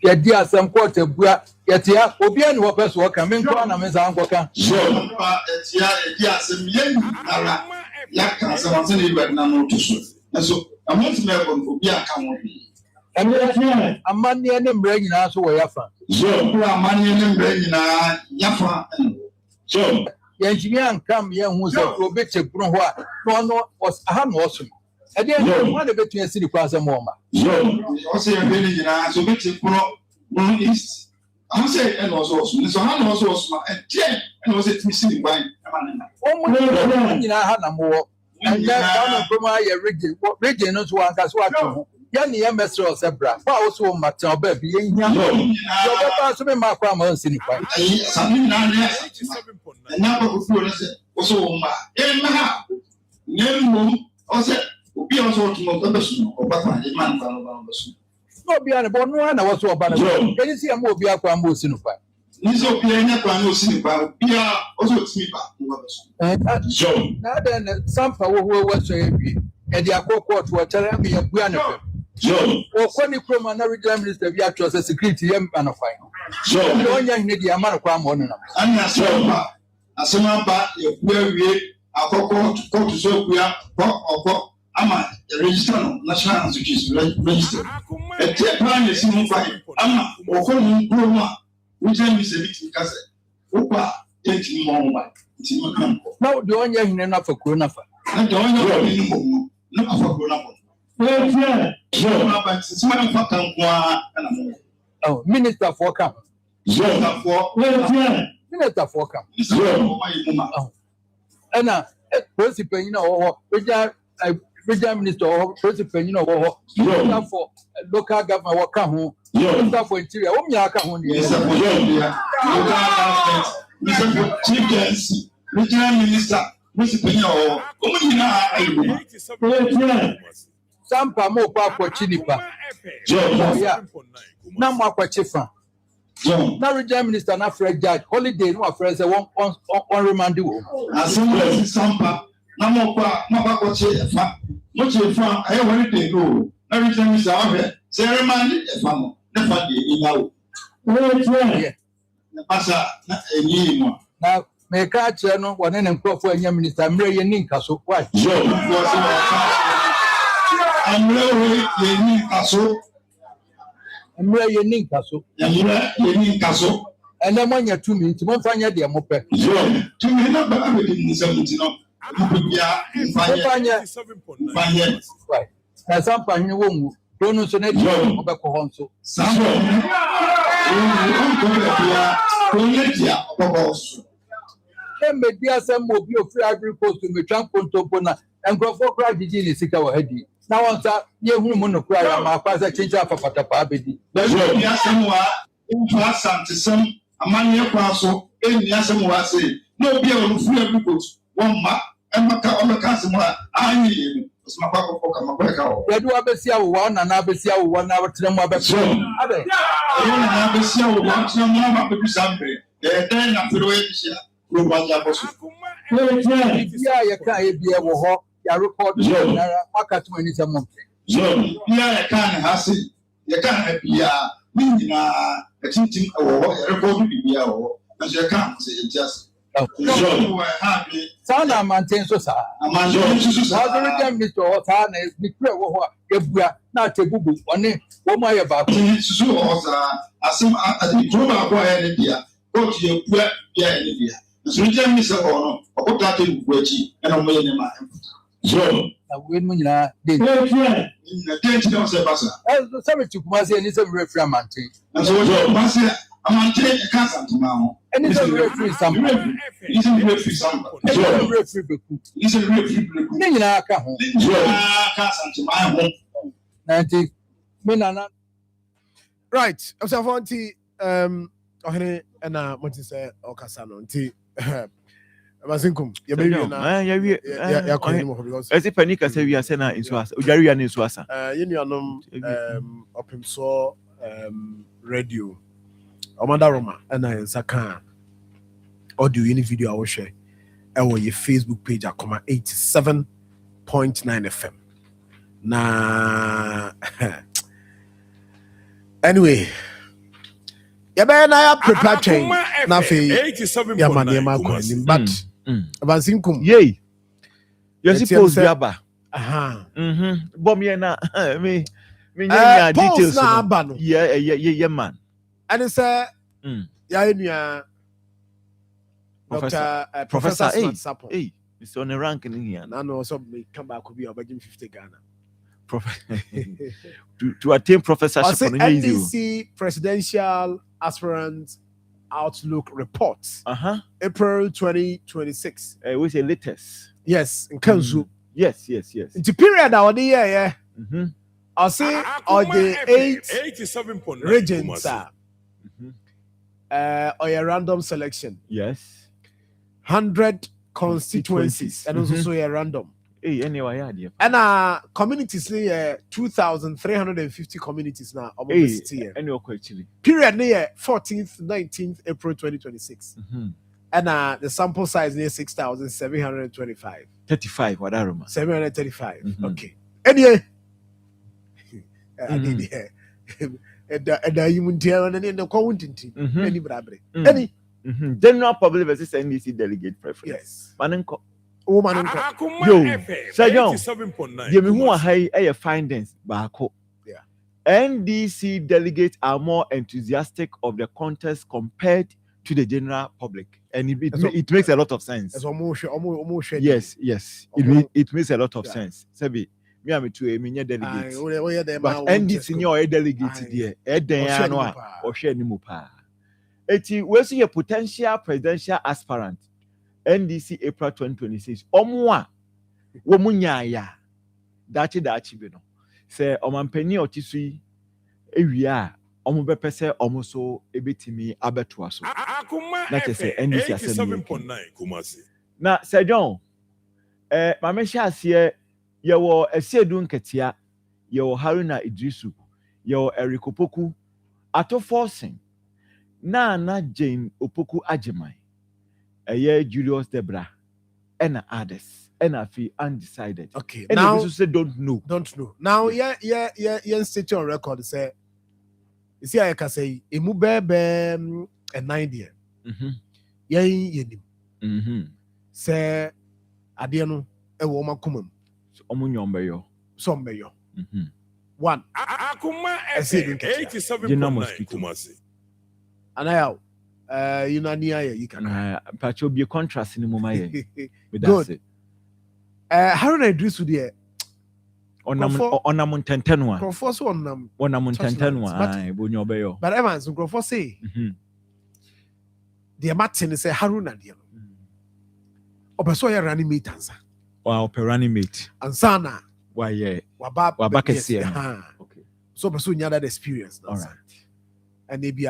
yedi asem court abua yetia obi ani wo peso wo kan me nko na me za nko kan so pa etia yedi asem yen ara ya kan asem ase ni bed na no to so amont me ko obi aka wo bi amani ne mra nyina so wo yafa so amani ne mra nyina yafa so yenjimi ankam ye hu se obi chekuru ho a no aha no oso ade no ma de betu asiri kwa asem o ma so o se ye be ni nyina so be chekuru no is I'm saying and also so how also and was it missing by o mo nyina ha na mo and ya na promo ya region no so anka so ato Yanni Mesro Zebra, also Matin baby, your papa, so my grandma, Sinify. Something down there, and now also, Name also, be also to more person or Papa, the man from no beyond a bon one, I was so bad. Can you see a more be a Quambo Sinify? Niso Piana Quano Sinify, Pia also sleeper. Now then, some power who was a and the Akoko to a Terami and Guano. Or Connie Crom and every time Minister of Yatros as security and a final. The only young lady, a man of Quamon. I'm not sure. As soon as we Akoko to go to Sophia or Ama register national register. A tape plan is in fine. Ama or calling Roma, which I miss a bit because Opa takes more. Now, the only young enough for Kunafa. I don't know for Kunafa. Oh, Minister for Camp. Minister for Camp. And President, Minister or President, for local government work home. For interior, Chief Justice, Regional Minister, Sampa mo kwa chinipa. Na mo kwa chifa. Na regional minister na Fred Judge holiday no afre say on remand wo. Assembly Sampa na mo kwa chifa. Mo chifa aye holiday go. Na regional minister ahwe say remand efa no. Na fa de inawo. Na pasa na enyi mo. Na me ka che no wone ne nkofo anya minister mre ye ni nkaso. Why? Amre ye ni kaso. And then when you're 2 minutes, you won't find your dear mope. 2 minutes, but I'm waiting 70. Right. Now, some pan you won't don't so net over Kohonso. Some then may be some will be of free agriculture to me, transport to Bona and go for crack the genie sick our head. Now, on that, you won't cry, my father change up for Patapabidi. There's no somewhere in class and to some a man near Paso, in Yasamoa say, no beer on free agriculture, 1 mark, and Maca on the Casimua. I need my papa for my break out. Where do I be see one and I be see 1 hour to them? I be see 1 hour to Sunday. Then after the way, yeah, you can't be a war. Ya record market when it's a month. Yeah, I can't have it. You can't be a teaching or record be here, as you can't say it just. Sound I maintain so, sir. I maintain Mr. Otan is the prayer if we are not a boo boo on it. What my about so as some the program for India, go to your prayer, India. So you tell me so or what that is, and I'm waiting my when we are the Kumasi and it's a referee mountain. And so a mountain can't now. And it's a referee something. It's a referee something. It's a referee. It's a referee. Nina Kaho. My home. 90 Minana. Right. I'm sorry, and what is or Casano? Mazinkum, you baby na ya kwa himo because esi panika se wi ase na inso asa ojari ya na inso asa yenu anom opimso radio omanda roma na nsaka audio yini video a wo share e wo ye Facebook page Akoma 87.9 FM na anyway ya be na ya prepare chain na fe ya mane ma kwa ni but Abansinkum. Yay. You suppose Yaba. Aha. Bomb ye na me details. Yeah, man. And it's yeah, Professor Sapo. Hey, it's on a rank in here. I know some may come back could be about 50 Ghana. To attain professorship on NDC presidential aspirant outlook reports. April 2026. We say latest. Yes, in Kansu. Yes. In the period our year, I'll say or the 8 regions or a random selection. Yes. 100 constituencies and also a random. Hey, anyway, yeah. And communities near 2,350 communities now. Actually. Period near 14th, 19th April 2026. And the sample size near 6,725. 35, what I remember. 735. Okay. Anyway, I did here. And you wouldn't tell any the quantity. Any bravery. Any general public versus NDC delegate preference. Yes. Woman, yo, Sir John, give me who are high findings. Bako. Yeah. NDC delegates are more enthusiastic of the contest compared to the general public, and it makes a lot of sense. Yes, it makes a lot of sense. Sebi, me am to a mini delegate, but NDC no a delegate there. Eden no or share ni mupa. Eti we see a potential presidential aspirant. NDC April 2026. Omwa womunya ya dachi bi no. Se omampani otisui ewia omo bepese omo so ebetimi abeto aso. Na kese NDC asem. Na Sir John mama sha ase yewo esiedu nketia yewo Haruna Idrisu yewo Eric Opoku Ato Forcing na Jane Opoku Ajeman Julius Debra and others and I feel undecided. Okay. And now you say don't know. Now yeah state on record say you see I can say emu bebe a 90. Yenim. Say ade no e wo makomam. So omunyombeyo. Sombeyo. One. Akoma 87.9 Kumasi. Anaya you know you can patch be contrast in mama ye. Good. Haruna Idrisu there. Onam tentenwa. Crofos onam tentenwa. Bonyobeyo. But Evans Crofos say the Martin say Haruna there. Opeso ya running mate answer. Wow, running mate. Ansana. Why yeah. Wabakesi. Okay. So Opeso nyada the experience. All right. And maybe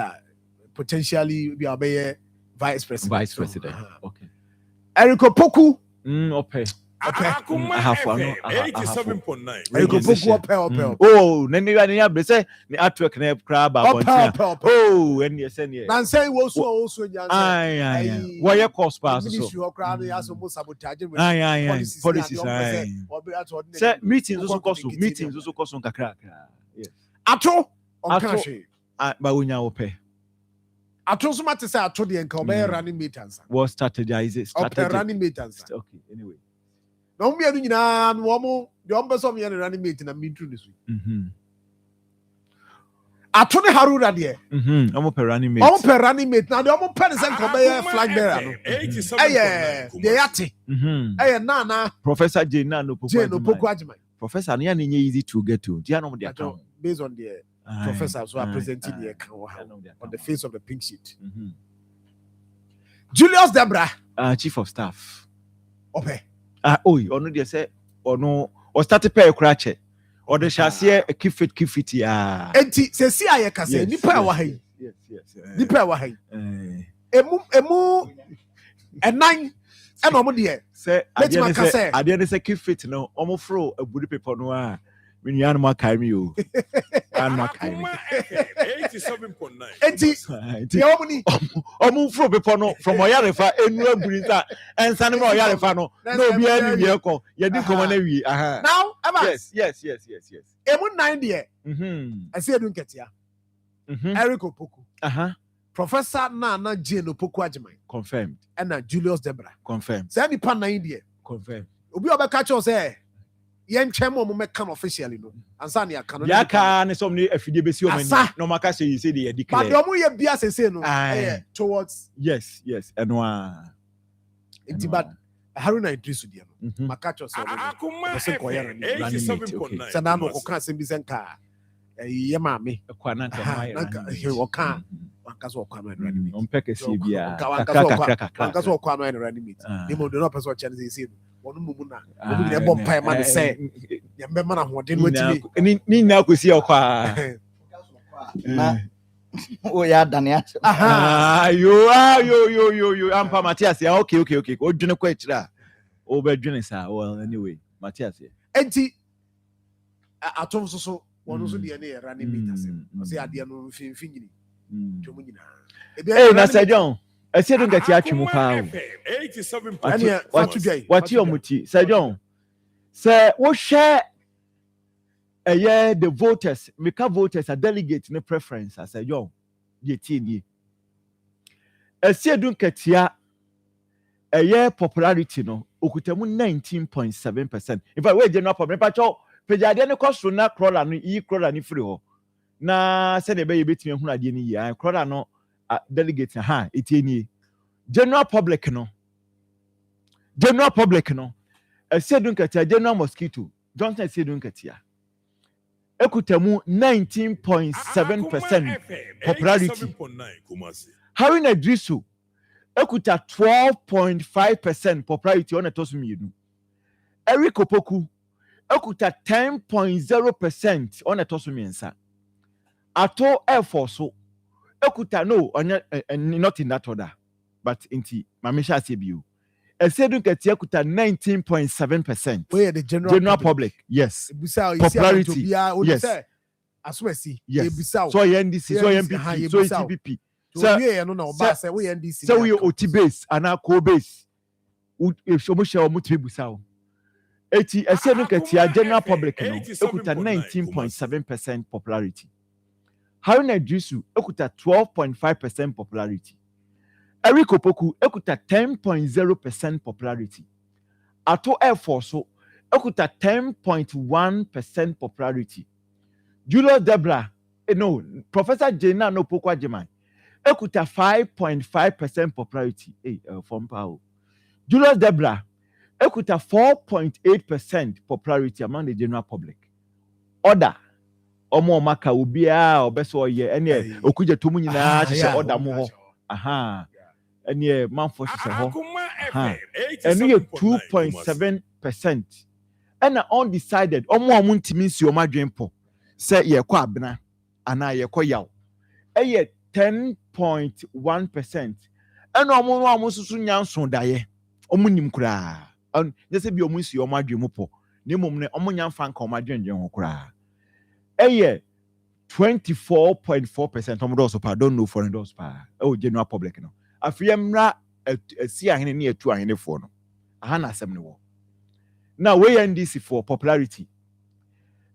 potentially be a vice president. Okay. Eric Opoku. Okay. Akoma FM 87.9. Eric Opoku Oh, nene ya ni ablese ni atwork na crab abontia. Oh, and you say yeah. Nan say also nyanse. Aye. Why your cost pass so. Ministry of crowd has almost sabotage. Aye. Policies. Say meetings also cost kakra. Yes. Ato on cash. Ba unya ope. Atosoma to say ato de enka obey running mate answer. What strategize it? Running mate answer. Okay, anyway. Na umu yanu nyina no mo de ombeso me yan running mate na me tru this week. Ato ne Haruna de. Omo per running mate. Omo per running mate na de omo per say enka obey flag bearer no. De yate. Na Professor Jane no Opoku Ajiman. Professor na nye easy to get to. Dia no de account. Based on the professors who are presenting the account on the face of the pink sheet. Julius Debra, Chief of Staff. Okay. Ono dey say ono o start pay krache. O de shase keep fit ya. Enti se si aye ka say nipa wa hai. Yes. Nipa wa hai. Emu enan e no mo dey. Say ade say keep fit no omo fro abudi paper no a. When you are not carry you, I'm not carry. 87.9. I'm move from Oyarifa and no Brita and San Oyarifa. No, be any vehicle. You didn't come on every. Now, yes. Emu 90. I say, don't get here. Eric Opoku. Professor Nana Jane Opoku Ajiman. Confirmed. And Julius Debra. Confirmed. Say, any pan 90. Confirmed. Obi oba catch us say. Yen chemo mo meka officially no ansa ne aka no ya ka ne som ne afide besi o mani no maka say you say dey declare but omo ye bia sese no towards yes eno enti but Haruna Idrisu dia no maka cho say Akoma FM 87.9 sana no ko kan sem bi senka ye ma me kwa na nka he wo kan wanka so kwa no enrani on peke si bia wanka so kwa no enrani meet ni mo do no person chance say wonu mumu na obi de bomb pie man say ya mbema na hoden watimi ni na kwesi okwa na o ya dane aha yo ampa Matias ya okay o dwene kwa akira o be dwene sa well anyway Matias enti atom so wono so de ne era ne meters o se ade no mfinfini twomu nyina na Sir John ese do ngati atwemu pa 87 wati omuti Sir John se wo hwe the voters meka voters a delegate ne preference as Sir John ye tie ni ese do ngati popularity no okutamu 19.7%. In fact we general public pacho pejade ne koso na krola ni free ho na se ne be yebetimi hu ade ni ya krola no delegate ha etie ni general public no esedun katia general mosquito Johnson esedun katia ekutamu 19.7% popularity. Haruna Idrisu ekuta 12.5% popularity on etosumienu. Eric Opoku ekuta 10.0% on etosumiensa. Ato Airforce ekuta no not in that order but inti mamisha CBU. Esedun ketia ekuta 19.7%. Where the general public. Yes. Popularity. Yes. Aswesi. Yes. So NDC, so MPP, so TPP. So we no na oba say we NDC. So we OT base and co base. Shomusha omuti busao. Eti esedun ketia general public no ekuta 19.7% popularity. Haruna Idrisu ekuta 12.5% popularity. Eric Opoku ekuta 10.0% popularity. Ato Airforce ekuta 10.1% popularity. Julius Debra, no, Professor Jena no Pokwa Jemai ekuta 5.5% popularity. From Pao. Julius Debra ekuta 4.8% popularity among the general public. Order omo maka ubia obeso ye ene okuje tomu nyina hye order mo ho aha ene Marfo hye ho ene 2.7% ena undecided omo ntimi nsi omadwen po se ye kwa abena ana ye kwa yaw eye 10.1% ena omo susu nyanso daye omo nim kura nyese bi omo nsi omadwen mo po ne mom ne omo nyamfa nka omadwen ho kura 24.4% of those pa don't know foreign those pa general public no afiemra si ahene ne atu ahene fo no aha na asem ne wo now we NDC for popularity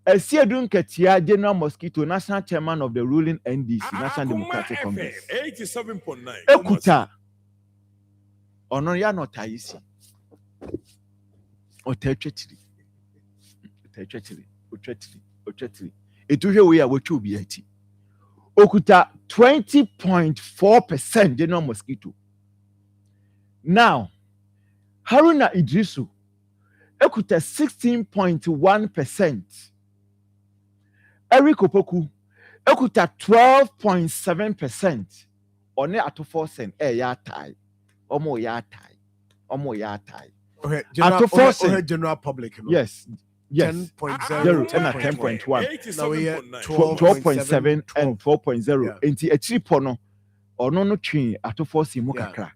Esiedun Ketia general mosquito national chairman of the ruling NDC National Democratic Congress 87.9 ekuta ono ya no taisi otwetwetiri etuhwe we a wotwe obi ati okuta 20.4% general mosquito. Now Haruna Idrisu ekuta 16.1%. Eric Opoku ekuta 12.7%. One atofo sen ya tai omo ya tai okay general public no? Yes 10.0 and 10.1. Now we 12.7 and 12.0. Enti echiripo no ono no twi atofo si mu kakra.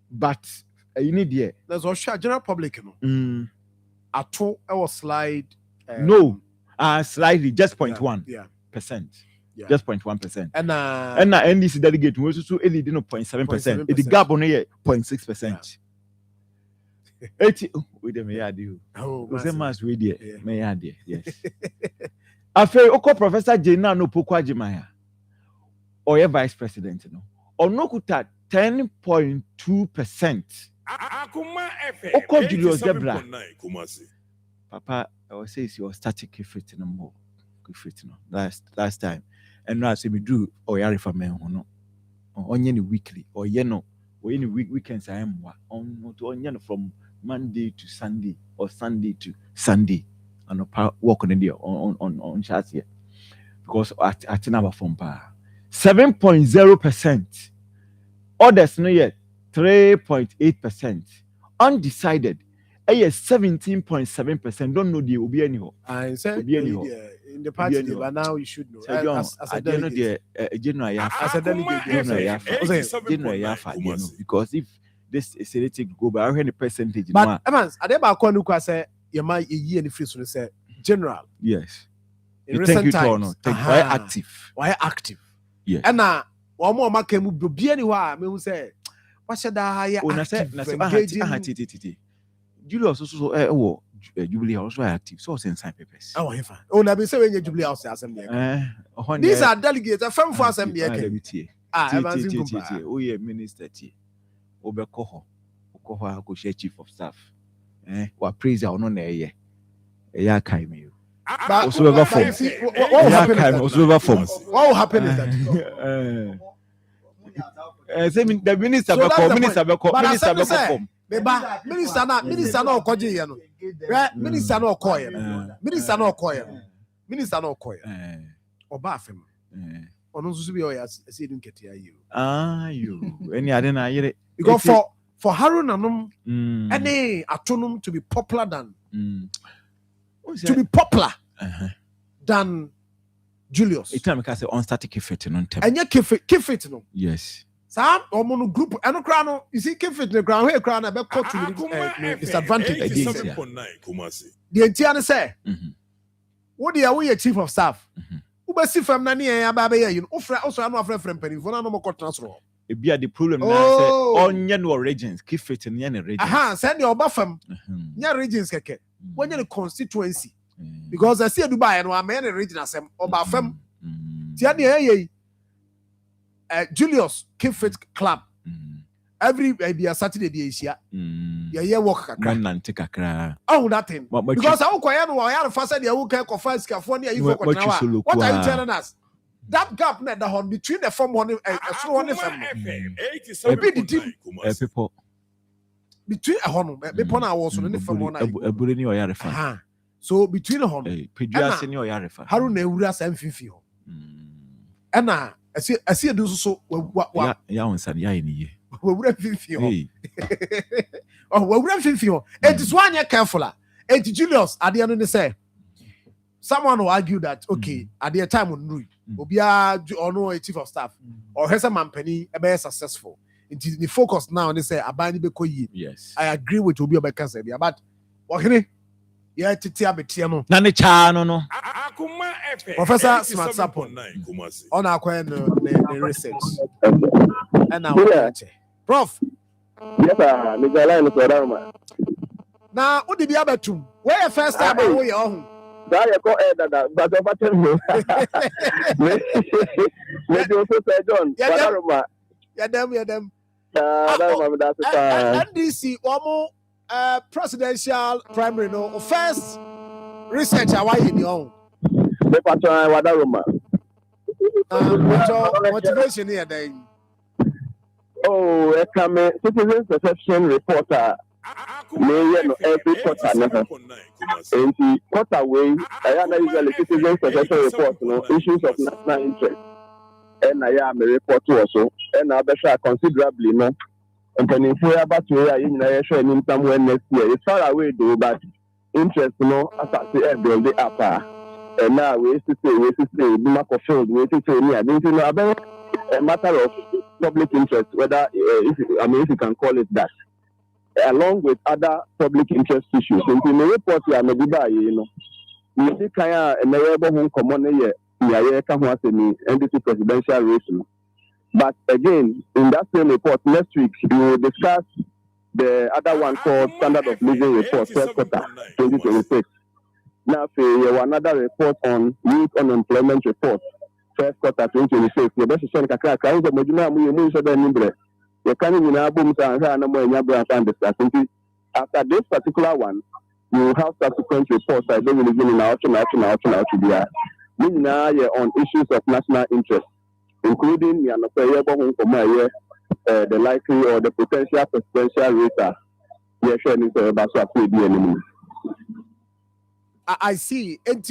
But you need there. There's also general public no. Ato our slide no. Slightly just 0.1%. Yeah. Just 0.1%. And NDC delegate we so e lead no 0.7%. The gap on here 0.6%. We dem here do. We say mass we there. Me here there. Yes. Afa oko Professor Jena no Pokwa Jemaya. Or vice president no. Onokuta 10.2%. Akoma FM. Oko Julius Debra. Papa, I was saying you static kifrit no more. Kifrit no. Last time. And now I say me do or yari for me no. Onye ni weekly or no. Or any weekends I am on from Monday to Sunday or Sunday to Sunday. And work on the on chats here. Because at number from pa 7.0%. Others no yet 3.8%. Undecided 17.7% don't know the obi anyhow. I said in the party, but now you should know. As a delegate, as a delegate, because if this is a go by any percentage, but Evans, I never call you say you might year any free say general. Yes. In recent times, why active? Why active? Yes. And now one more market will be anywhere. Me who say what should I active? Julius also Jubilee also active. So in sign papers. Oh, na be say when Jubilee House assembly. These are delegates, a firm for assembly. Oh yeah, minister T. Obekoho. Okoho ko share chief of staff. Wa praise ya ono na eye. Eya kai me. Also ever form. What will happen is that the minister form. Beba minister na okoje ye no minister na okoye oba afem ono nso bi o ya see dun ketia yi any ade na yere because for Haruna nom any atonum to be popular than than Julius. It time can say on static effect no ntem. Enye kefit no. Yes. Some omo group eno kra no, you see kefit no ground here kra na be cut to disadvantage. The entire say. What dey we chief of staff? Who be see fam na ne ya ba be you. Ofra no afra frempani for na no cut transfer. E bia the problem na say onye no regions kefit no ne regions. Send your oba fam. Nya regions keke. Onye the constituency. Because I see a Dubai and I'm in a region as about fem. Tiani Julius Kifit Club. Every Saturday is here. Yeah, walk a crack. Oh, nothing. Because I will first say you can confess California. What are you telling us? That gap net the horn between the form one and people between a horn, was on the form one. So between the honor, Haruna Uras and Fifi. And I see a do so. What on Sunday? We would have Fifi. Oh, we would have Fifi. It is 1 year careful. And Julius, at the end of the say, someone will argue that, okay, at the time on Rui, Obia or no a chief of staff or has a man penny a very successful. It is the focus now, and they say, Abani Bekoyi. Yes, I agree with Obia Bekasabia, but what can he? Yeah, Titia Betiano. Nani Chano no. Professor Smart Sapon on our the research. And now, Prof. Yes, sir. Now, what did you have to? Where first time are we on? But over 10 minutes. Let you also say, John. Yeah, them. NDC, Omo. Presidential primary no first research why in your own motivation here then. Oh, citizen perception reporter every quarter quarter way I usually citizen perception report issues of national interest and I am a report also and I better considerably no. And then if we are about to in somewhere next year, it's far away though, but interest, as I say, build it up. And now we to say, mark of field, we to say, I didn't know about a matter of public interest, whether, if you can call it that, along with other public interest issues. And in the report, you are maybe you see, Kaya and the rebel home common year, NDC presidential race. But again, in that same report, next week, we will discuss the other one called Standard of Living Report, first quarter, 2026. Now, we have another report on youth unemployment report, first quarter, 2026. The best is saying that after this particular one, you will have subsequent reports that don't really in our on issues of national interest, including the likely or the potential presidential race. I see. And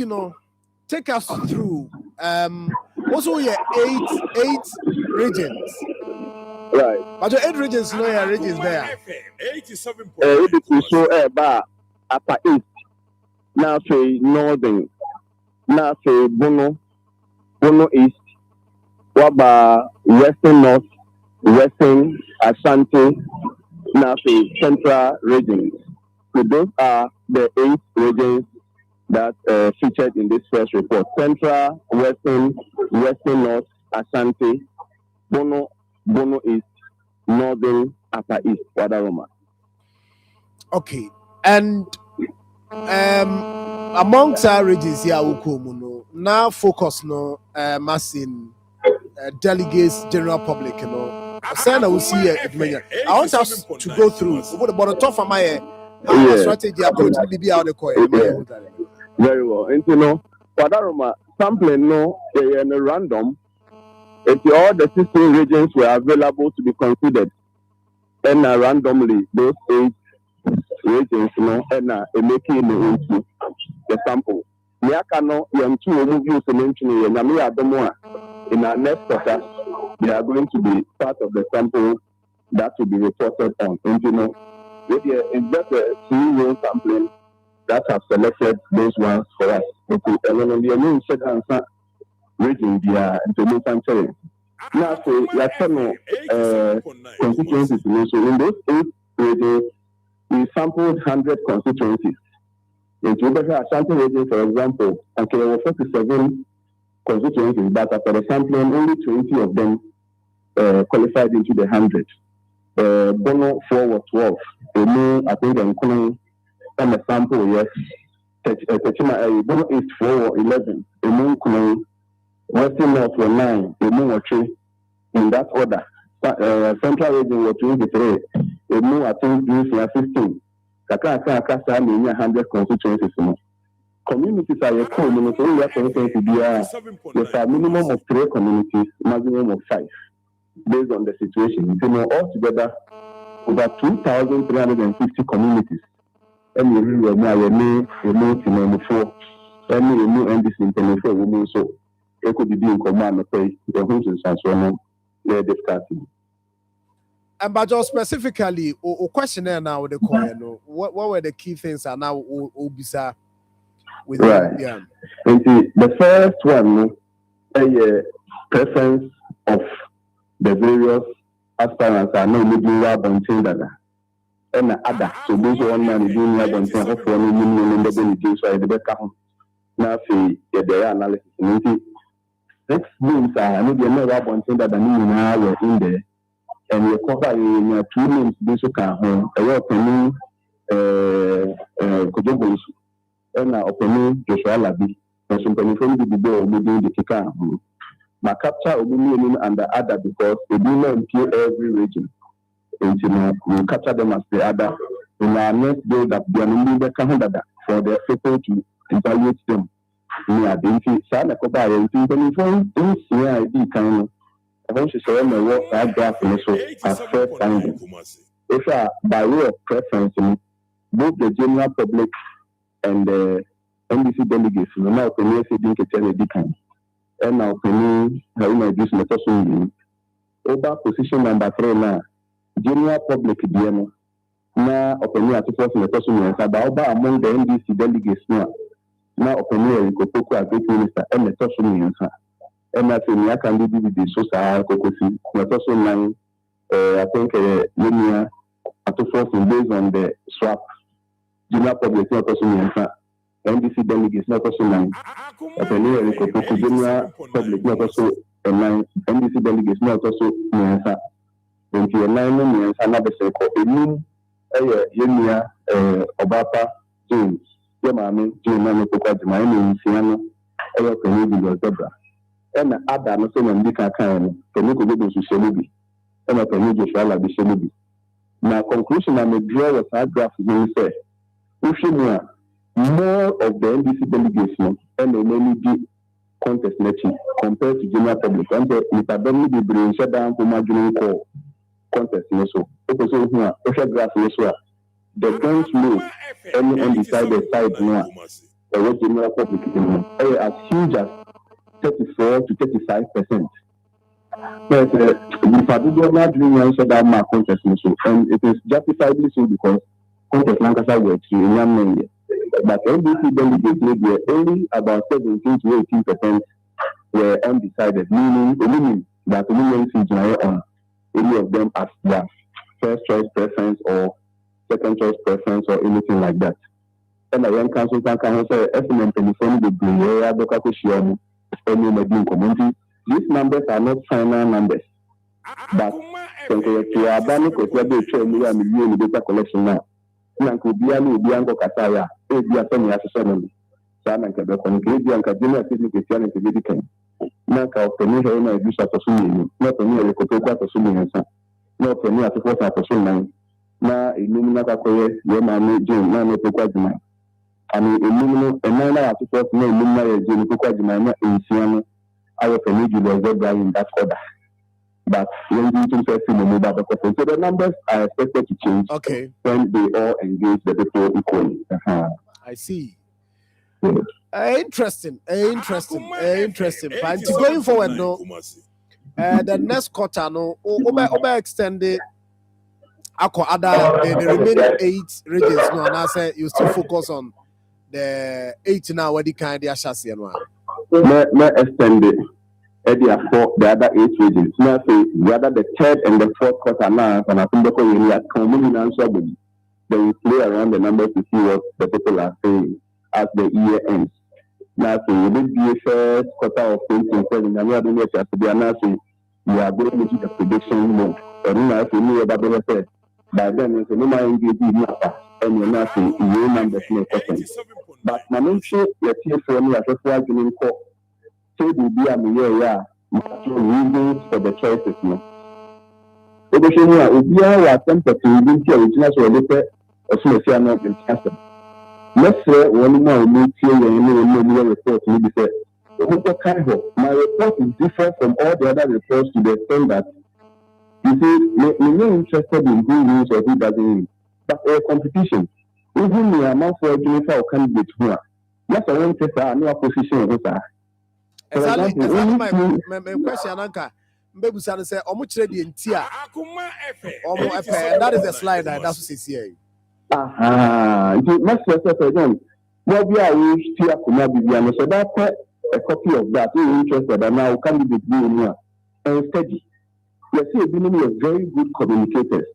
take us through. Also, we have eight regions. Right. But your 8 regions, no, your regions there. 87. It is so upper east. Now say northern. Now say Bono East. Waba western north, western Ashanti. Now say central regions. So those are the 8 regions that featured in this first report: central, western north, Ashanti, Bono East, northern, upper east, Wadaroma. Okay, and amongst our regions here, Ukomuno now focus no massing delegates, general public, you know. I will see it. I want us to go through what about the top of my strategy approach to be out the coin. Very well. And you know, Wadaroma sampling no random. It's all the 16 regions were available to be considered. And randomly, those 8 regions, you know, and making into the sample. Niakano, young 2 movies and mentioning Namia Domoa in our next quarter, they are going to be part of the sample that will be reported on. And you know, it's just a 3-row sampling that have selected those ones for us. And then on the main set answer region, they are implementing. Now, so we are constituencies. So in those 8 regions, we sampled 100 constituencies. In Jubasha Ashanti region, for example, okay, there were 47 constituencies, but after the sampling, only 20 of them qualified into the 100. Bono 4 was 12. I think I'm calling some sample, yes. Bono East 4 or 11. Western North were 9. Were 3. In that order. Central region were 23. I think these were 15. Kaka 100 constituencies. Communities are a community. We are with a minimum of 3 communities, maximum of 5, based on the situation. You know, altogether, over 2,350 communities. And we will now remove NDC in 24 women. So, it could be in command of the homes and so on. They're discussing. And but just specifically, or questionnaire now with the coin, what were the key things are now Obisa with right? Yeah. And the first one, a preference of the various aspirants are not living well on Tinder. And other, so those one man is doing well on Tinder for any million in the benefits or the back account. Now, see the analysis. 6 names are maybe well on Tinder than in there. And we cover in 2 names, this can a opening Kojobos and opening Joshua Labi, and some penetration to be there within the Kika. My capture will be and the other because they do not appear every region. And we capture them as the other. In our next day that they are in the Canada for their people to evaluate them. We are being seen to buy and penetration in CID kind of. I want to say my work that graph also as first finding. If by way of preference, both the general public and the NBC delegates, no matter when you say think it's any different, and now when you introduce method over position number 3 now, general public DM now opinion at first method about among the NBC delegates now opinion you could as great minister and method and I think I can do with the social cocosi. But also line, I think Lumia at first based on the swap. General public not also answer. NBC delegates not also line. I think general public not also line. NBC delegates not also answer. Then the line no answer another circle. Emu Lumia Obapa James. Yamami James no kokwa jama emu siano. Ayo kwenye the zebra. And other no so many can can you go to Shelubi and I can use Joshua Shelubi. Now conclusion I may draw with our graph is say if you more of the NBC delegation and the NBD contest matching compared to general public and the Mr. be bring shut down to marginal call contest so also here social graph so the guns move any undecided side now the general public is as huge as 34 to 35%. But if I do not dream, I said that my contest so, and it is justifiably so because contest Lancashire works in young men. But NDC delegates only about 17 to 18% were undecided, meaning that women seats on any of them as their first choice preference or second choice preference or anything like that. And the young council can say, SMM telephone the Bria, Bocacushion, any Medin community. These numbers are not final numbers. But to our bank, because we are training and reviewing the data collection now. Yanko Biano, Bianco Cataya, Abia Semi Association. Sana Quebec, and Canadian Cadena, Christian and Canadian. Nanka of the new owner is at assuming, not only a Cotoca assuming, not only at the force at assuming. Na Illuminata Koye, Yemani, Jane, Nano Tokajima. I mean, Illumino, and Nana at the force, no Illumina, Jane Tokajima, in Siena. I was a major in that order. But when you say so the numbers are expected to change when they all engage the people equally. I see. Interesting. But going forward, no, the next quarter, no, over extended. The remaining 8 regions, no, and I say you still focus on the 8 now. What the kind of chassis and one? Not extended. For the other 8 regions. Now, say whether the 3rd and the 4th quarter now, and I think they will play around the numbers to see what the people are saying as the year ends. Now, say will it be a first quarter of 2027? And we are doing it as we are now saying we are going into the prediction mode. And now, say we are said by then, it's a no more engaging and you're not saying your numbers no question. But my main show, let's hear from me as a flag in court. So will be a reasons for the choices. No. So the thing is, we are attempting to reduce the original so later or so if you are not in cancer. Let's say one more meet here and you report to me say, my report is different from all the other reports to the extent that you see, you're interested in who wins or who doesn't win. But a competition, even the amount for a junior candidate who are, that's a one test, no opposition with her. Exactly my question, Anka. Maybe say, "Omo chere di entia." Akoma efe. Omo efe. That is the slide. That's what she say. The next question again. What we are used to Akoma Bibiano, so that's a copy of that. We're interested, and now candidate being here and steady. You see, many are very good communicators.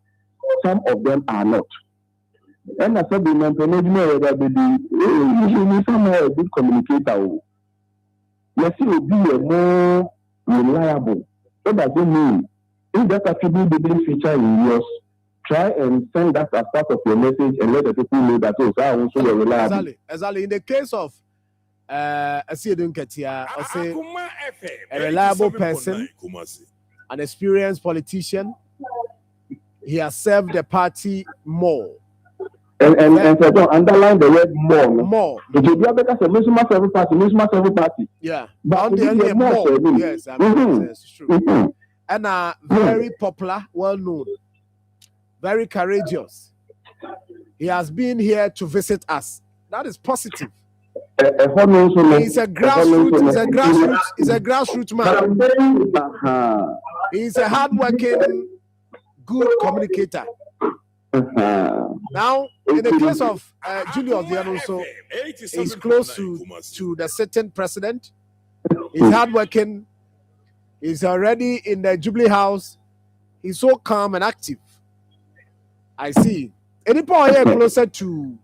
Some of them are not. And I said, the management that usually some are a good communicator. Let's see, will be a more reliable. What does it mean? If that attribute didn't feature in yours, try and send that as part of your message and let the people know that I also are reliable. Exactly. In the case of I see Dunketia, I say a reliable person, an experienced politician. He has served the party more. And so don't underline the word more. More. It will be a better party. Yeah. But on the end, more. Yes, I mean, that's true. And very popular, well known, very courageous. He has been here to visit us. That is positive. He's a grassroots man. He's a hardworking, good communicator. Now, in the case of Julius Dianoso, he's close to the sitting president. He's hardworking. He's already in the Jubilee House. He's so calm and active. I see. Any point here closer to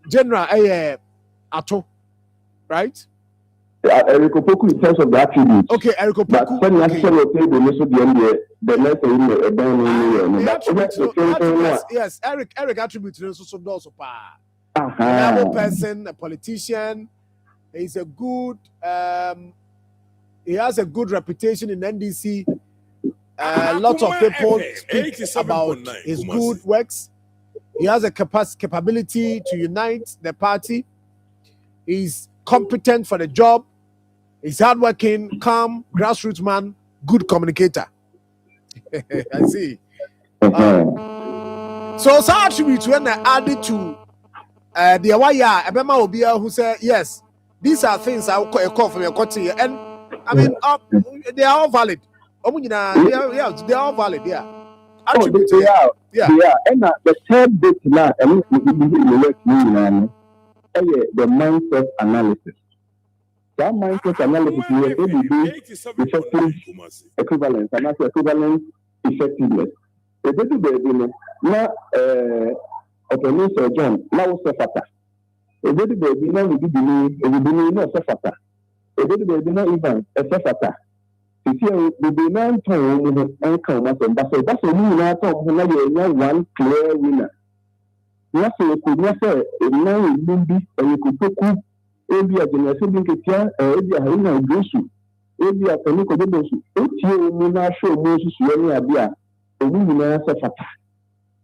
General Ato, right? Eric Opoku in terms of the attributes. Okay, Eric Opoku. But yes, Eric attributes so reliable person, a politician. He's a good. He has a good reputation in NDC. Lots of people speak about his good works. He has a capability to unite the party. He's competent for the job. He's hardworking, calm, grassroots man, good communicator. I see. So some attributes when I added to the Awaya Ebema Obia who said, yes, these are things I call from your country. And I mean, they are all valid. They are all valid. Yeah. They are. Yeah. And the third bit now, and the mindset analysis. That mindset analysis we are able to do effective equivalence and that's equivalence effectiveness. The baby baby now Mr. John now suffer. The baby baby now we do no suffer. The baby baby now even a suffer. You see the baby time and come up and that's a one clear winner. Yes, you could not say now it will be and you could put ebi a generation bi nketea ebi a harina ogosu ebi a tani ko dodosu etie mu na show mu susu ani ade a omu nyina se fata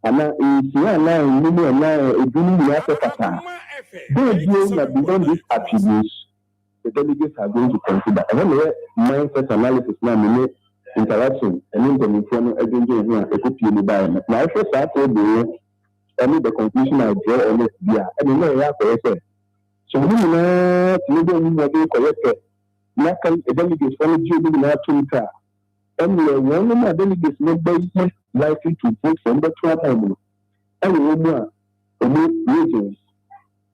ana esia na nyimu na edunu nyina se fata they na beyond these attributes the delegates are going to consider and when mindset analysis na me interaction and intervention no agenje here ekopie ni ba na I first start to do and the conclusion I draw on it there and no ya ko say so we know what they correct. Now can a delegate from the na Twitter. And one of my delegates not likely to vote from the tribe. And regions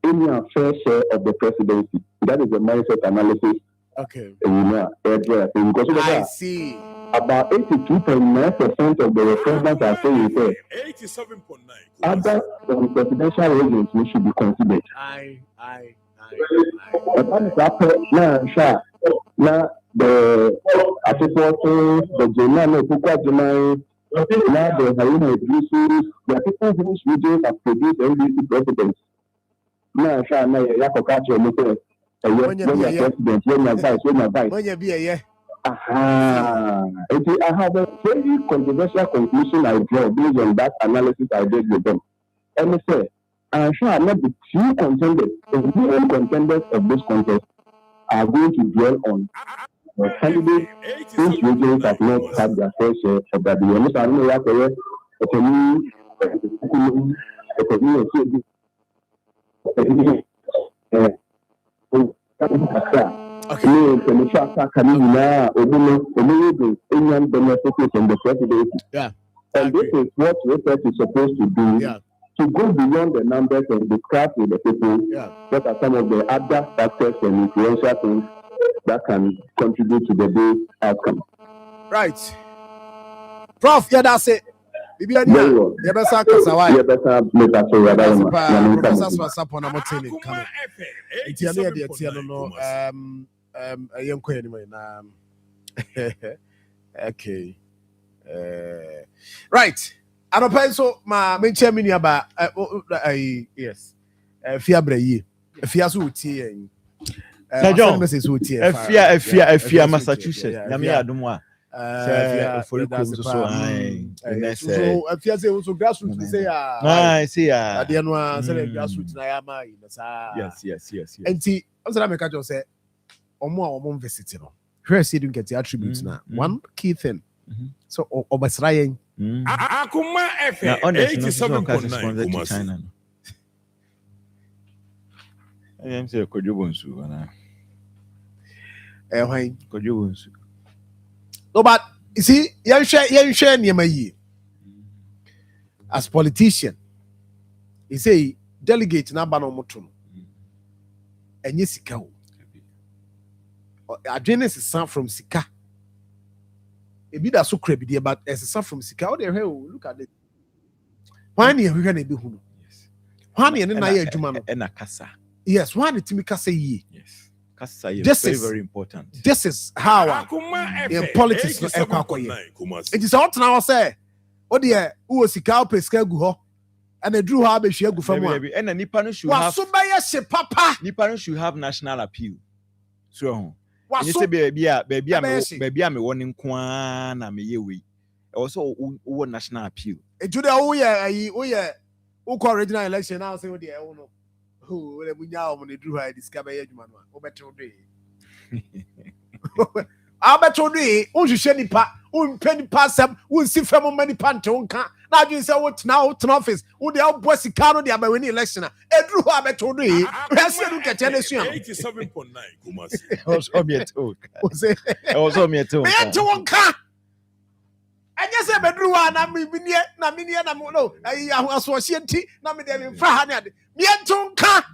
in your fair share of the presidency. That is the mindset analysis. Okay. I see. About 82.9% of the respondents are saying that 87.9. Other presidential regions should be considered. Now the the German now the Harina Idrisu, the people whose regions have produced NDC presidents. Now Yakokacho president, I have a very controversial conclusion I draw based on that analysis I did with them. And I say, I'm sure not the few contenders, the only contenders of this contest are going to dwell on the candidates whose regions have not had their fair share of that. I don't know what yeah. And this is what research is supposed to do, to go beyond the numbers and discuss with the people what are some of the other factors and influential things that can contribute to the day's outcome. Right. Prof, yeah, that's it. Very well. Professor Swasapon Amotini coming. Okay. Right. And a so my mention mini about yes. Fiabre ye. Fiasu tea. John, Fia, Massachusetts. Namia Dumwa. For the course, so I also grassroots say, I see. I didn't want to say grassroots. Yes. And see, as I make a joke say, or more visiting. Here, see, you get the attributes now. One key thing. So, Obasrayan. Akoma FM 87.9 China. I am saying Kojubunsu. Kojubunsu. No, but you see, you share near my year. As politician, you say delegate na bano motum. And yes, Sika. Agenesis is sound from Sika. A bit so crabby, but as a sound from Sika, oh, look at it. Why near we can be who? Yes. Why near na Jumano and a casa? Yes, why did Timika say ye? Yes. This is very important. This is how in politics no it is all now say oh dear who was Sika peska gu ho and drew her be hwe gu fam and nipa no should have papa nipa no should have national appeal. So you say baby am won nko na me ye we also won national appeal. E do the who original election now say oh dear no. Oh, let me know when they drew her discover Edman. Oh, better day. I bet you day, oh, you shed pa, oh, penny pass up, we'll see from many panton can. Now you say what now to office. Who the old boy Sicano, the Abawini election. Edru Abeto, let's look at Tennessee. 87.9 Kumasi. I was on me too. I was on me too. Me to one car. I just said bedroom na minia na no. I was tea. Na me dem fra ha na. Me to nka.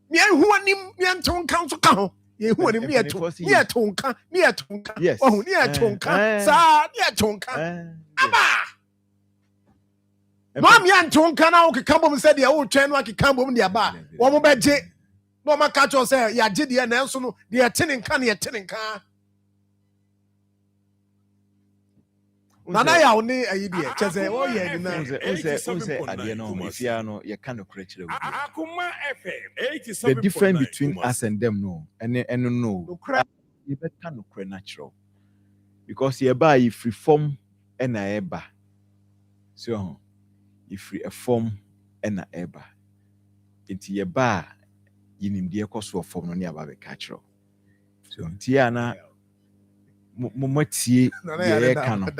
Me hu anim me to nka so ka ho. Ye hu anim me to nka. Yes. Oh, me to nka. Sa me to nka. Aba. No me to nka na o ke kambo me say de o twen no ke kambo me de aba. Wo mo beje. No ma catch us say ya je de na enso no de nka na ye nka. Nana ya oni idea. Chese o ye ni na. Unse ade no if ya no ye can correct the Akoma FM 87.9. The difference between us and them no. And no. You better no cre natural. Because ye ba if reform and na eba. So if reform and na eba. Enti ye ba yinim de ekoso form no ne aba be natural. So tia na momatie ye ka no na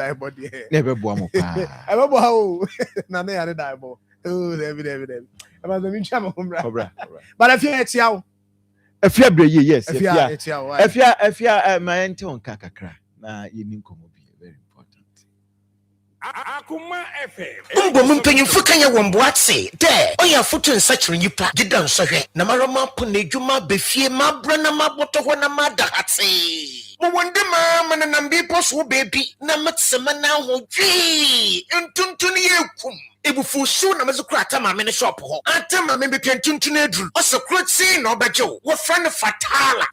be boa mo pa e be boa o na na yare dai bo oh David ama do mi chama cobra but if you etia afia breye yes afia my ente on kakakra na yini nkomo bi very important. Akoma FM Umbo mpanyimfo kan ye womboatse de oya foto nsakire nyipa gidan sohwe na maroma po na edwuma befie mabra na maboto ho na madahate Mwende mana nambi posu baby na matsema na ho dwi ntuntun yekum ebufusu na mezukura atama me ne shop ho atama me bepi ntuntun edru osokroti na obejo wo friend fatala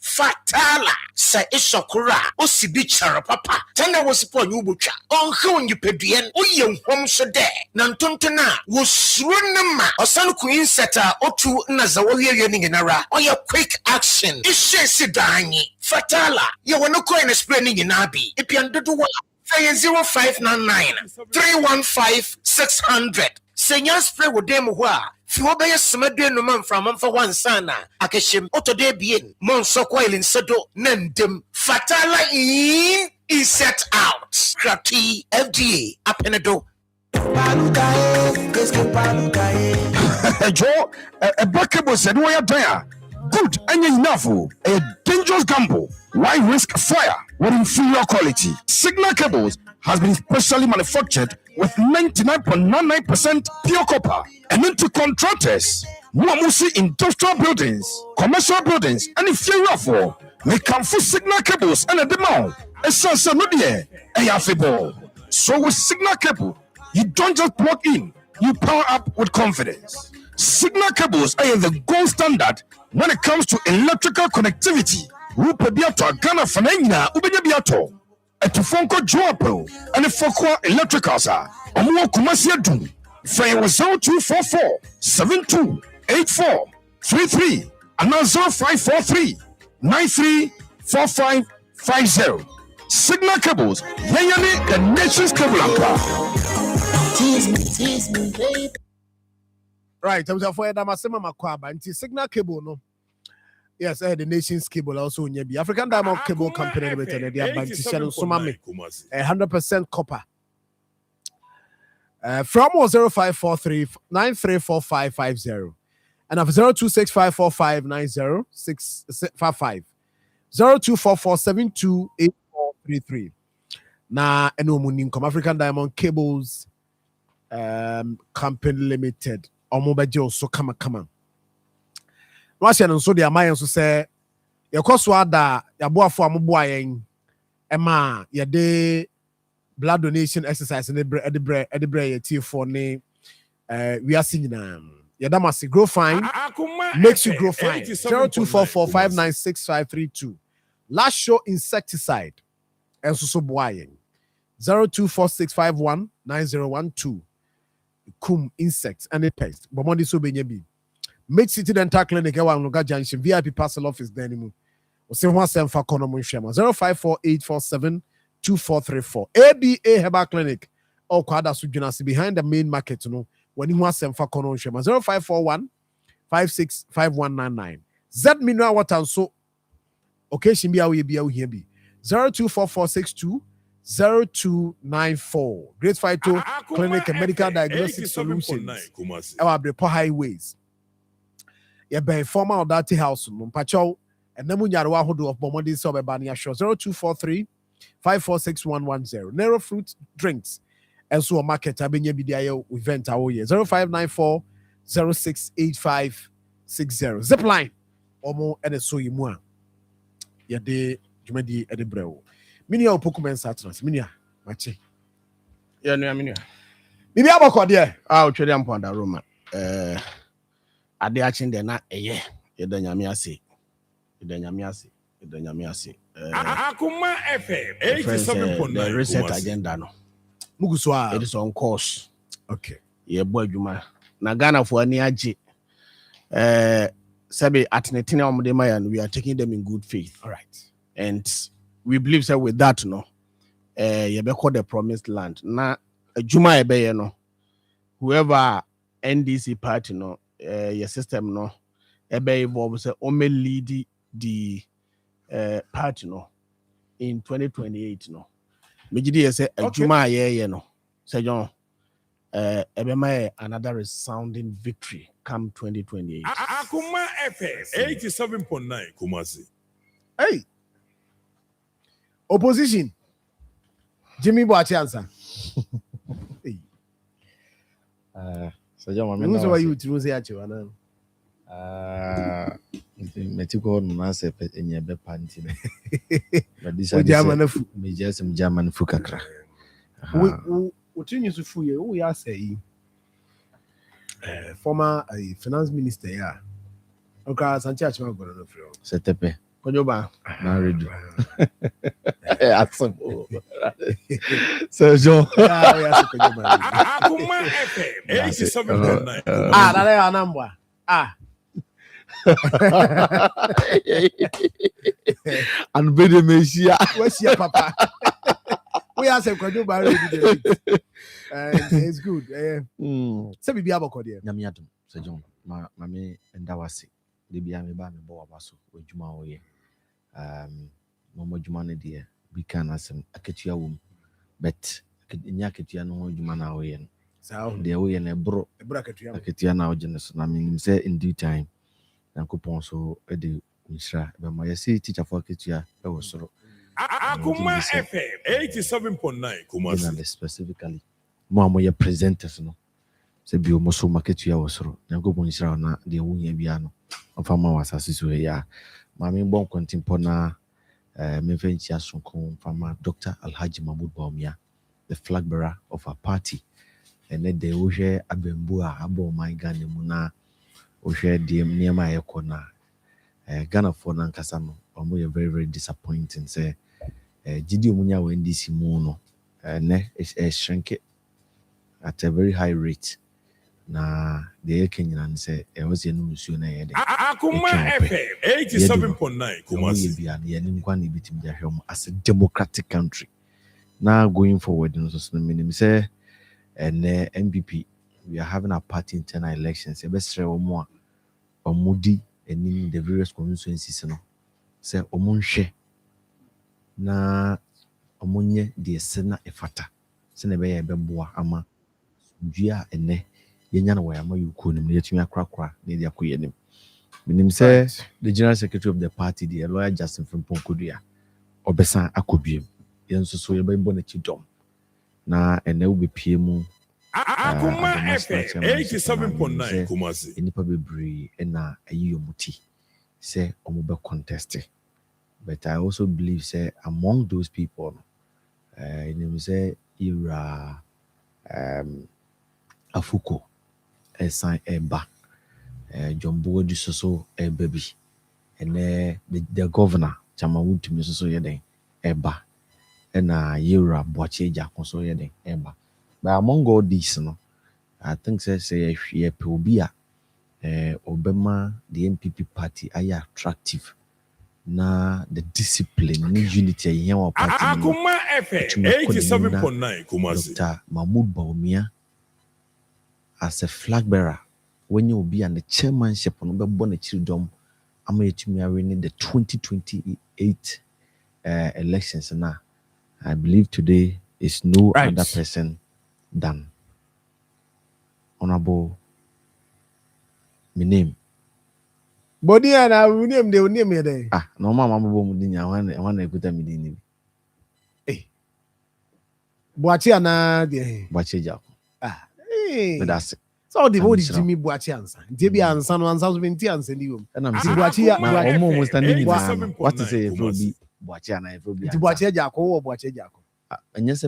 sa isokura osibi chara papa tana wo sipo nyu botwa onhe onyipeduen oye nhom so de na ntuntun a wo suro ne ma osan ku inseta otu na za wo wiye ni nginara oye quick action ishesi danyi fatala ye wono coin spray ni nyinabi epiandodo wa 0599 315 600 Senya spray wo dem ho a fi wo be yesmadu no man from amfa wansana akehim otode bien monso coil insedo nandem fatala in is set out krati FDA apenedo Joe, a bucket said, "Why are good and enough? A dangerous gamble. Why risk fire with inferior quality? Signal Cables has been specially manufactured with 99.99% pure copper and into contractors. Muamusi industrial buildings, commercial buildings, and inferior for may come for Signal Cables and a demand. A sense of So with Signal Cable, you don't just plug in, you power up with confidence. Signal Cables are the gold standard when it comes to electrical connectivity. Rupe biato Ghana fanenya ubenya biato. Etufonko Joapo and the Fokwa Electricals are Omo Kumasi Adum. Fray was 0244 728433 and now 0543 934550. Signal Cables, Yayani, the nation's cable anchor. Tease me, baby. Right, I was afraid that my sema makwaba and Signal Cable no. Yes, the nation's cable also in the African Diamond Cable Company Limited. They are bank Sumami 100% copper. From 0543 934550 and of 0265459065 0244728433. Na eno munim come African Diamond Cables Company Limited. Omobajo so kama. Russia and so the Amayan so say your cost wada ya boafo amoboa yen ema ya de blood donation exercise in the bread for ne we are seeing ya damasi grow fine makes you grow fine 0244596532 last show insecticide and so boa yen 0246519012 kum insects and a pest bomondi so benyabi Mid City Dental Clinic, Ewa Junction, VIP parcel office, Denimu. Say 17 for 0548472434. ABA Herbal Clinic, or Quada Sujunasi behind the main market, when you want some for 0541 565199. Z Minua Watanso, occasion be our here be 024462 0294. Great Phyto Clinic and Medical Diagnostic Solutions. Our Brepo Highways. Yeah, by former Odati House, Mumpacho, and Namunyarwa Hodo of Bomodi Sobebania Show 0243 546110. Narrow fruit drinks. And so a market Abinya Bidia event our year 0594 068560. Zipline. Omo and so you more. Ya de Jumedi Edebrew. Minia Opokumen Saturns. Minia, Machi. Yeah, no, Minia. Maybe I'm a cordial. I'll trade them on the Roma. Ade achin de na eye. Yeda nyamiase. Akoma FM 87.9. The reset agenda no. Muguswa. It is on course. Okay. Ye boy Juma. Na Ghana for ani age. Sabi atnetina omdema and we are taking them in good faith. All right. And we believe that with that no you be called the promised land. Na Juma ebe no. Whoever NDC party no your system no ebe involved say only lead the party no in 2028 no. Mejidi say Juma ye no. Say John ebe may another resounding victory come 2028. Akoma FM 87.9 Kumasi. Hey. Opposition. Jimmy Boachiansa. Hey. So John, who's why you to say at you? Metiko no say enye be panti. But this is me just some German fukakra. What you used to fool you? We are saying former finance minister, yeah. Okay, Sanchez, I'm going to know. Setepe. Kojoba. Married. So, John. Akoma FM 87.9. That is our number. And be the Messiah. Where's your papa? We are saying Kojoba already. It's good. Say we be able to do. Nyamiatum. So John, mami endawasi. Debi ame ba me bo abaso ojuma oye. Momo juma ne de bi kan asem aketua wom. But nya aketua no ojuma na oye no. Sao de oye na ebro aketua na ogene so na me say in due time. Yankopon so e de nshira be mo yesi teacher for aketua e wo soro. Akoma FM 87.9 Kumasi. Specifically mo ye presenters no. Se bi o mo so maketua wo soro. Yankopon nshira na de wo nya bia no. Fama was assisted ya. Mammy bon contimpona Mevenchia Sunkon from Dr. Alhaji Mahmoud Baumia, the flag bearer of our party. And then they will share Abembua, Abo my Ghana Muna, or share DM near my Ekona. Ghana for Nankasano, or very, very disappointing. Say, Gidi Munya when this mono, ne is shrink it at a very high rate. Na the Kenyan say I was in Musuna. Akoma FM 87.9 Kumasi. As a democratic country. Now going forward, say and MPP, we are having a party internal elections. A best or more or moody and in the various constituencies. Say Omunshe na Omunye de Sena Efata. Senebe Bemboa Ama Gia ene. Yenya way ama yuko nim yetumi akrakra na dia koyenim minim say the general secretary of the party the lawyer Justin Frimpongkodua obesa akobiem yenso so yebembo na chidom na ene wo bepie mu Akoma FM 87.9 Kumasi enipa bebre na ayiyomuti say omobe contest but I also believe say among those people say Ira Afuko sign eba John Boadi so baby and the governor Chamawood to Mrs. Soyeden eba and Yura Boacheja consoyeden eba. But among all these, no, I think say she Pobia Obama the NPP party are attractive. Na the discipline ni unity here our party. Akoma FM 87.9 Kumasi. Dr. Mahmoud Baumia as a flag bearer when you will be on the chairmanship on the bonnet children I'm to me the 2028 elections now I believe today is no other person than Honorable Minim. Body and I will name the name here. Ah, no, Mamma Mudinya, one I put a Midini. Boachi ana de. Boachi Jaco. Ah, hey. But that's it. So the body Jimmy Boachi answer. Debi answer no answer so binti answer ni you. And I'm Boachi almost standing what to say if be Boachi and I be. Boachi Jaco or Boachi Jaco. And yes,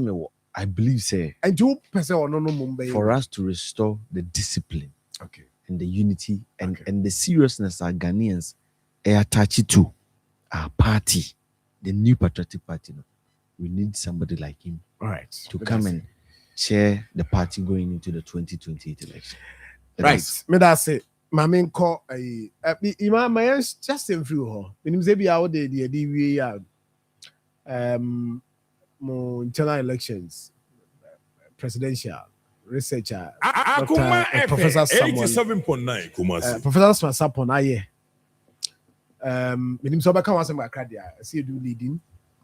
I believe say. And 2% or no Mumbai. For us to restore the discipline. Okay. And the unity and the seriousness our Ghanaians are attached to our party, the new patriotic party. We need somebody like him, to come and chair the party going into the 2028 election. Right. Me that say, my main call my just in few ho. Minim say be out the mo internal elections, presidential. Researcher, Akoma Professor FM 87.9 Kumasi. Professor Sapon aye. Minim so baka wasem akradia. I see you do leading,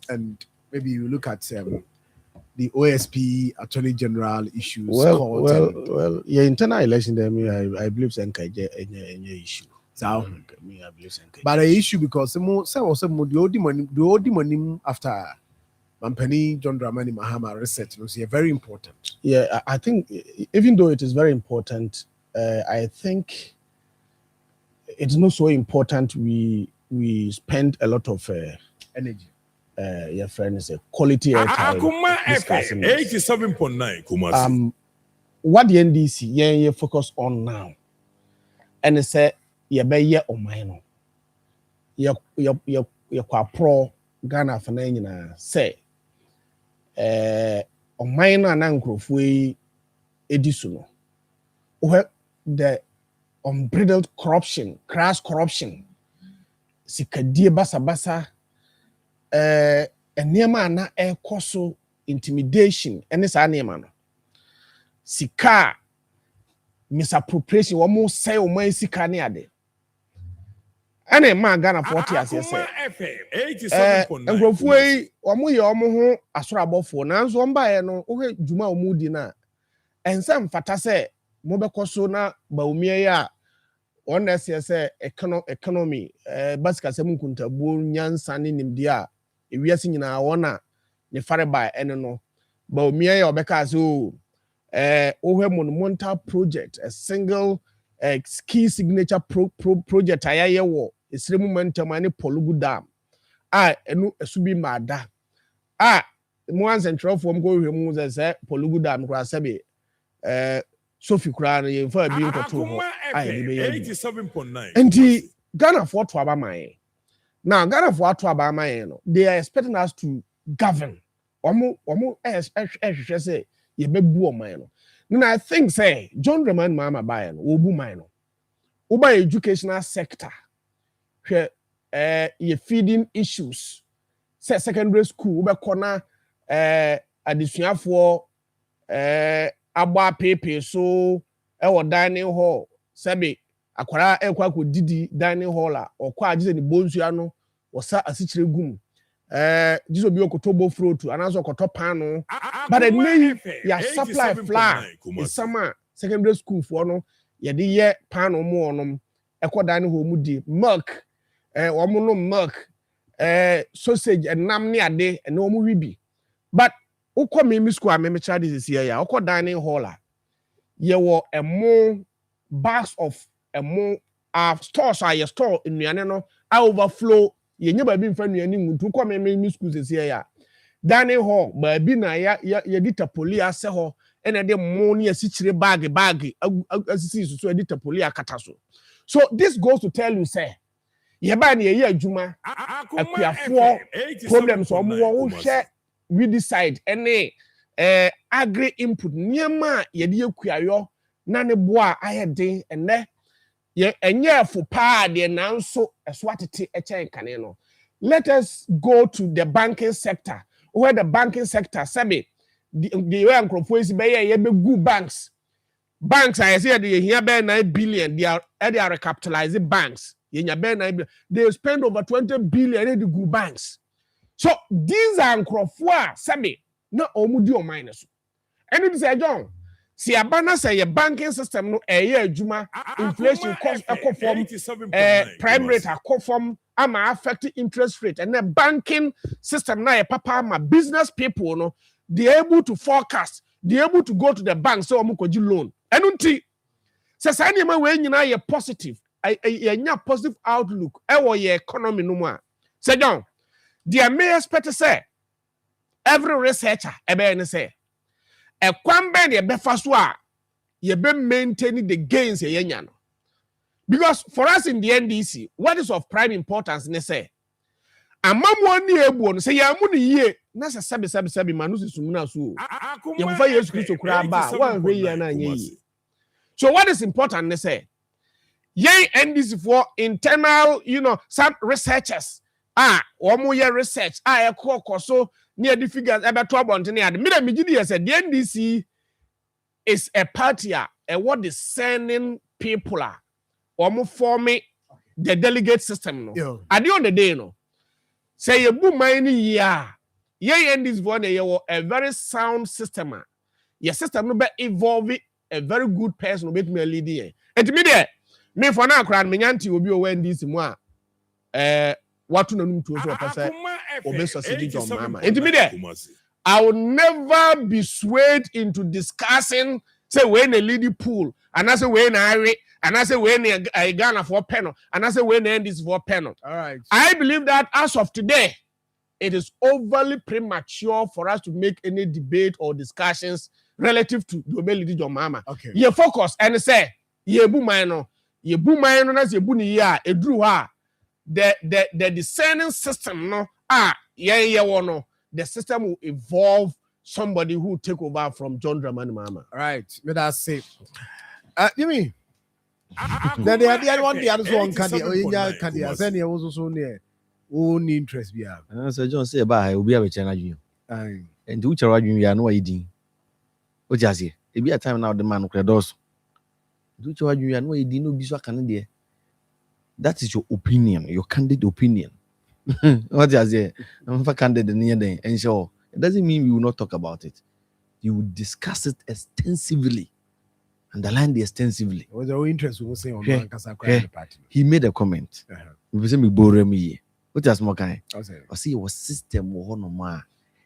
and maybe you look at the OSP Attorney General issues. Well, yeah, internal election there, I believe any issue. So I believe but the issue because some the old money after Mampani John Dramani Mahama research was very important. Yeah, I think even though it is very important, I think it's not so important we spend a lot of energy. Your friend is a quality airtime. Akoma FM 87.9 Kumasi. What the NDC you focus on now, and it's a ye on mine. You're quite pro Ghana for say. Ɔman no ana nkurɔfoɔ edi so no where the unbridled corruption, crass corruption, sikadie basabasa, nneɛma ana ɛkɔ so intimidation ɛne saa nneɛma no sika misappropriation wɔn sɛ wɔn sika ne ade ɛna ɛma Ghana 40 aseɛ sɛ nkurɔfoɔ yi wɔn yɛ wɔn ho asorabɔfoɔ nanso wɔn baeɛ no wɔhwɛ dwuma wɔn di na ɛnsa mfata sɛ mo bɛkɔ so na bawumia yi a wɔn na ɛsɛ sɛ economy basika sɛ mu nkuntabuo nyansa ne nimdeɛ a ewiase nyinaa wɔn a ne fare ba ɛne no bawumia yi a ɔbɛka sɛ o wɔhwɛ monumental project a single key signature project a yɛayɛ wɔ esire momentum ane Polugu Dam a enu esubi mada a mo ansentropho mo go hwɛ mu sɛ Polugu Dam kura sɛbe Sophie kura no yɛ fa bi nkoto ho a yɛ be 87.9 enti Ghana for to aba man now Ghana for to aba man no they are expecting us to govern omo ehwehwɛ sɛ yɛ bebu ɔman no now I think say John Dramani Mahama buy no obu man no oba educational sector hwɛ ye feeding issues say secondary school wobɛkɔ na adesuafoɔ abɔ pepe so ɛwɔ dining hall sɛbe akwara ɛkɔ akɔdidi dining hall a ɔkɔ agye sɛ ne bonsua no wɔsa asikyire gum jiso bi okotobo fruit anaso okoto pano but the name ya supply flour is some secondary school for no ye de ye pano mo onom ekoda ne ho mu di milk omo no milk sausage enam ne ade ene omo wibi but ukọ me school a me child is here ya ukọ dining hall a ye wo emo bags of emo stores are your store nnuane no overflow ye nya ba bi mfa nnuane ngutu ko me school sese ya dining hall ba bi na ya edita poli ase ho ene de mo ne asikyire bag asisi so edita poli akata so this goes to tell you say ye ba na ye adwuma akuafo problems o mo wo hwe we decide ene agri input niema ye de akuayo na ne boa ayeden ene ye enye fo pa de nanso eso atete echen kane no. Let us go to the banking sector where the banking sector sabe the way nkrofo isi be ye be good banks I say they here be 9 billion they are recapitalizing banks ye nya be 9 billion they spend over 20 billion in the good banks So these are nkrofo semi na omudi o minus. And it say John, see abana say your banking system no adwuma inflation cost form prime rate form ama affect interest rate and the banking system na papa ma business people no they able to forecast, they able to go to the bank so omukoji loan. Enunti say say nyama we nyina ye positive, nya positive outlook e wo ye economy no mu a. Say John, the may expect say every researcher ebe say a kwambe ne befa so a ye be maintaining the gains ye nya no. Because for us in the NDC, what is of prime importance ne say amamwo ne ebu no say ya mu ne ye na se sabi manu se sumuna so ye mfa Yesu Kristo kura ba wan hwe ye na anya yi. So what is important ne say ye NDC for internal, some researchers omo ye research e so near the figures ebeto abonte ad me da megidi say the NDC is a party a what discerning people are omo forming the delegate system no. At the end of the day no say you bu mine ye NDC for a very sound system. Your system no be evolve a very good person bet me lead here. And me there me for now crowd me nyanti obi o NDC mu a watu na numtu so pese obeso city John Mama. And me there I will never be swayed into discussing say when a lady pool and I say when I and I say when a Ghana for penal and I say when end this for penal. All right. I believe that as of today it is overly premature for us to make any debate or discussions relative to the ability John Mama. Okay. You focus and say ye bu mine na se bu ni ya edru ha the discerning system no the system will evolve somebody who will take over from John Dramani Mama. All right, me that say. You mean? Then the other one, the other one, Candy, I said, you also so near. Own interest we have. And so John say about I will be a China Junior. And to which are you are no idea. What just here? It be a time now the man who does. Do you are no idea no be so Canada. That is your opinion, your candid opinion. What just here? I'm for candid near day, and so it doesn't mean we will not talk about it. You will discuss it extensively. Underline the extensively. Was your interest we will say on the party. He made a comment. We say me bore me. What just more kind? I see your system will no ma.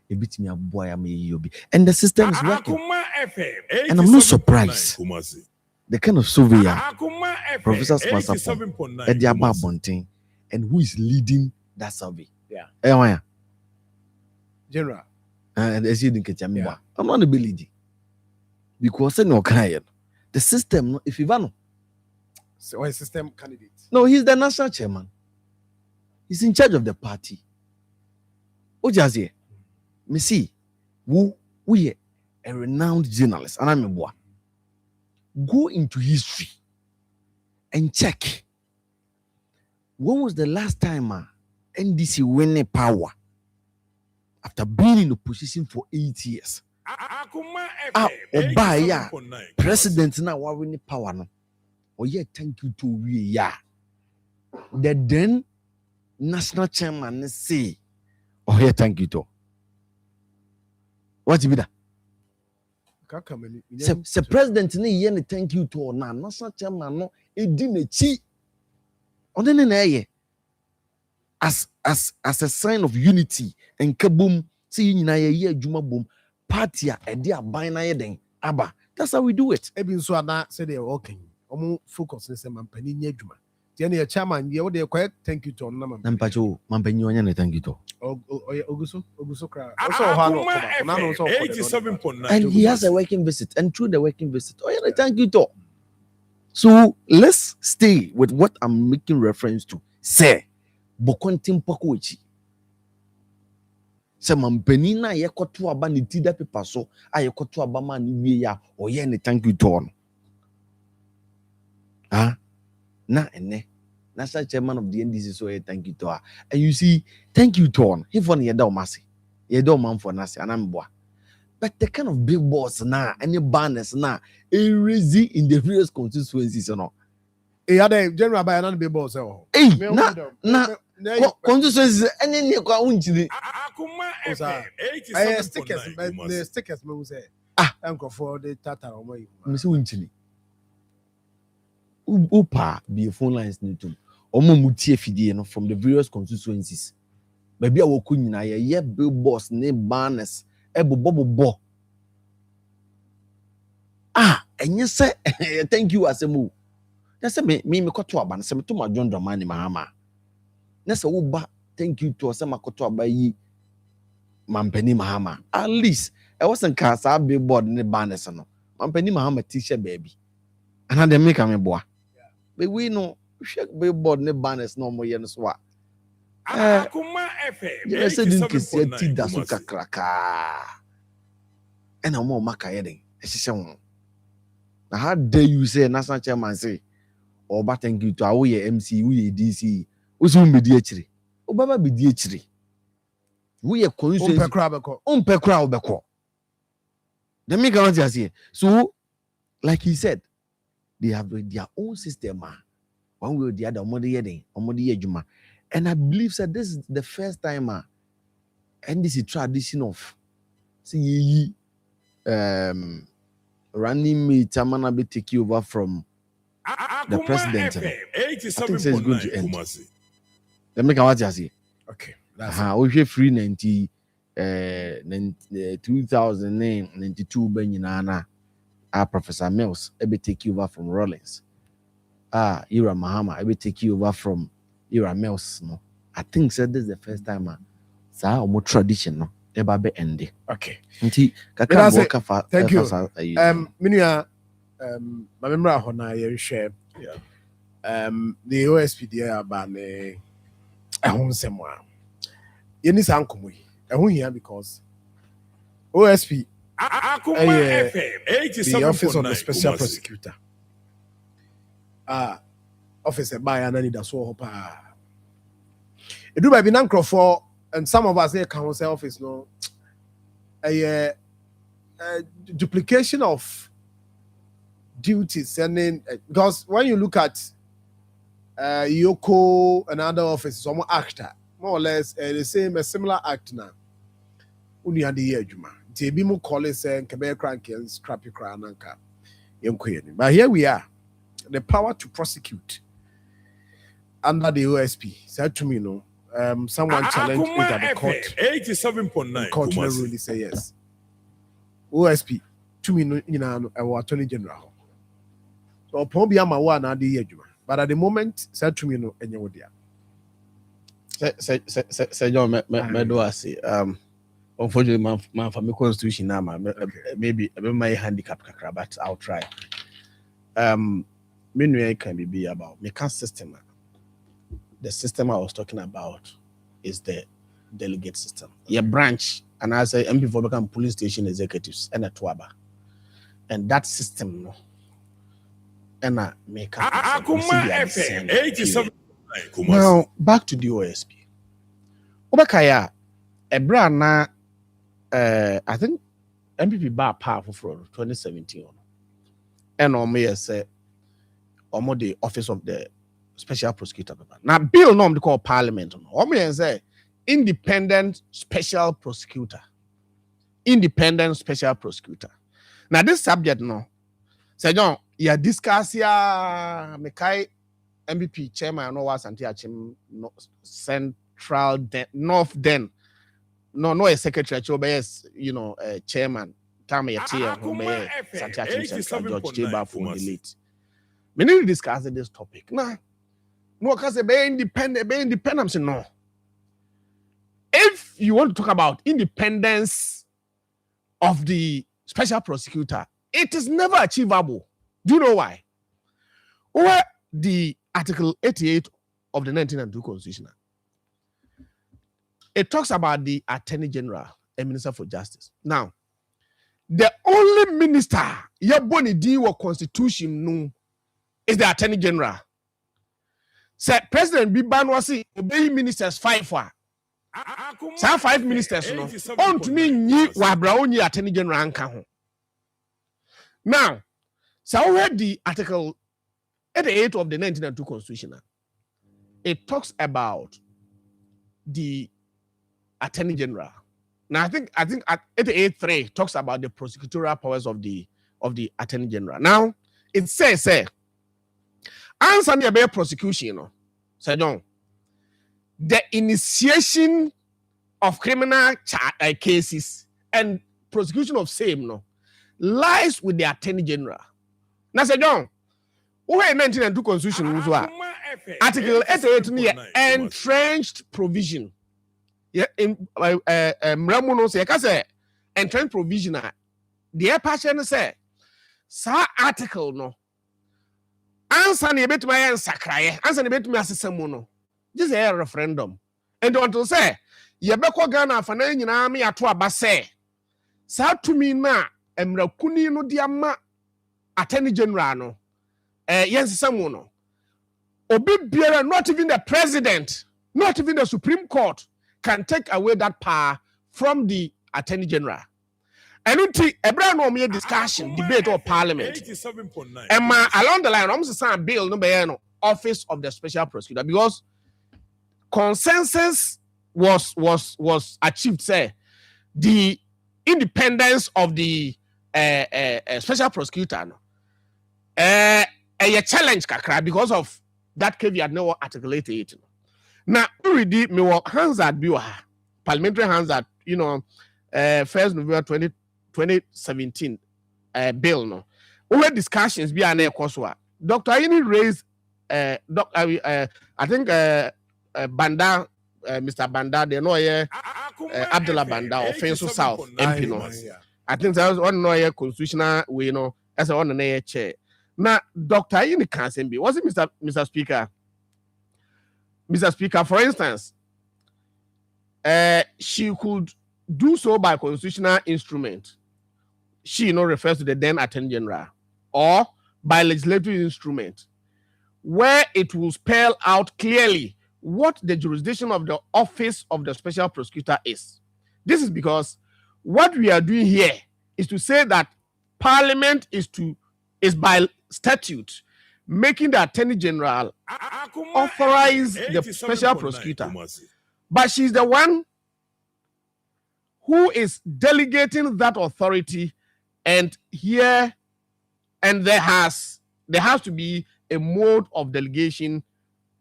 A bit me a boy and the system is working. And I'm not surprised. The kind of surveyor, Professor Smasapon, at the Ababonting, and who is leading that survey. Yeah. General. And as you didn't catch me, I'm not a ability. Because no client. The system, if you want. So a system candidate. No, he's the national chairman. He's in charge of the party. Ojazie, me see, we a renowned journalist, and I'm a boy. Go into history and check. When was the last time NDC winning power after being in opposition for 8 years? Obaya, president now winning power no. Oh yeah, thank you to we yeah. The then national chairman say, oh yeah, thank you to. What you be that? Se president ni yen thank you to na national chairman no edi na chi odene na ye as a sign of unity and kabum see nyina ye adwuma bom party a edi aban na ye den aba. That's how we do it. Ebi so ana say they working omo focus say mampani nya adwuma tie na chairman ye wo de quiet thank you to na mampacho mampani onya na thank you to oguso kra also hano 87.9 and he has a working visit and through the working visit thank you to. So let's stay with what I'm making reference to. Say bokontim pakochi se mampani na ye koto aba ne tida paper so aye koto aba ma ne wie ya oye ne thank you to no na ene national chairman of the NDC so thank you to. And you see thank you to on if on ye da o mase ye da o man for nase anamboa. But the kind of big boss na any banners na raising in the various constituencies no had a general by another big boss na constituency any near kwa unchini. Akoma FM stickers 87.9. the stickers me say uncle for the tata omo yi. Misi unchini. Upa be phone lines nitum. Omo mutie fidie no from the various constituencies. Baby awoku nyina ye billboards ne banners ebobobo. Enye say thank you asemu. Na say me koto aba na say me to ma John Dramani Mahama. Na say wo ba thank you to say makoto aba yi Mampani Mahama. At least I wasn't cast a billboard ne banners no. Mampani Mahama t-shirt baby. And then make am boa. But we know check billboard ne banners no more yen so. Akoma FM. You say din kesi ti da so kakraka. And I'm more maka yeding. Now, how dare you say national chairman say, or but thank you to our MC, we DC, who's whom be DHD? Obama be DHD. We are constituency. Umpe crowd beko. The make out here. So, like he said, they have their own system. One way or the other, Juma. And I believe that this is the first time, and this is tradition of see running mate Amana be take over from the president. I think it's going to end. Let me come out here. Okay. We free 2092 Benyana. Professor Mills, I be take over from Rollins. Ira Mahama, I be take over from Ira Mills. No, I think this is the first time. Sa more tradition no. Eba ending. Okay. Thank you. Minia my memory hona ye share. The OSP there about me ehun semwa. Ye ni san komo yi. Ehun here because OSP Akoma FM 87.9. The office of the special prosecutor. Office by and need so hopa. It do by be nankro for and some of us here council office no a duplication of duties and then because when you look at Yoko and other offices, some actor more or less the same a similar act now. Uni and the year Juma. Tebi mo college and Quebec cranky and scrappy crananka. But here we are, the power to prosecute under the OSP. Said to me, no. Someone challenged it at the court. 87.9. Court really say yes. OSP to me, Attorney General. So probably I'm a one at the year, but at the moment, said to me, no, and you would say John, me do I say unfortunately, my family constitution now, maybe my handicap, but I'll try. Meanwhile, can be about mechanic system. The system I was talking about is the delegate system. Your branch, and I say MP for become police station executives and a twaba. And that system, no. And I make up. FM 87. Now back to the OSP. Obakaya, a brand na I think MPP bar powerful for 2017. And on me say the office of the special prosecutor. Now, bill no call parliament. Or say independent special prosecutor. Independent special prosecutor. Now, this subject no. Say John, you discuss ya Mekai MVP chairman no was anti achim central north then. No a secretary chairman. Time ya tia Santi Achim Central George Cheba for the late. We need to discuss this topic. Nah. No, because be independent. No. If you want to talk about independence of the special prosecutor, it is never achievable. Do you know why? Where the Article 88 of the 1992 Constitution, it talks about the Attorney General and Minister for Justice. Now, the only minister yaboni diwa constitution no is the Attorney General. Said President Bibanwasi obey ministers 5 for. Some 5 ministers no. On to me ni wabra only Attorney General anka ho. Now, so we the Article 88 of the 1992 Constitution. It talks about the Attorney General. Now, I think at 88.3 talks about the prosecutorial powers of the Attorney General. Now, it says, answer the prosecution, the initiation of criminal cases and prosecution of same lies with the Attorney General. Now, Sir John, who in 1902 Constitution Article 88 entrenched provision. Yeah, in Mramuno say, "Kase entrenched provision." The passion say, "Sa article no." Answer ni betu my sakraye. Answer ni betu me asesemu no. Just a referendum. And until say, "Ye beko Ghana fa na nyina me ato aba say." Sa tumi na emrakuni no diama Attorney General no. Yensesemu no. Obi biara, not even the president, not even the Supreme Court can take away that power from the Attorney General. And until a discussion, debate or parliament. And along the line, I'm saying bill no office of the special prosecutor, because consensus was achieved. Say the independence of the special prosecutor a challenge kakra because of that caveat no articulated. Now, already, me work Hansard parliamentary Hansard, 1st November 2017 bill no. Over discussions be an ekoswa. Dr. Ayini raised I think Banda Mr. Banda, they know Abdullah Banda or Fenso South MP no. I think that was one constitutional way as on the chair. Now, Dr. Ayini can't be. Was it Mr. Speaker? Mr. Speaker, for instance, she could do so by constitutional instrument. She refers to the then Attorney General, or by legislative instrument, where it will spell out clearly what the jurisdiction of the office of the special prosecutor is. This is because what we are doing here is to say that Parliament is by statute making the Attorney General authorize the special prosecutor. But she's the one who is delegating that authority, and there has to be a mode of delegation,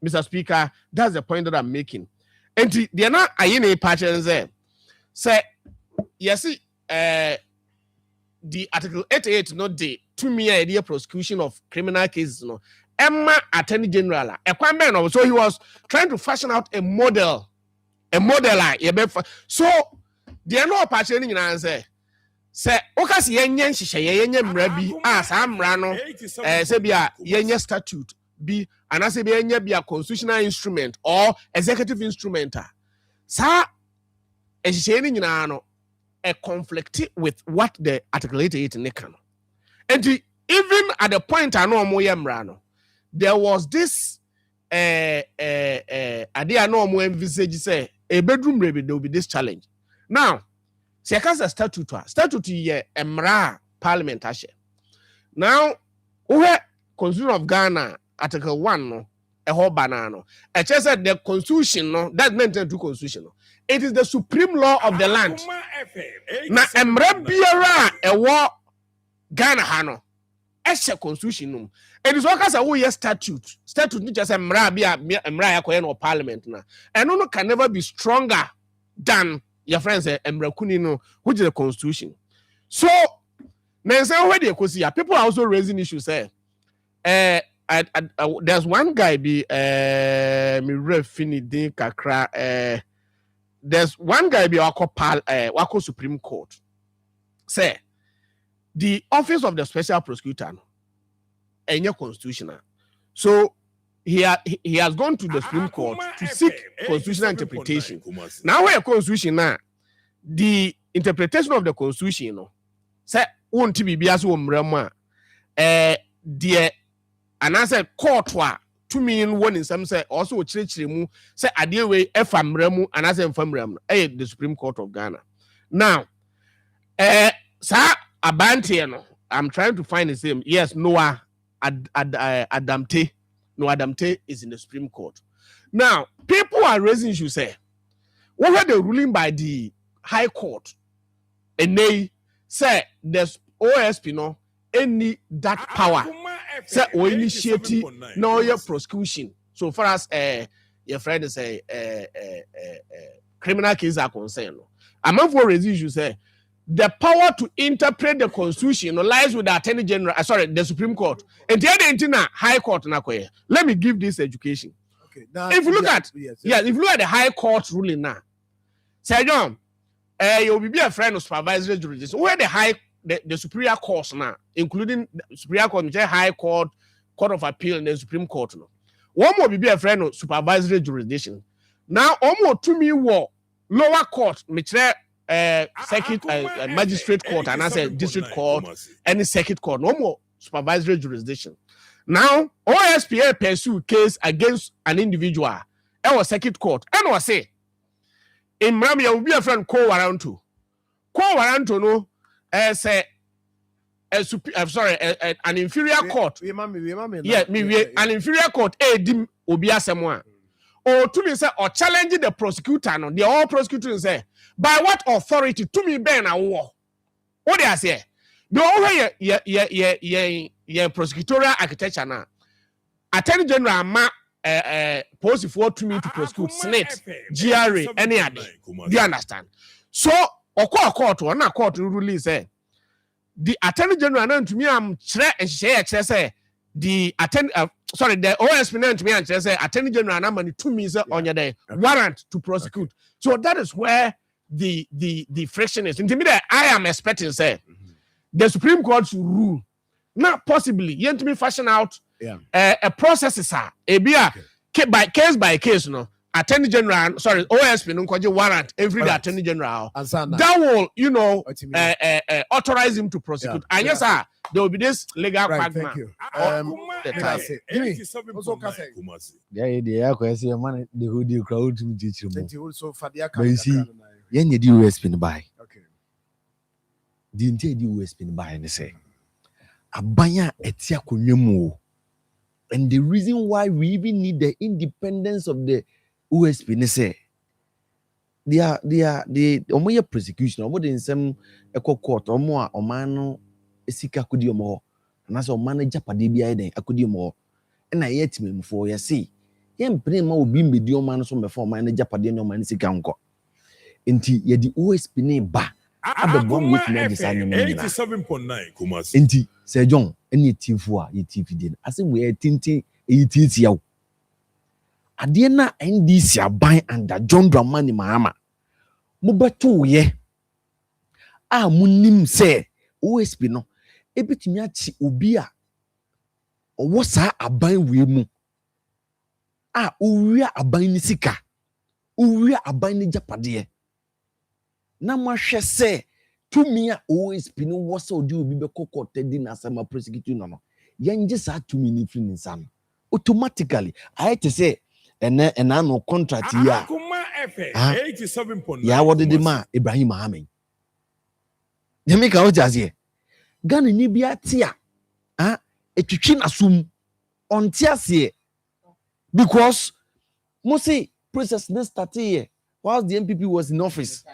Mr. Speaker. That's the point that I'm making. And they're not a pattern there. Say, yes, the Article 88 not the 2 mere idea prosecution of criminal cases, Emma Attorney General, so he was trying to fashion out a model. So they are not patching in answer. Say, Okas Yenyan Shisha Mrabi, as Amrano, Sebia Yenya statute be an Asabia be a constitutional instrument or executive instrument. Sa a sharing in ano a conflict with what the Article 88 in Nikan. And even at the point I know Moyamrano, there was this idea no more envisage say a bedroom baby there will be this challenge. Now, she has a statute ye emra parliament ashe. Now, where Constitution of Ghana Article 1 no a whole banana. I just said the constitution no that meant to constitution. It is the supreme law of the land. Now, emra biara a war Ghana hano. Eshe constitution no. It is what a way statute. Statute not just emra or parliament na. And no can never be stronger than your friends emra kunino, which is the constitution. So people are also raising issues. There's one guy be there's one guy be Wako Supreme Court. Say the office of the special prosecutor and your constitutional. So he has gone to the Supreme Court to seek constitutional interpretation. Now where constitution now, the interpretation of the constitution say won't be bias umrama dear and I said court to mean one in some say also church remu say adie way efamremu and I say efamremu the Supreme Court of Ghana. Now sir Abante I'm trying to find his name. Yes, Noah Adamte. Noah Adamte is in the Supreme Court. Now, people are raising issues say what were the ruling by the High Court? And they say there's OSP no any that power. Say or initiate no your prosecution. So far as your friend is criminal cases are concerned. Among for you say the power to interpret the constitution lies with the Attorney General, the Supreme Court. And the other High Court na. Let me give this education. Okay. Now, if you look at if you look at the High Court ruling now, Sir John, you'll be a friend of supervisory jurisdiction. Where the Superior Courts now, including the Superior Court, High Court, Court of Appeal, and the Supreme Court now. One more be a friend of supervisory jurisdiction. Now, almost to me, lower court, circuit magistrate court, and I say district court, any circuit court, no more supervisory jurisdiction. Now, OSPA pursue case against an individual, our circuit court, and I say, in Miami, will be a friend call around to no, say an inferior court. Yeah, an inferior court, dim obia someone. Or to me say, or challenging the prosecutor, no, the all prosecutor say, by what authority to me ben a war? What they say? The over prosecutorial architecture now. Attorney General ma post for to me to prosecute Senate, GRA, any other. Do you understand? So, court or not court ruling say the Attorney General to me am say the the OSP to me and say Attorney General na money to me on your day warrant to prosecute. So that is where the friction is. In me, I am expecting say the Supreme Court to rule, not possibly yet to me fashion out a process is by case, no. Attorney General, OSP no kwaje warrant every day Attorney General. That will, authorize him to prosecute. And yes, sir, there will be this legal quagmire. And the reason why we even need the independence of the OSP, they say they are omoya prosecution, omo de nsem court, omo omano esika kudi omo, na so omano japade bia den akudi omo. Na yet me for you see, yem pray ma obi mbedi omano so me for omano japade no omano sika nko. Enti ye di OSP ne ba abebon with me design me 87.9 Kumasi. Enti Sir John any tifu a ye tifi den ase we tintin eyititi yawo ade na NDC aban under John Dramani Mahama mubeto ye a munim se OSP no ebetimi achi obi a owo sa aban we mu a owia aban ni sika owia aban ni japade na mahwe se tumi a OSP no wo se odi obi be kokota di na sama prosecute no yenje sa tumi ni free nsa automatically I had to say and no contract ya Akoma FM 87.9 ya what did ma Ibrahim Ahmed Yemika o jazie Ghana ni bia tia etwitwi nasum ontiase because mostly process this started here while the MPP was in office.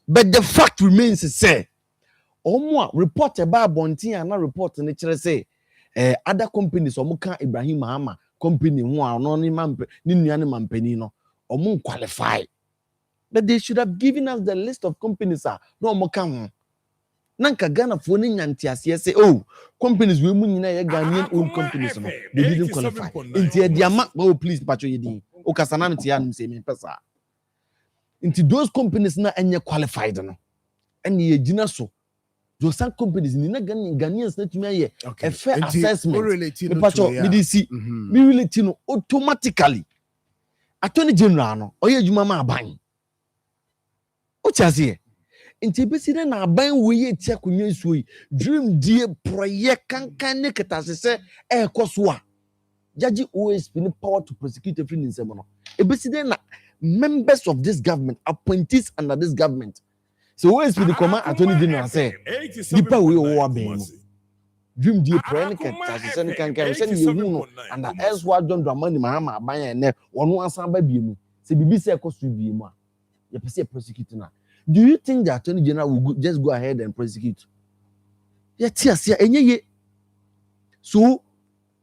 But the fact remains to say, Omo report about Bonti and not report in the say other companies Omuka Ibrahim Mahama company who are non qualify. But they should have given us the list of companies no Omuka. Nanka Ghana phone nyantiase say companies we mu nyina ye Ghanaian owned companies no they didn't qualify. Inti dia ma please patcho yedin. O kasana mti ya say me pesa. Into those companies na enye qualified no enye ye gina so those companies ni na Ghanaians na tumi ye a fair assessment me pacho me dey see me relate no automatically Attorney General no oye adwuma ma aban o chaze nti besi na aban we ye tia konwa nsuo yi dream die project kankan ne ketase se ekoso a judge OSP ni power to prosecute every nsem no ebesi na members of this government, appointees under this government. So always be the command Attorney General say, "Nipa we owa ben no. Dream die prayer can send you and as what John Dramani Mahama aban ne ono ansan ba bi mu. Se bibi say ko so bi mu a ye pese prosecute na. Do you think the attorney general will just go ahead and prosecute? Yeah, tia enye ye. So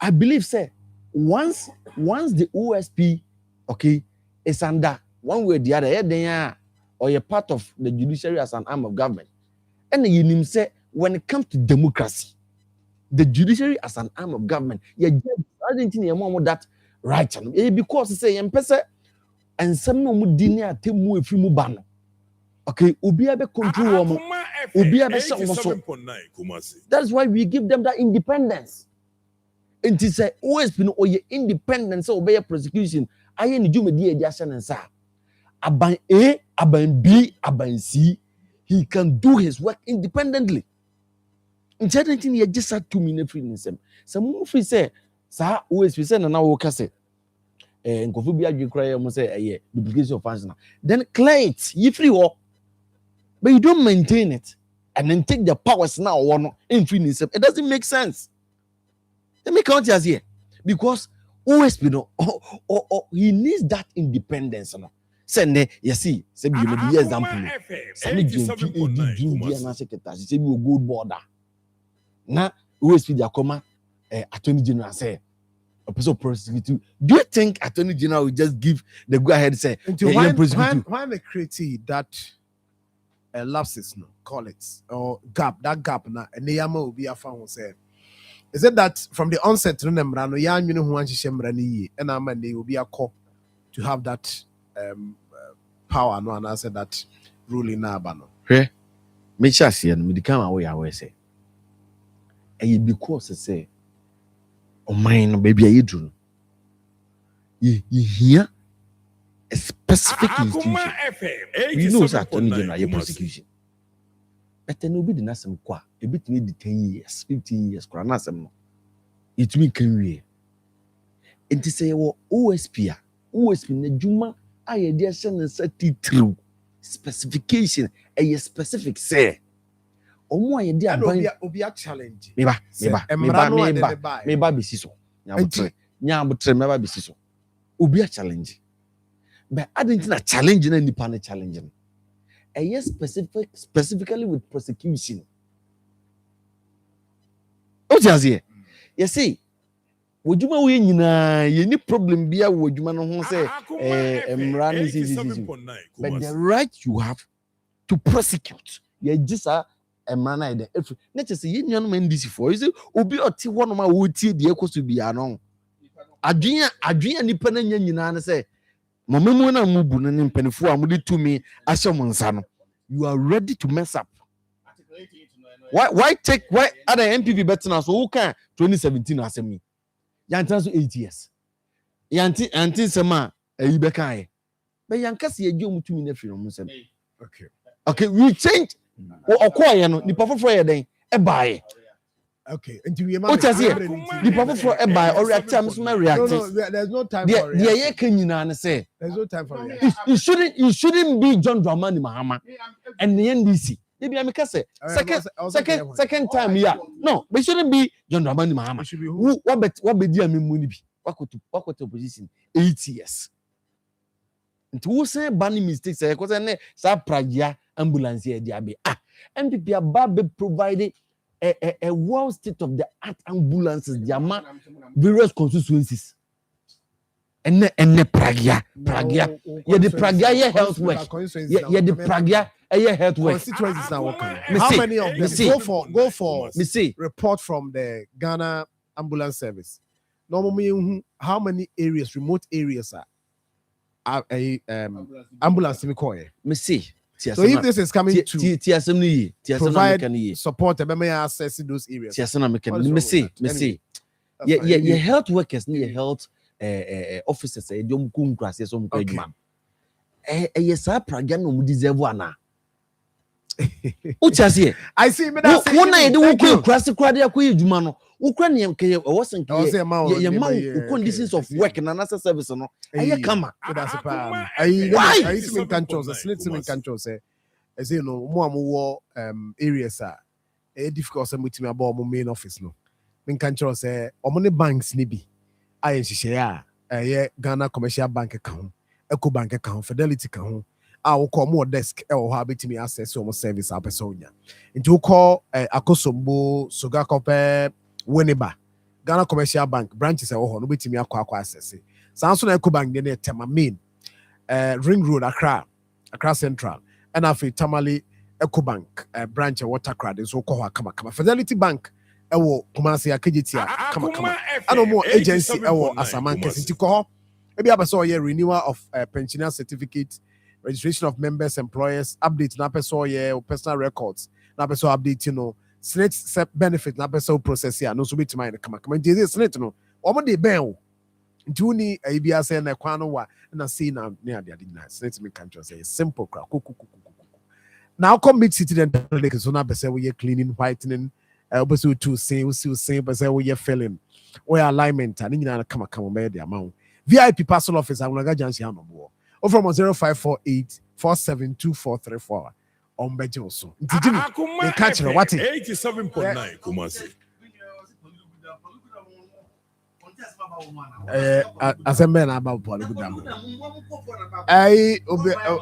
I believe say once the OSP is under one way or the other, they are or a part of the judiciary as an arm of government. And you say when it comes to democracy, the judiciary as an arm of government, I didn't think that right. Because say and some no dinner temu if you ban. Okay, Obi abe control woman. Obi abe that's why we give them that independence. And to say OSP no oye independence obey prosecution. Aye ni jumedi e asan nsa. Aban A, aban B, aban C, he can do his work independently. In certain thing he just had 2 minutes free in him. Some free say, "Sir, OSP say na na wo kase." Nkofu bi adwe kra yam say duplication of funds. Then clear it, you free work. But you don't maintain it and then take the powers now or in free in him. It doesn't make sense. Let me count as here because OSP no he needs that independence no. Send you see say you be example. Say GMP na secretary say be good border. Na OSP the Akoma attorney general say person prosecute. Do you think attorney general will just give the go ahead say why they create that lapses no call it or gap na neyama will be a found say is it that from the onset to remember no ya nwene ho anhye mra na yi and am they will be a call to have that power no and I said that ruling na aba no make sure see no me come away say and because say o mine no baby ayi dru you hear a specific institution you know that attorney general prosecution but then obi di nasem kwa e bitimi di 10 years 15 years kwa nasem no it me can we enti say wo OSP na juma aye dia sen sati true specification a specific say omo aye dia ban obi a challenge me ba be siso nya botre me ba be siso obi a challenge but I didn't na challenge na nipa na challenge no a specifically with prosecution. What you say? You see, wojuma we nyina ye ni problem bia wojuma no ho say but the right you have to prosecute ye gisa emrana ide if na say ye nyano man this for you say obi oti wono ma wo tie de ekoso bia no adwenya nipa na nyina na say momemu na mubu na mpanifo amudi tumi asem nsa no you are ready to mess up. Why other MPP better so who can 2017 asem me yantan so 8 years yanti sema eyibe kan but yankase ye dwom tumi na firi no nsem okay we change okoye no nipa foforo ye den e baaye okay until we what you say nipa foforo e baaye or react am so react there's no time for the ye kan nyina na say there's no time for react you shouldn't be John Dramani Mahama and the NDC maybe I make say second time here no but shouldn't be John Dramani Mahama what be dia me muni bi wakoto opposition 8 years nti wo say banning mistakes say cause na sa pragia ambulance here dia be MPP aba provided a world state of the art ambulances dia ma various constituencies and pragia ye the pragia ye health work ye the pragia ye health work constituencies now working how many of them go for report from the Ghana ambulance service normally how many areas remote areas are ambulance me call me see so if this is coming to provide support and access to those areas me see your health workers need your health officers dem ku nkrase so mko adwuma yes praga no mu deserve ana uchase I see me that wona ye de wo ku nkrase kwade akoy adwuma no wo kra ne yemke wo senke ye ma conditions of work na nasa service no aye kama that's I see me control say as you know mo amwo areas difficult say mutimi aba mo main office no me control say omo ne banks ni bi aye nhihye a Ghana commercial bank account EcoBank account, Fidelity account. I will call more desk or habit me access to almost service episode. Into call Akosombo, Sogakope, Winneba, Ghana Commercial Bank branches or no bit me access. Samson EcoBank then tema main Ring Road Accra Central, and after Tamale EcoBank branch water credit so call kama Fidelity Bank ewo Kumasi Akejitia kama I know more agency ewo Asaman Kesinti ko maybe abeso ye renewal of pensioner certificate, registration of members, employers, update na abeso ye personal records na abeso update Senate benefit na abeso process here no so bit mind kama nti Senate no omo de ben o nti uni ebia say na kwa no wa na see na ade na Senate me can say simple kra now come mid city then like so na bese we cleaning, whitening, obeso to say bese we filling we alignment and nyina kama me the amount VIP parcel office agunaga jansi anobo o from 0548 472434 on beje so ntiji me catch what 87.9 Kumasi asembe na aba polo gudam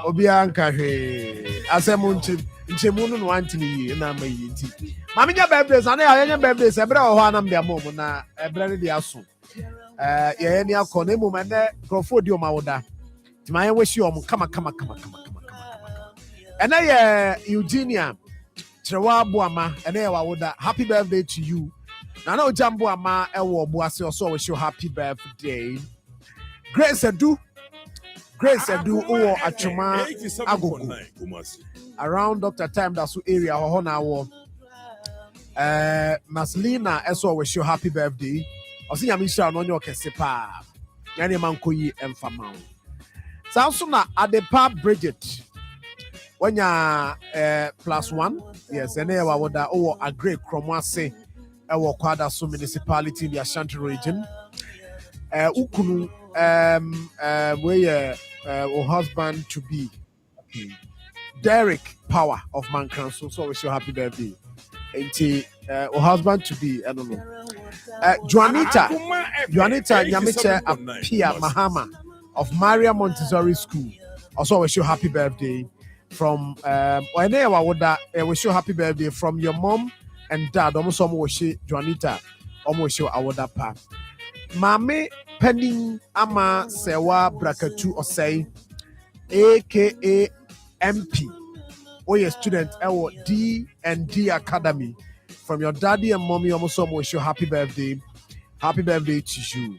obi anka hwe asemu nchemu no antini na mayi nti mama nya birthday sa na ya nya birthday sa ebra ho anam dia mom na ebra ne dia aso ye ni akọ na emu mane crofo di o mawoda ti ma ye weshi o kama ena ye Eugenia Trewa Boama ena ye wawoda happy birthday to you. Nana Jambo Ama Ewo Boase also wish you happy birthday. Grace Edu or Achuma Agogo around Dr. Time that's area or Honawo. Maslina also wish you happy birthday. I see Yamisha no your kesepa. Yani mankoyi emfamao. Samsuna Adepa Bridget. When ya +1, yes, and there would a great cromwase. Our Kwadaso municipality in the Ashanti region. Ukunu, where husband to be Derek Power of Mancranso. So wish you happy birthday. And husband to be, I don't know. Juanita Yamiche Apia Mahama of Maria Montessori School. Also wish you happy birthday from wish you happy birthday from your mom and dad. Almost almost Juanita almost show award pa. Mame Penning Ama Sewa Brakatu or say aka MP. Oh, your student D&D Academy. From your daddy and mommy, almost wish you happy birthday. Happy birthday to you.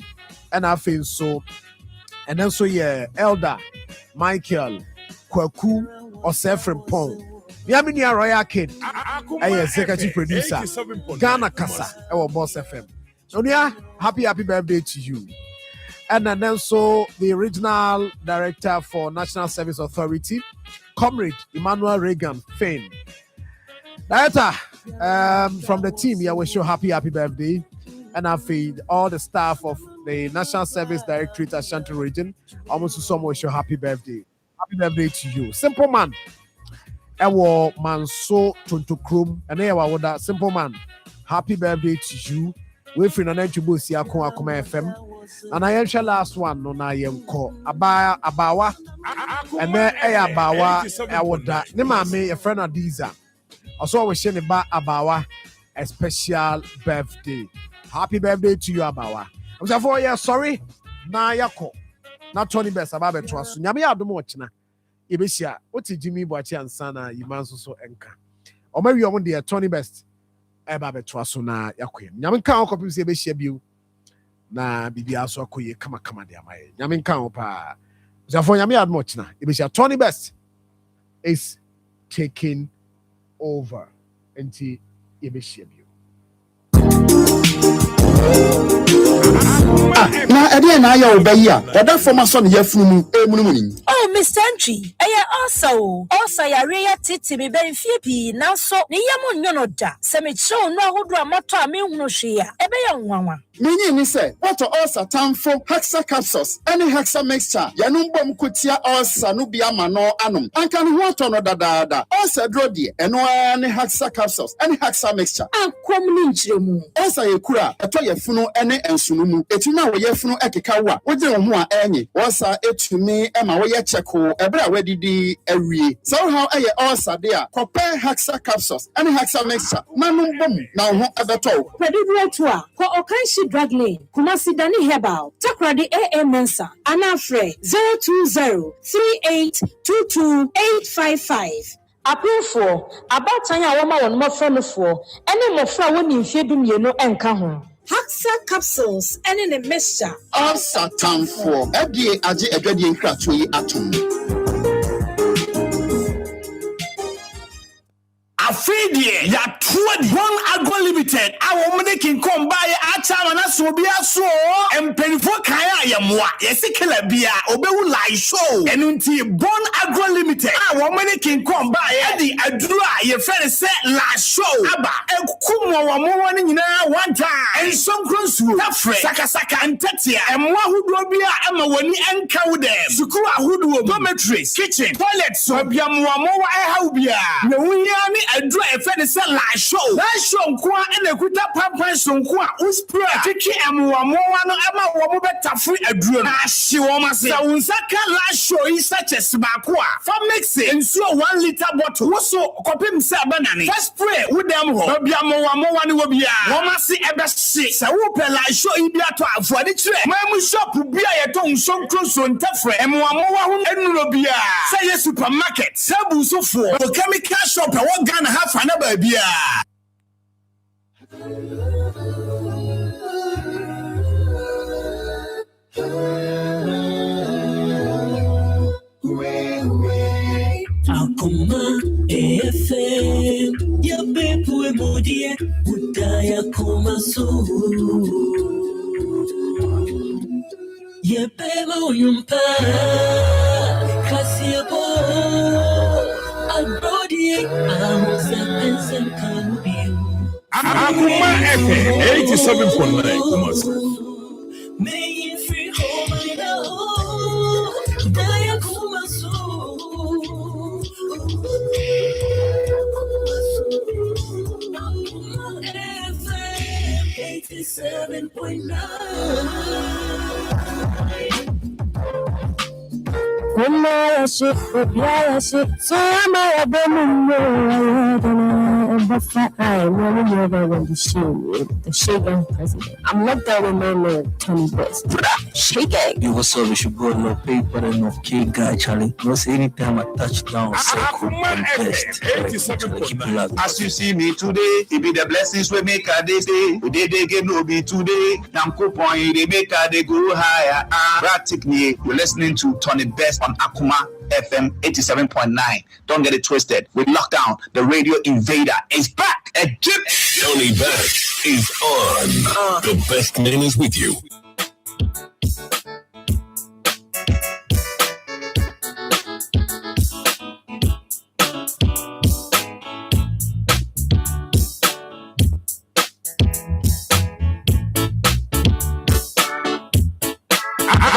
And I feel so. And then so yeah, Elder Michael Kwaku or Sefrin Pong. Yaminia Royal Kid, a executive producer, Ghana Kasa, our Boss FM. So yeah, happy birthday to you. And then so the regional director for National Service Authority, Comrade Emmanuel Reagan Fane. Director from the team, yeah, wish you happy birthday. And I feed all the staff of the National Service Directorate Ashanti region. Almost some wish you happy birthday. Happy birthday to you. Simple man. Ewo Manso Tuntokrum. And here with that simple man. Happy birthday to you. We free na Chubusi Akoma FM. And I shall last one no na yem ko abawa. And then abawa awoda. Ne mame a friend of Diza. Also we share ba abawa a special birthday. Happy birthday to you, Abawa. I'm saying 4 years, sorry. Na yako. Not 20 best about it. Nyami adumochna. Ibisia. What is Jimmy Boachi and Sana? You man so enka. Or maybe you want the 20 best. Ebabe twasuna yakwe. Nyami kan okopim se be you. Na bibi aso akoye kama dia mai. Nyami kan opa. So for nyami adumochna. Ibisia 20 best is taking over. Enti ibisia you. Na ede na ya obayi a oda former son ye funu mu emunumuni. Mr. Entry, also ya titi me very feepy now so ni yamu nyonoda. Semicho no who do a motor me unoshia. Ebe young Meaning ni say what ulcer time for hexa capsules any hexa mixture yanum kutia ulcer no bia mano anum and can what on da ulcer drodi and any hexa capsules any hexa mixture and coming in ulcer yekura eto yefunu ene ensunumu etuma we yefunu ekekawa wode ho a enyi ulcer etumi ema we ye cheko ebra wedidi awie so how eye ulcer there compare hexa capsules any hexa mixture manum bom na ho ebeto Pedro toa ko okanshi drug lane Kumasi Dani Herbal Takradi AA Mensa Anafre 02038228855 Appeal for about Tanya Wama on more friend for any more fra when you feed me no enka ho Haxa capsules and in a mixture all satan for FDA aje edwadi nkratoyi atom Afidie ya tuwadi One Agro Limited awo mune kinkom baye achama na sobia so empenifo kaya ya mwa yesikela bia obewu lai show enunti One Agro Limited awo mune kinkom baye edi adura ye fere se la show aba ekukumwa wa mwa ni nyina one time ensonkronsu tafre sakasaka antetia emwa huduo bia ama wani enka wude sukuru ahuduo dormitories kitchen toilet so bia mwa eha bia ne wuya ni adura efe se la show nkwa ene kuta pampan so nkwa uspray tiki emwa no ama wo mo betafu adura na hye wo ma se unsaka la show yi such as baako a fa mix ensuo 1 liter bottle wo so kopim se abanane first spray wo dem ho bia mo ne wo bia wo ma se ebe hye se wo pe la show yi bia to afuade kire mamu shop bia ye to nsonkro so ntafre emwa ho enuro bia se ye supermarket se bu so fo chemical shop wo Ghana ha fa na ba bia Akoma FM ya bepu emodie udaya koma so ye bema uyumpa kasiabo abrodie amusa pensen kanubio Akoma FM 87.9 Kumasi. May you free home and udaya koma so FM 87.9 Kumaya shit, so am I a woman? I never want to shame the shaking president. I'm not that woman, Tony West. Shaking. You was always should go no paper and no cake guy, Charlie. No say anytime I touch down, circle and best. As you see me today, it be the blessings we make a day say. We did again no be today. Namco point they make a they go higher. Practically, you're listening to Tony Best on Akoma FM 87.9. Don't get it twisted. With lockdown, the radio invader is back. Tony Best is on. The best name is with you.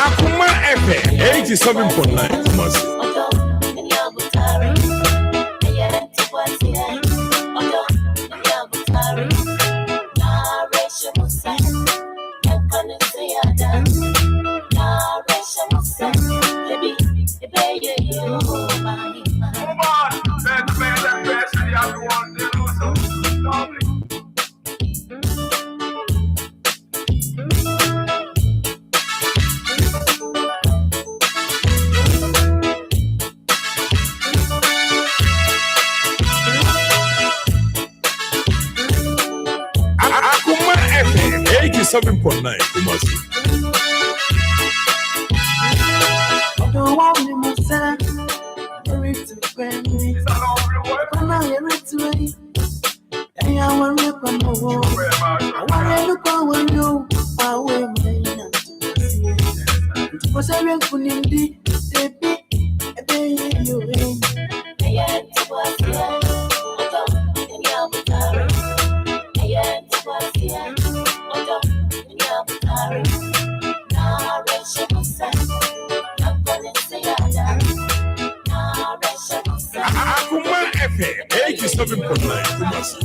Akoma FM 87.9 Kumasi. Akoma FM 87.9 Kumasi. Akoma FM 87.9 Kumasi.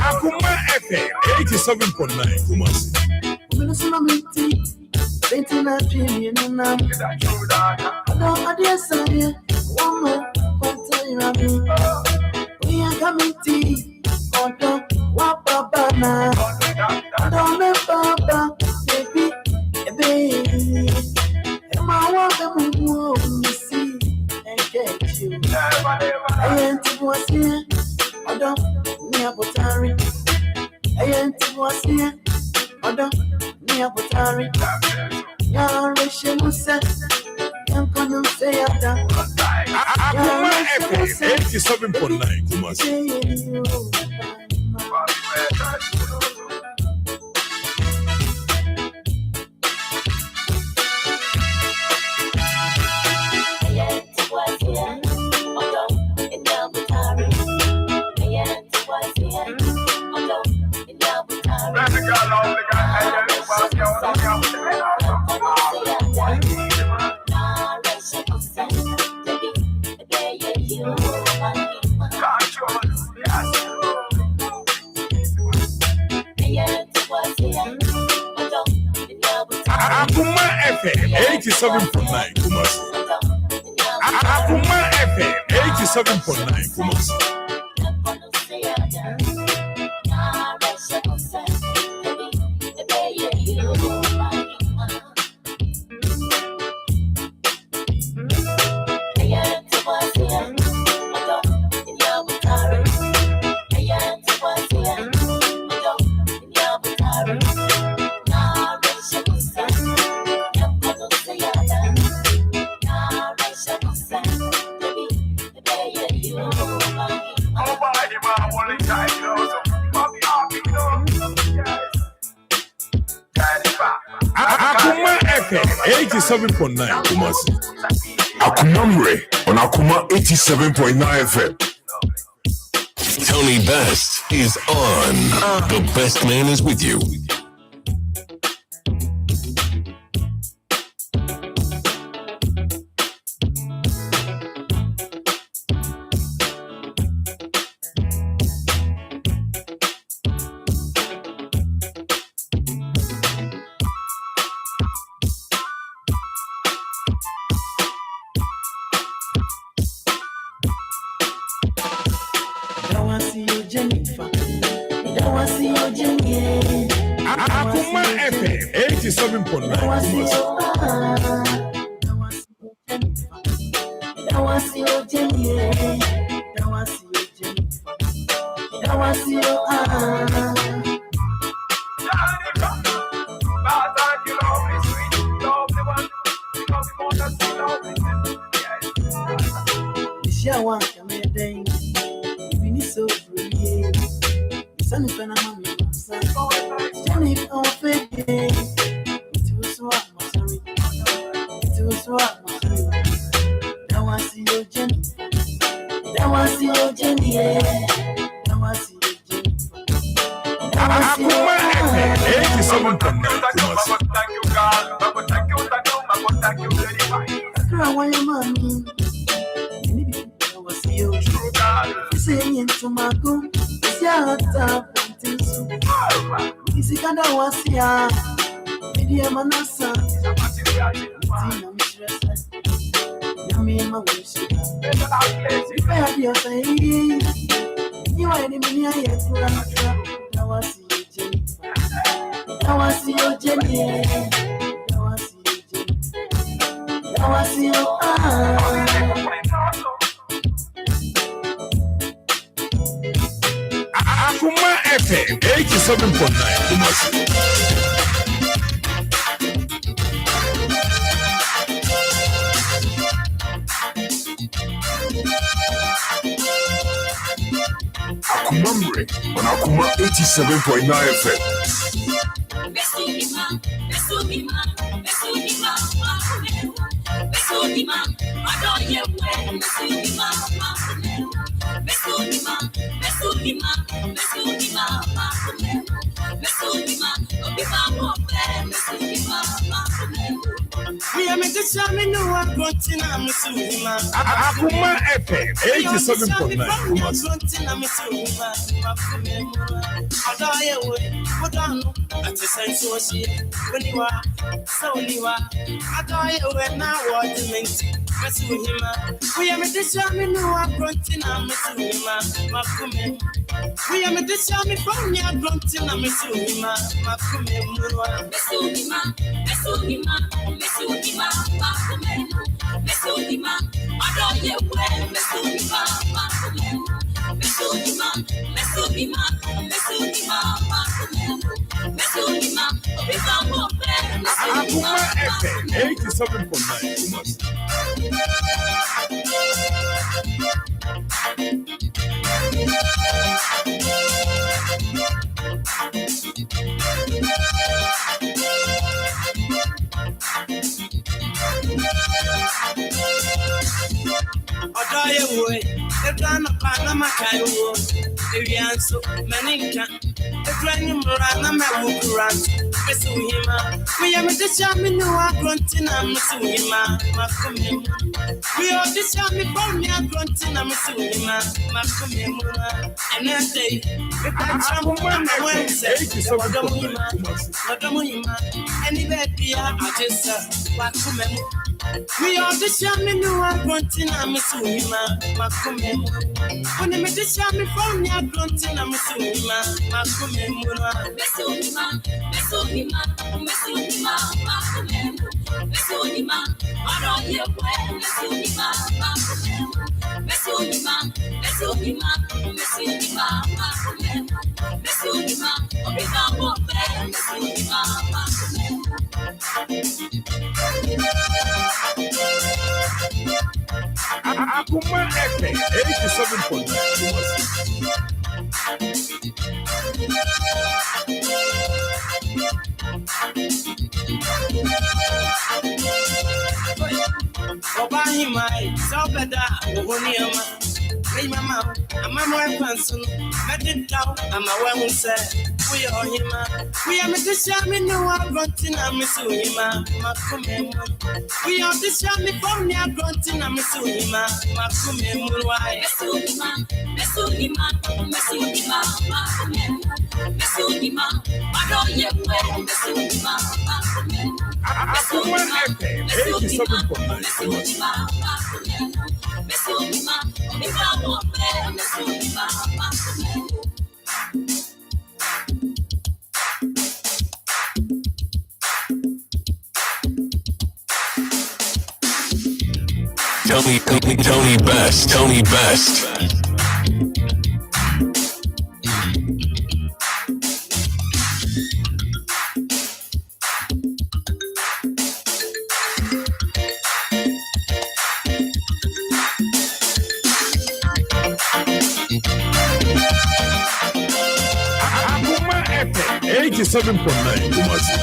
Akoma FM 87.9 Kumasi. Akoma FM 87.9 Kumasi. Akoma FM 87.9 Kumasi. Akoma FM 87.9 Kumasi. Akoma FM 87.9 Kumasi. Akumamre on Akoma 87.9 FM. Tony Best is on. The best man is with you. Akoma FM 87.9 Kumasi. Akoma FM 87.9 Kumasi. Akoma FM 87.9 Kumasi. Akoma Mre on Akoma 87.9 FM. Akoma FM 87.9 Kumasi. We are the shaman who are grunting and Missima, Macume. We are the shaman from your grunting and Missima, Macume, Messunima, Messunima, Messunima, Macume, Messunima, Adore your way, Messunima, Macume, Messunima, Messunima, Messunima, Macume, Messunima, Obama, Akoma FM 87.9 Kumasi. Odoye the plan of Panama Cairo, the Rianso, Maninka, the Granny Murana Mamukuran, Messuhima. We are the shaman who are grunting and Messuhima, Macume. We are the shaman from your grunting and Messuhima, Macume, and that day, the Pachamama Wednesday, Madamuima, and the baby are just Macume. We are the shaman who are grunting and Messuhima, Macume. When they make the shaman from your grunting and Messuhima, Macume, Messuhima, Messuhima, Messuhima, Macume, Messuhima, Adore your way, Messuhima, Macume, Messuhima, Messuhima, Messuhima, Macume, Messuhima, Obama, Messuhima, Macume. Akoma FM 87.9 Kumasi. Obahimai, Sabada, Ohoniama, Mama, a mamma Panson, Madrid Town, and my one said, we are him. We are the shaman who are grunting and Messuhima, Macume. We are the shaman from your grunting and Messuhima, Macume, Messuhima, Messuhima, Messuhima, Macume, Messuhima, Adore your way, Messuhima, Macume. Akoma FM 87.9 Messuhima, Messuhima, Messuhima, Tony Best. Akoma FM 87.9 Kumasi.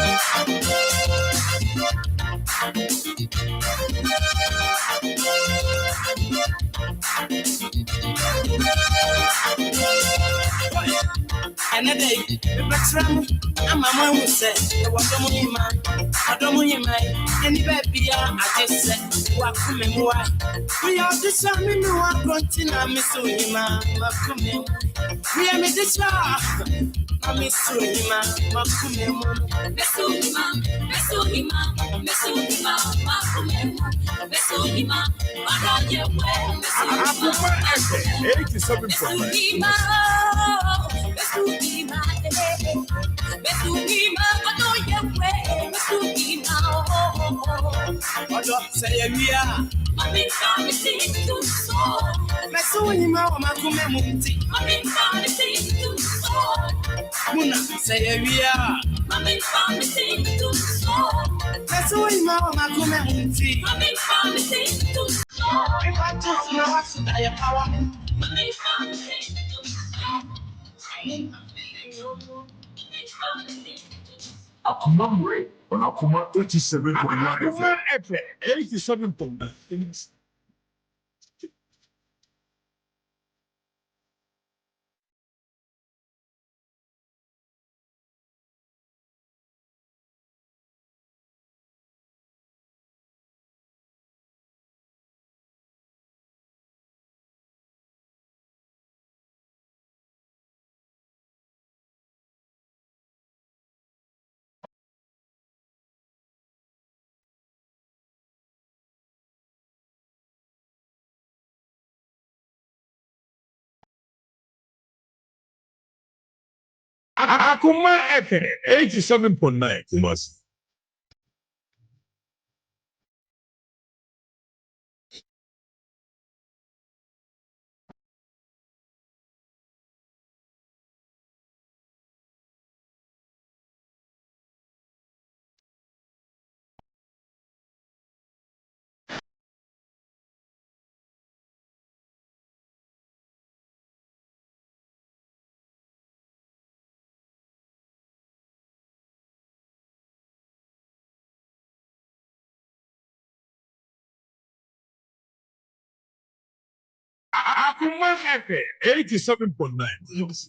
And a day, the Baxram, and my mom would say, what do you man? I don't know you, man. Any baby, I just said, what come and why? We are the shaman who are grunting and Messuhima, Macume. We are made the star. I'm Messuhima, Macume, Messuhima, Messuhima, Messuhima, Macume, Messuhima, Adore your way, Akoma FM 87.9 Messuhima, Besukima, I know your way. Besukima, oh, say we are. Mami, come sing to soul. Besukima, Makume Munti. Mami, come sing to soul. Muna, say we are. Mami, come sing to soul. Besukima, Makume Munti. Mami, come sing to soul. If I took your ass to die, power. Mami, come sing to soul. Akoma Ray on Akoma 87.9 Akoma FM 87.9. Akoma FM 87.9 Kumasi. Akoma FM 87.9 Kumasi.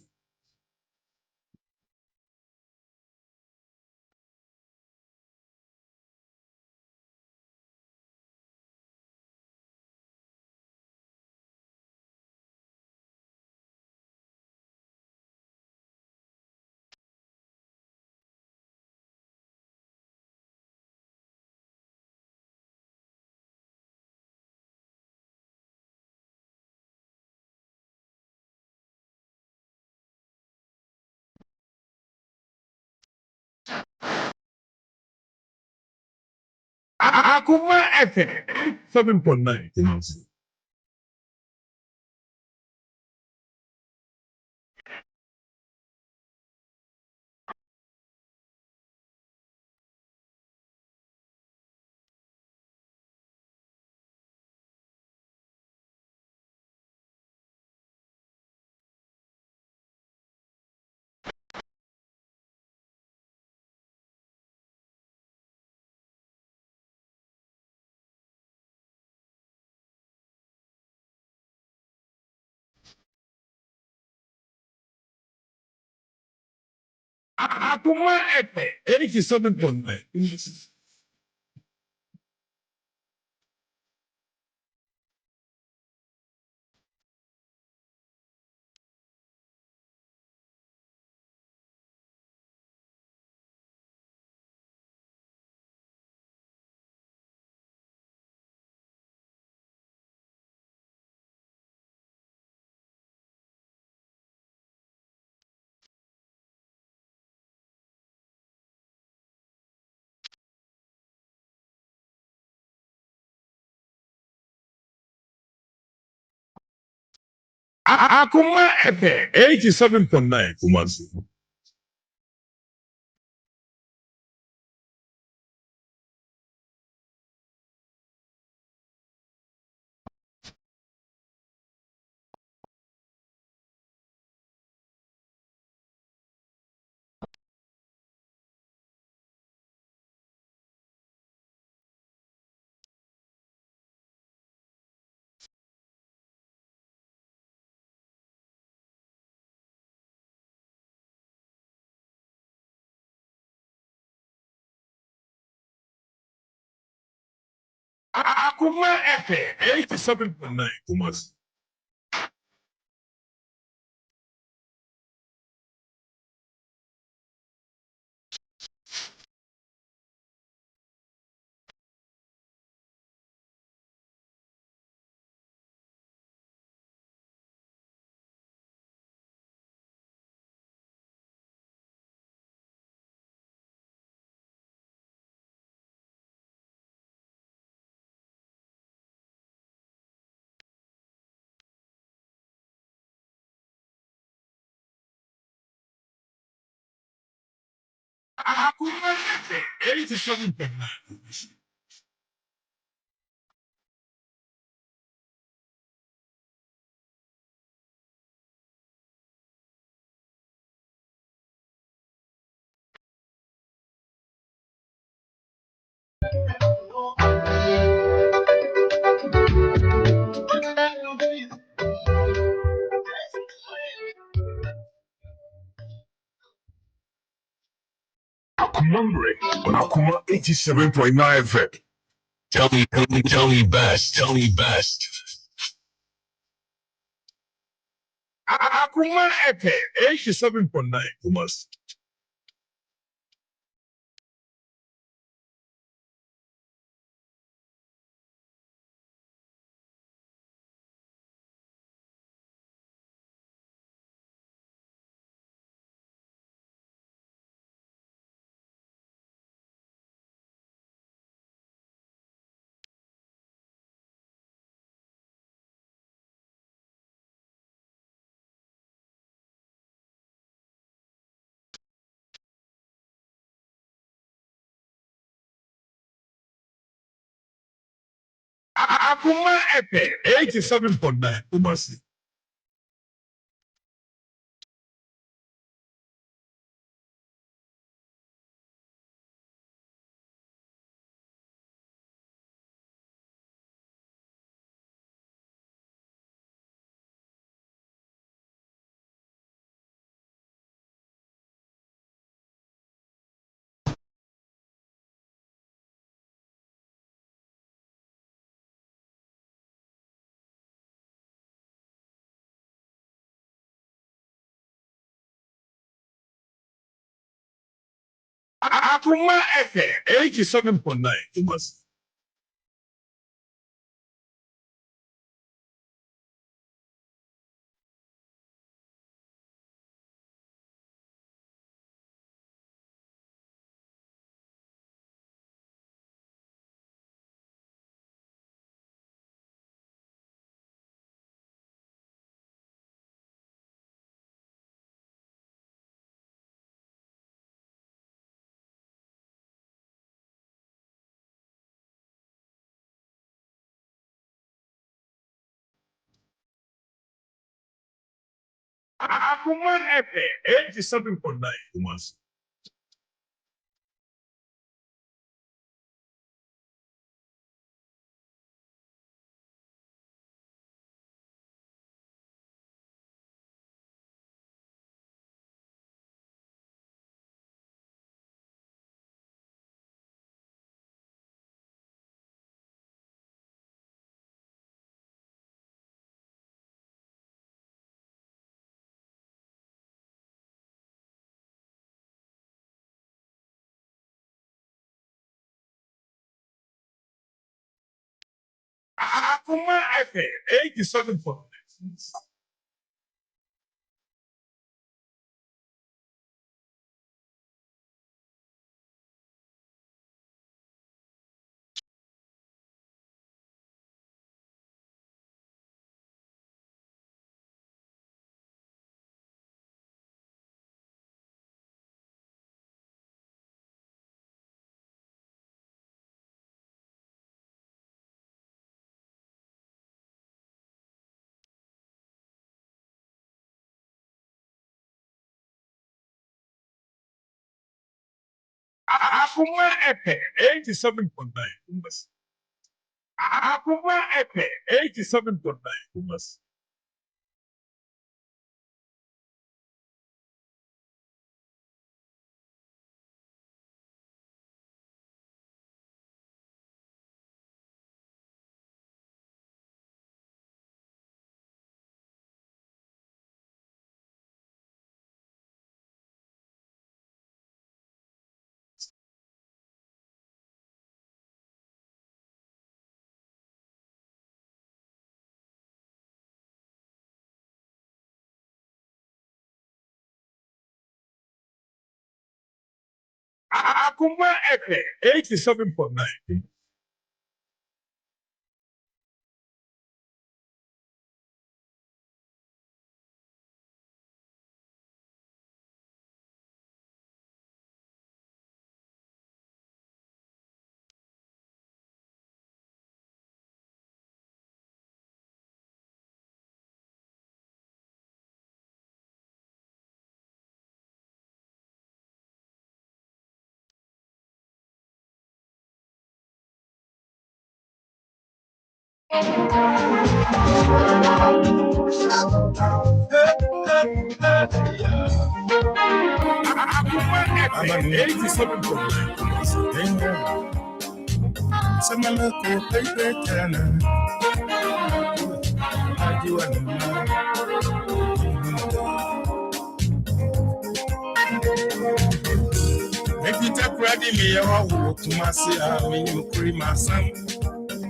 Akoma FM 7.9 Kumasi. Akoma FM 87.9 Kumasi. Akoma FM 87.9 Kumasi. Akoma FM 87.9 Kumasi. Akuma 87.9. Number on Akuma 87.9 FM. Tell me best. Akuma FM 87.9 Kumas. Akuma FM 87.9 Kumas. Akuma FM 87.9 Kumas. Akuma FM 87.9 Kumas. Akuma FM 87.9. Akuma FM 87.9 Kumas. Akuma FM 87.9 Kumas. Akuma FM 87.9. If you take ready me, I will to my see when you cream my son.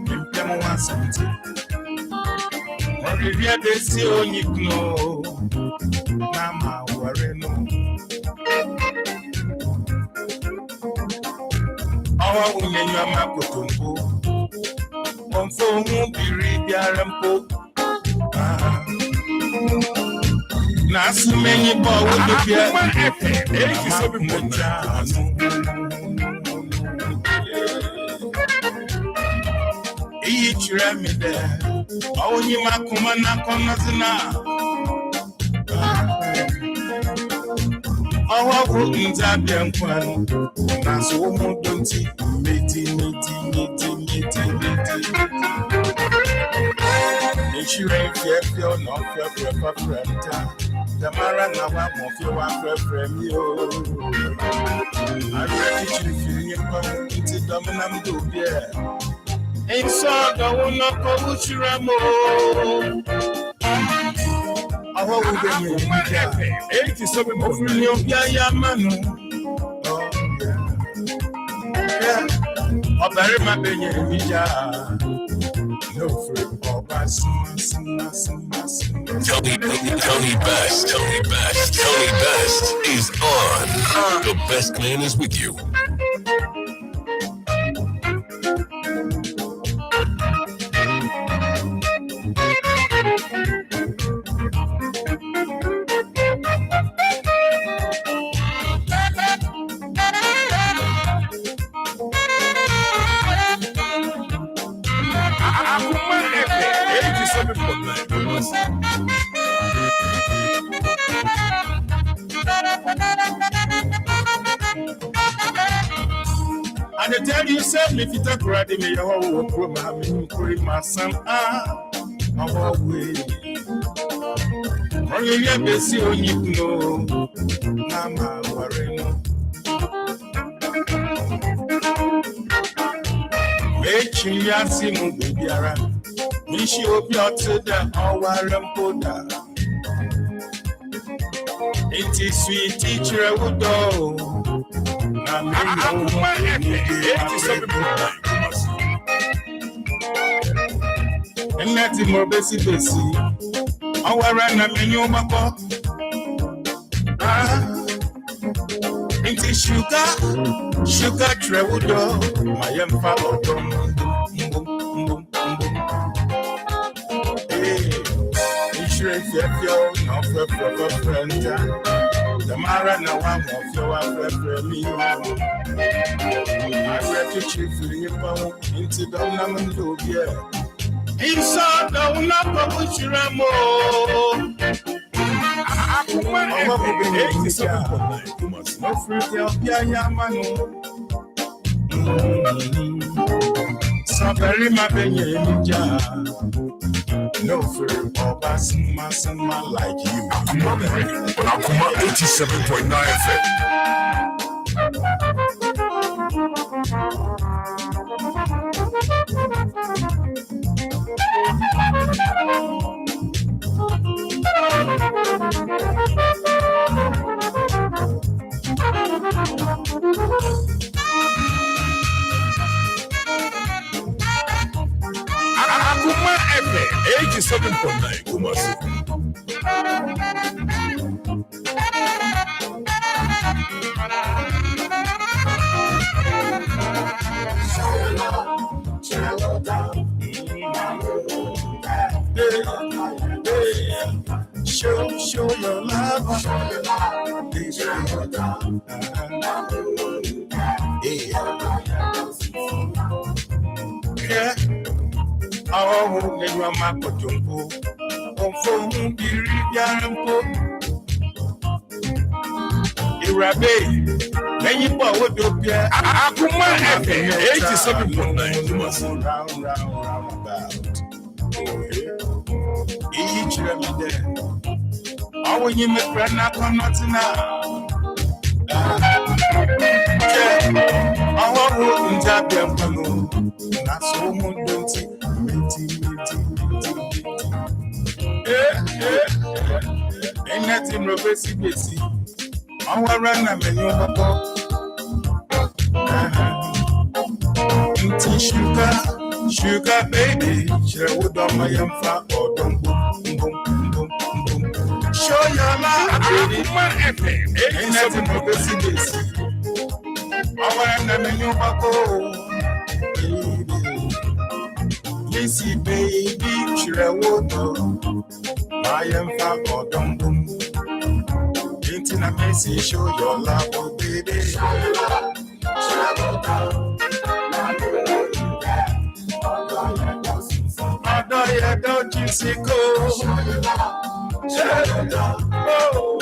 You come on something. Or if you have a see on you know, Mama, worry no. Our women, you are my cotumbo. On phone won't be read your rampo. Now, so many boys will be here. Each remedy there. Oh, you might come and knock on us now. Our wounds are being fun. Now, so don't see meeting. Insurance, yes, you're not your proper friend. The Marana won't feel one friend. I read it you into Dominam do, yeah. And so I will not go with your amor. I hope you get 87 of your Yamano. Yeah, bury my baby. No free Tony Best is on. The best man is with you. And I tell you, sir, if you take ready, me, I will put my son. Our way. Or you have to see on you know, Mama, worry no. Make you see me, baby, around. We should be out to the hour and poda. It is sweet teacher, I would do. And let him more basic. Our run a menu mako. It is sugar trewood. My young fellow. Insurance, you're not for friend. The Marana one of your me. I read to chief into the Namandu, yeah. Inside the number which you are more. No fruit of Yamano. So very my baby. No fear of passing my like you. Akoma 87.9 FM. Akoma FM 87.9 Kumasi. Show your love. Yeah. Oh, you are my potumbo. Oh, for whom be Ribianpo. Irabe, when you bought what you get, Akoma FM 87.9 round about. Each remedy. I will you make friend not come not now. I won't tap them for no. Not so much don't ain't nothing reversing this. I will run a menu. Sugar baby, share with all my young fat or don't boom. Show your love, Akoma FM. Ain't nothing but this. I want to make you back home. Lissy baby, share with my young fat or don't boom. Ain't in a messy, show your love, oh baby. Show your love, Adoya don't you see go? Oh,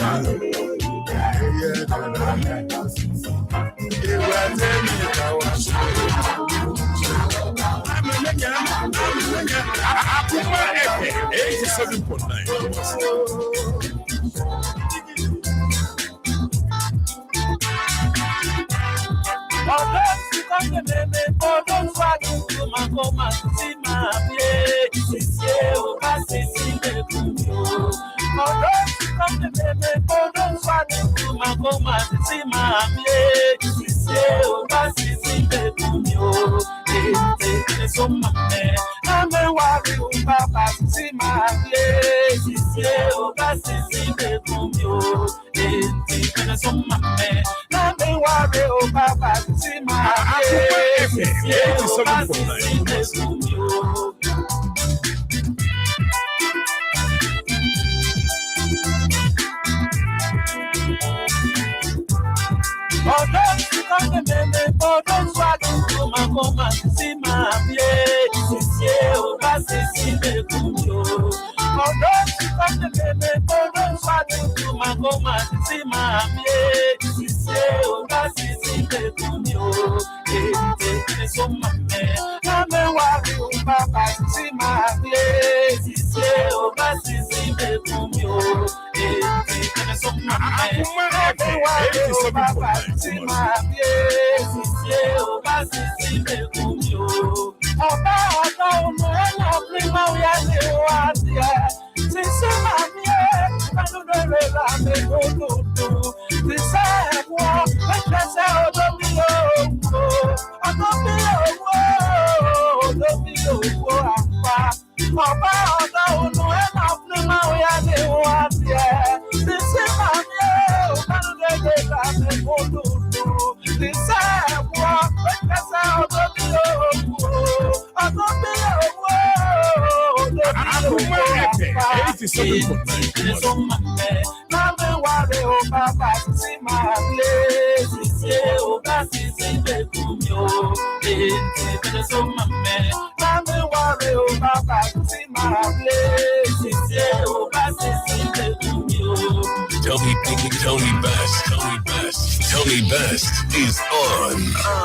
Tony Best is on.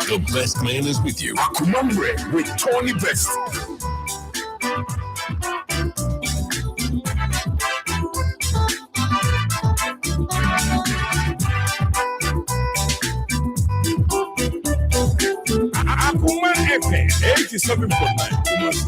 The best man is with you. Akoma with Tony Best. Akoma FM 87.9.